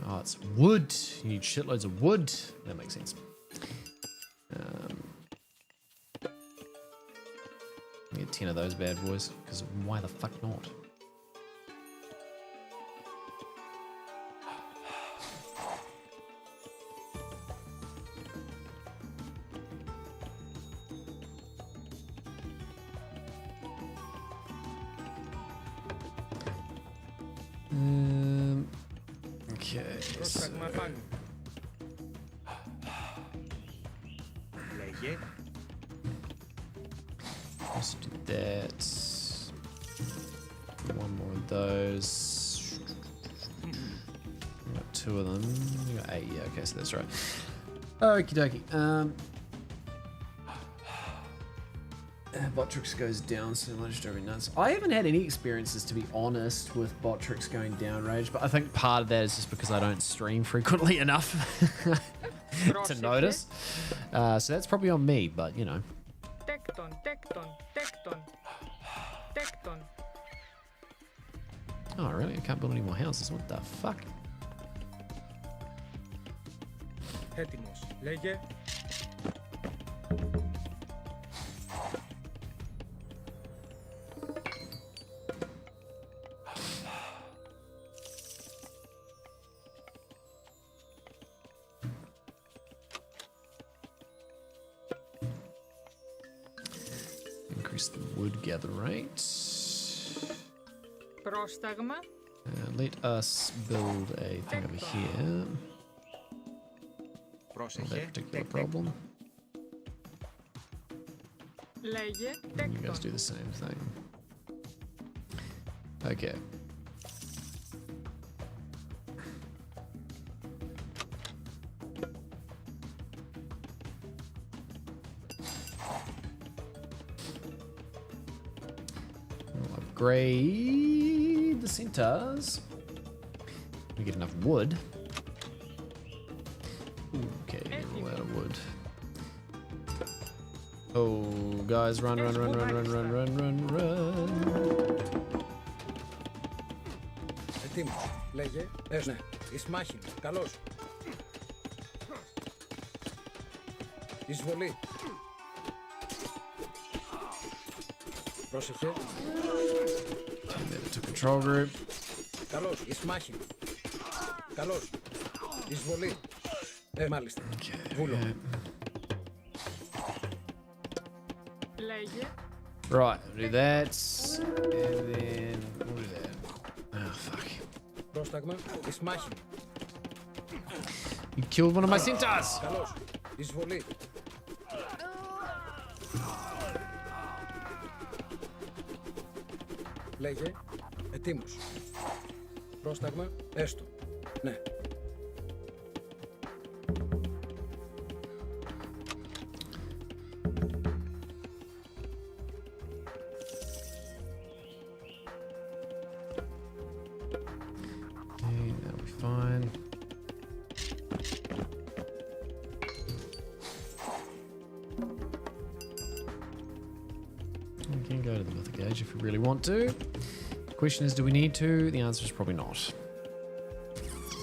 Oh, it's wood. You need shitloads of wood. That makes sense. Get 10 of those bad boys, because why the fuck not? Okay. Πρόσταγμα πάνω. Λέγε. Let's do that. One more of those. We got 2 of them. We got 8. Yeah, okay, so that's right. Okie dokie. Botrix goes down so much driving nuts. I haven't had any experiences, to be honest, with Botrix going down Rage, but I think part of that is just because I don't stream frequently enough to notice. So that's probably on me, but you know. Τέκτον, τέκτον, τέκτον, τέκτον. Oh, really? I can't build any more houses. What the fuck? Έτοιμος. Λέγε. Increase the wood gather rate. Πρόσταγμα. Let us build a thing over here. Πρόσεχε. That particular problem. Λέγε You τέκτον. guys do the same thing. Okay. upgrade the centaurs. We get enough wood. Okay, we're out of wood. Oh, guys, run, run, run, run, run, run, run, run, run. Ετοίμος. Λέγε. Ναι. Εις μάχη. Καλώς. Εισβολή. Πρόσεχε. To control group. Καλώς. Εις μάχη. Καλώς. Εισβολή. Μάλιστα. Βούλο. Λέγε. Right, we'll do that. And then we'll do that. Oh, fuck. Πρόσταγμα. Εις μάχη. You killed one of my centaurs! Καλώς. Εισβολή. Λέγε. Ετοίμος. Πρόσταγμα. Έστω. Ναι. Okay, that'll be fine. We can go to the Mythic Age if we really want to. The question is, do we need to? The answer is probably not.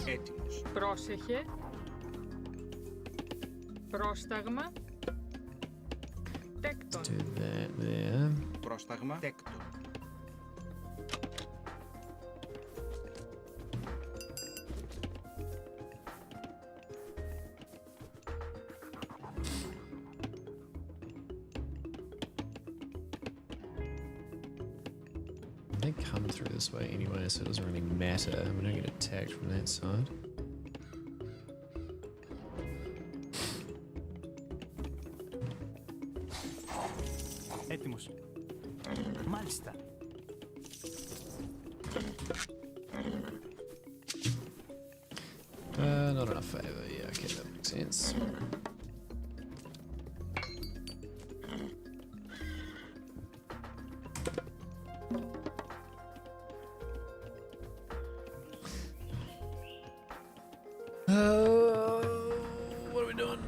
Έτοιμος. Πρόσεχε. Πρόσταγμα. Τέκτον. Do that there. Πρόσταγμα. Τέκτον. They come through this way anyway, so it doesn't really matter. We don't get attacked from that side. Έτοιμος. Μάλιστα. Not enough favor. Yeah, okay, that makes sense. What are we doing?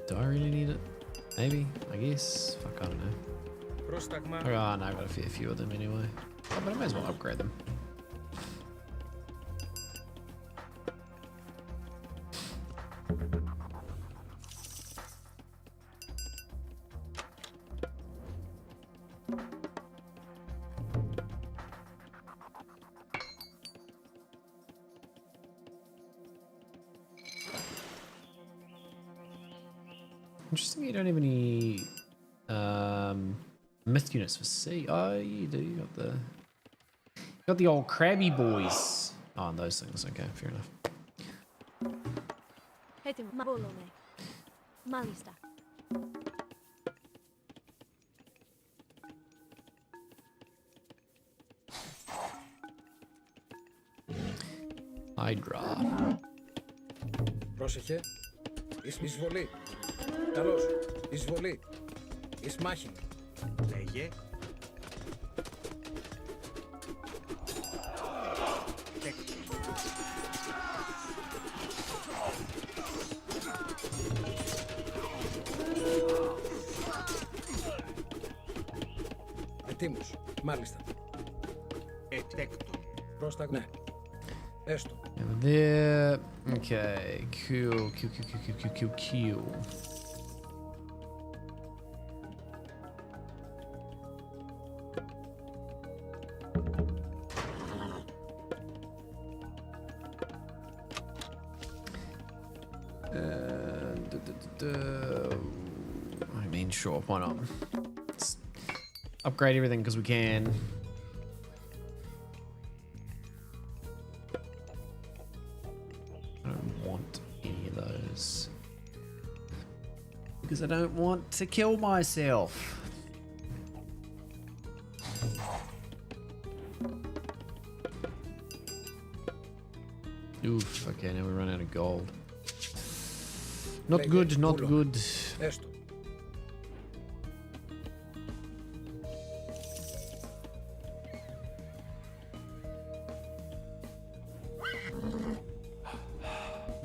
Do I really need it? Maybe, I guess. Fuck, I don't know. Πρόσταγμα. Oh, no, I've got a few of them anyway. Oh, but I may as well upgrade them. Interesting, you don't have any myth units for sea. Oh, you do. You got the old crabby boys. Oh, and those things. Okay, fair enough. Έτοιμο. Μαβόλομαι. Μάλιστα. Hydra. Πρόσεχε. Εισβολή. Καλώς. Εισβολή. Εις μάχη. Λέγε. Τέκτον. Ετοίμος. Μάλιστα. Τέκτον. Πρόσταγμα. Ναι. Έστω. And there. Okay. Cool. Cool. I mean, sure, why not? Let's upgrade everything because we can. I don't want any of those. Because I don't want to kill myself. Oof, okay, now we run out of gold. Not good, not good. Έστω.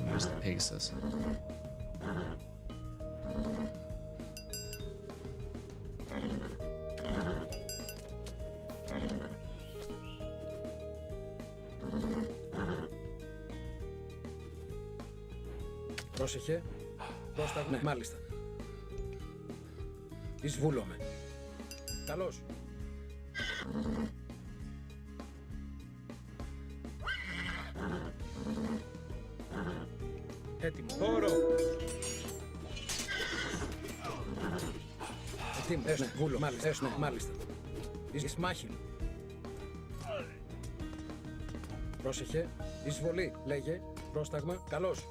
Where's the Pegasus? Πρόσεχε. Πρόσταγμα. Ναι, μάλιστα. Εισβούλομαι. Καλώς. Έτοιμο. Χώρο. Έτοιμο. Ναι, βούλο. Μάλιστα. Ναι, μάλιστα. Εις μάχη. Πρόσεχε. Εισβολή. Λέγε. Πρόσταγμα. Καλώς.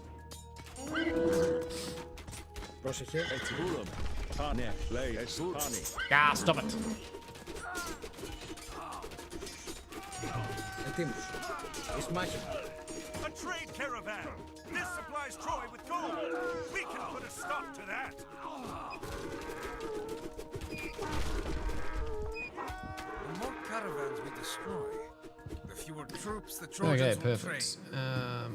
Πρόσεχε. Έτσι βούλομαι. Πάνε. Λέει. Έτσι. Πάνε. Ah, stop it. Έτοιμος. Εις μάχη. A trade caravan! This supplies Troy with gold! We can put a stop to that! The more caravans we destroy, the fewer troops the Trojans Okay, will perfect. train.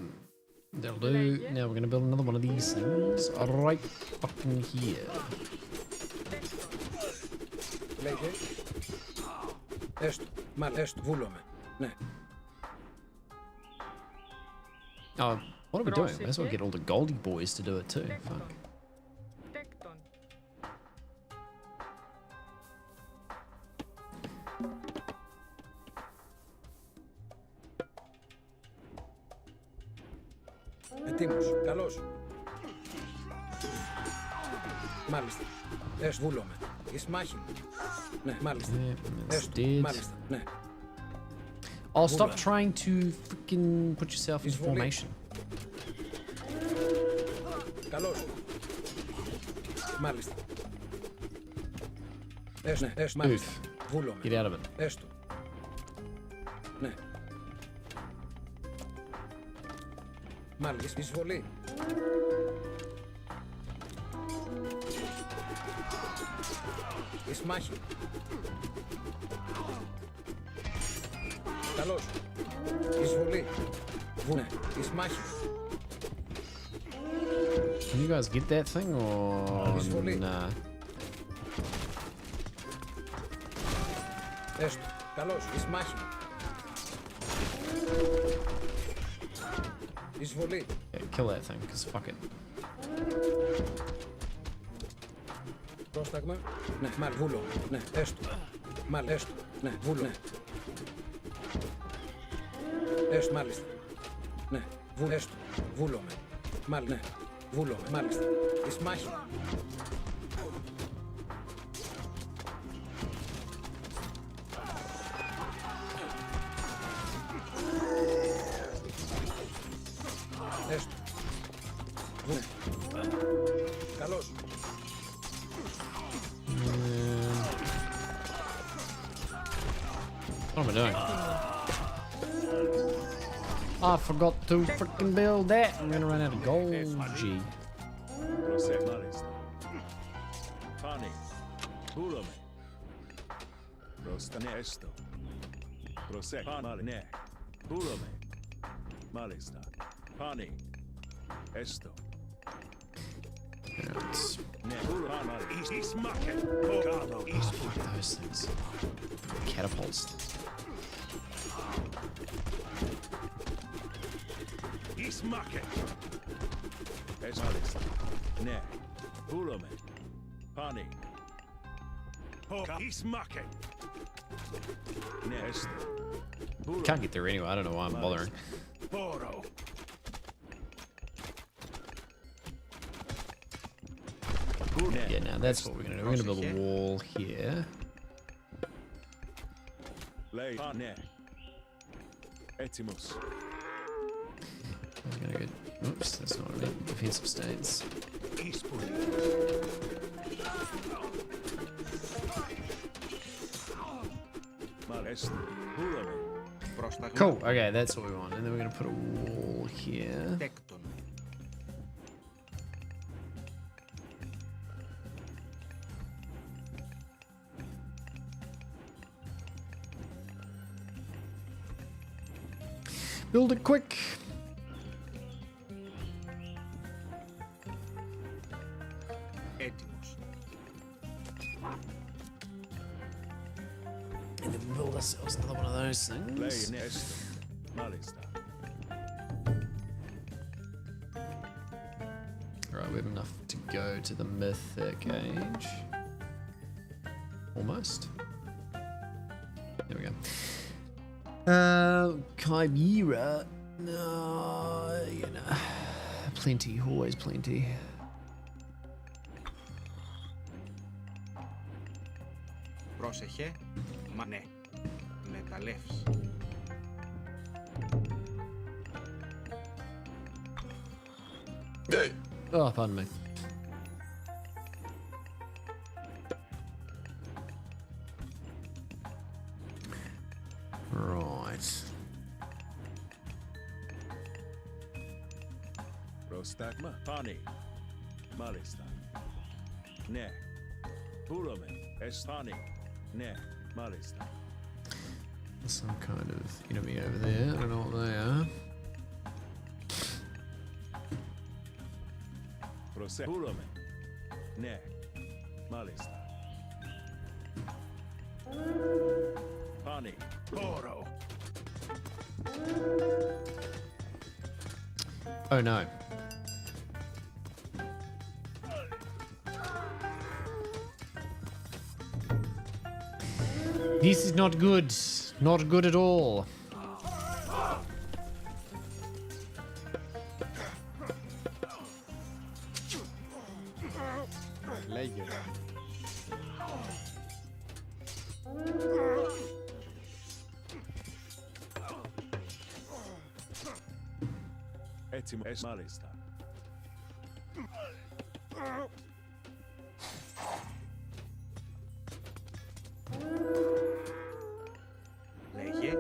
That'll do. Now we're gonna build another one of these things right fucking here. Λέγε. Έστω. Μάλιστα. Έστω. Βούλομαι. Ναι. Oh, what are we doing? May as well get all the Goldie boys to do it too. Fuck. Τέκτον. Έτοιμος. Καλώς. Μάλιστα. Έστω. Βούλομαι. Εις μάχη. Ναι, μάλιστα. Έστω. Μάλιστα. Ναι. Oh, stop trying to freaking put yourself into formation. Καλώς. Μάλιστα. Έστω. Ναι, έστω. Μάλιστα. Βούλομαι. Get out of it. Έστω. Ναι. Μάλιστα. Εισβολή. Εις μάχη. Καλώς. Εισβολή. Βούνε. Εις μάχη. Can you guys get that thing or nah? Έστω. Καλώς. Εις μάχη. Εισβολή. Yeah, kill that thing, cause fuck it. Πρόσταγμα. Ναι, μάλ, βούλο. Ναι, έστω. Μάλ, έστω. Ναι, βούλο. Ναι. Έστω, μάλιστα. Ναι, έστω. Βούλομαι. Μάλ, ναι. Βούλομαι, μάλιστα. Εις μάχη. Έστω. Ναι. Καλώς. What am I doing? I forgot to freaking build that. I'm gonna run out of gold. Gee. Funny. Πούλομαι. Μπροστά, ναι, έστω. Προσέχει. Πάλι, ναι. Πούλομαι. Μάλιστα. Πάλι. Έστω. Ναι, πούλομαι. Εις μάχε. Κάτω. Εις Those things. Catapults. Εις μάχε. Έστω. Μάλιστα. Ναι. Πούλομαι. Πάλι. Εις μάχε. Ναι, έστω. Can't get there anyway. I don't know why I'm bothering. Πόρο. Yeah, now that's what we're gonna do. We're gonna build a wall here. Λέει, ναι. Έτοιμος. I'm gonna go. Oops, that's not what I meant. Defensive stance. Cool. Okay, that's what we want. And then we're going to put a wall here. Τέκτον. Build it quick. Έτοιμος. And then we'll build ourselves another one of those things. Alright, we have enough to go to the Mythic Age. Almost. There we go. Chimera. No, you know. Plenty, always plenty. Πρόσεχε. Μα ναι. Μεταλλεύς. Oh, pardon me. Right. Prostagma. Pani. Malista. Ne. Pulome. Estani. Ne. Malista. Some kind of enemy over there. I don't know what they are. Pulome. Ne. Malista. Pani. Oro. Oh no. This is not good. Not good at all. Λέγε. Έτσι μου μάλιστα. Λέγε.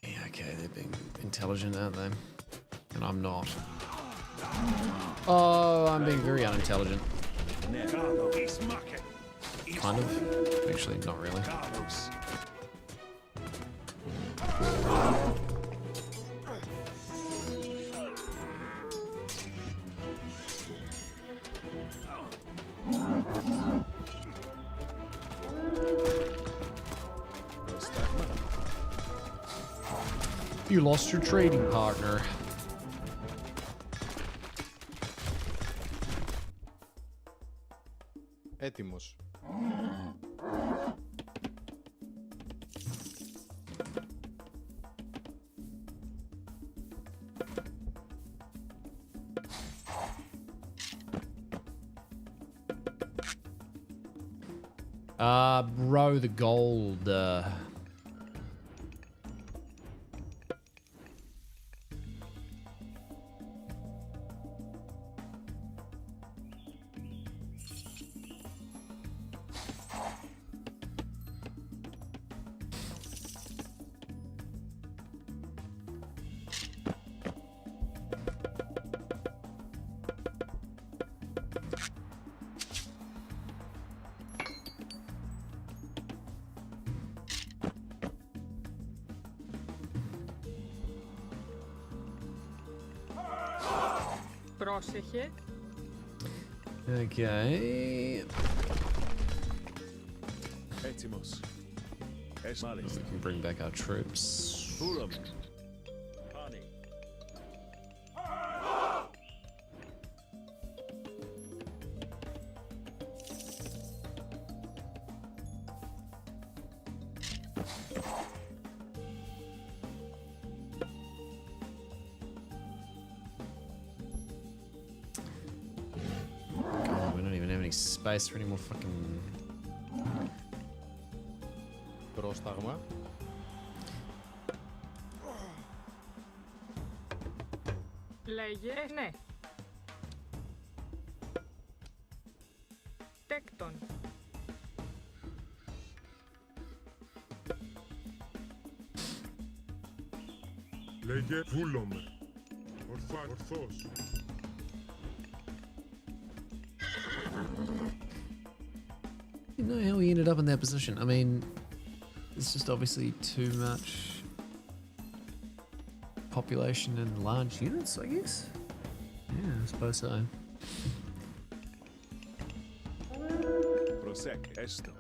Yeah, okay, they're being intelligent, aren't they? And I'm not. Oh, I'm being very unintelligent. Kind of. Actually, not really. You lost your trading partner. Έτοιμος. Bro, the gold. Πρόσεχε. Okay. Έτοιμος. We can bring back our troops. Πούλομαι. Pani. God, we don't even have any space for any more fucking... Πρόσταγμα. Λέγε, ναι. Τέκτον. Λέγε βούλομαι. Ορθός. You know how he ended up in that position. I mean, it's just obviously too much population in large units, I guess. Yeah, I suppose so. Prosec esto.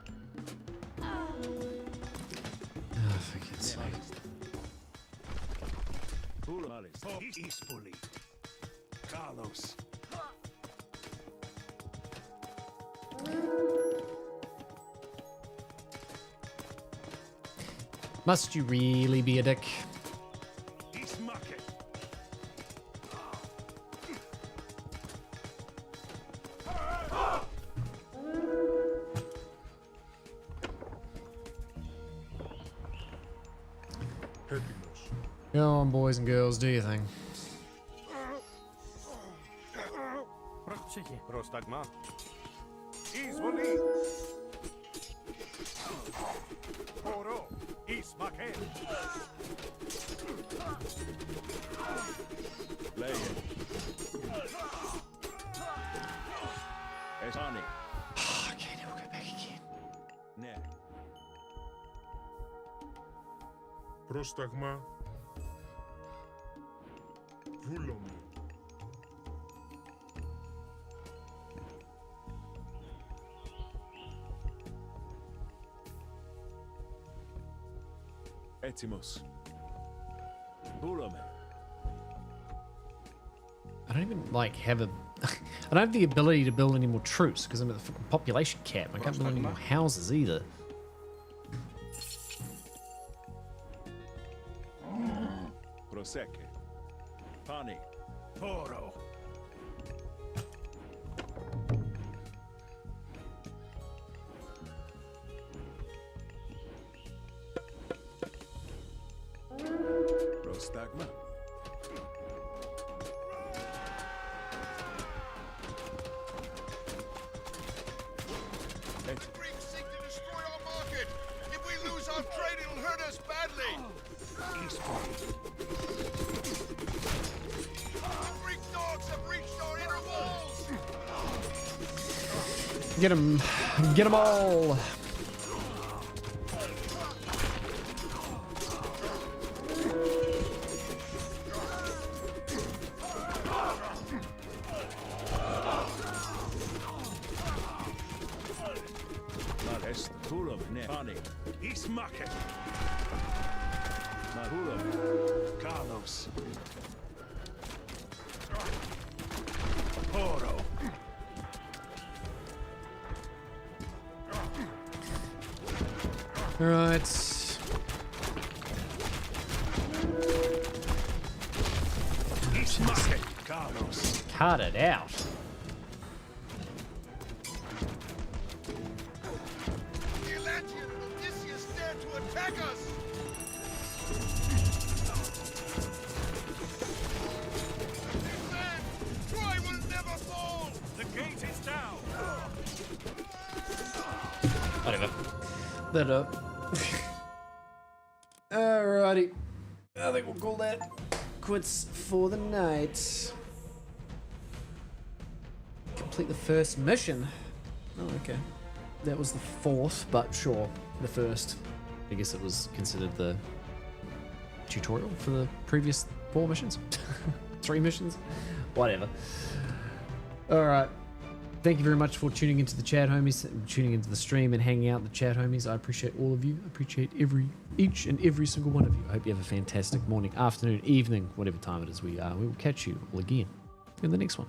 Oh, for God's sake. Peacefully. Carlos. Must you really be a dick? East Market. Go on, boys and girls, do your thing. Πρόσταγμα. Εισβολή. Χώρο. Εις Μακέ. Λέγε. Εσάνι. Okay, now we'll go back again. Ναι. Πρόσταγμα. Βούλομαι. Έτοιμος. Βούλομαι. I don't even like have a. I don't have the ability to build any more troops because I'm at the fucking population cap. I can't build any more houses either. Prosecche. Pani. Poro. Prostagma. Greeks seek to destroy our market. If we lose our trade, it'll hurt us badly. The Greek dogs have reached our inner walls. Get them! Get them all! East Market. Carlos. Poro. Right. East Market. Carlos. Cut it out. Whatever. That up. Alrighty. I think we'll call that quits for the night. Complete the first mission. Oh, okay. That was the fourth, but sure, the first. I guess it was considered the tutorial for the previous 4 missions. 3 missions? Whatever. Alright. Thank you very much for tuning into the chat, homies, tuning into the stream and hanging out in the chat, homies. I appreciate all of you. I appreciate each and every single one of you. I hope you have a fantastic morning, afternoon, evening, whatever time it is we are. We will catch you all again in the next one.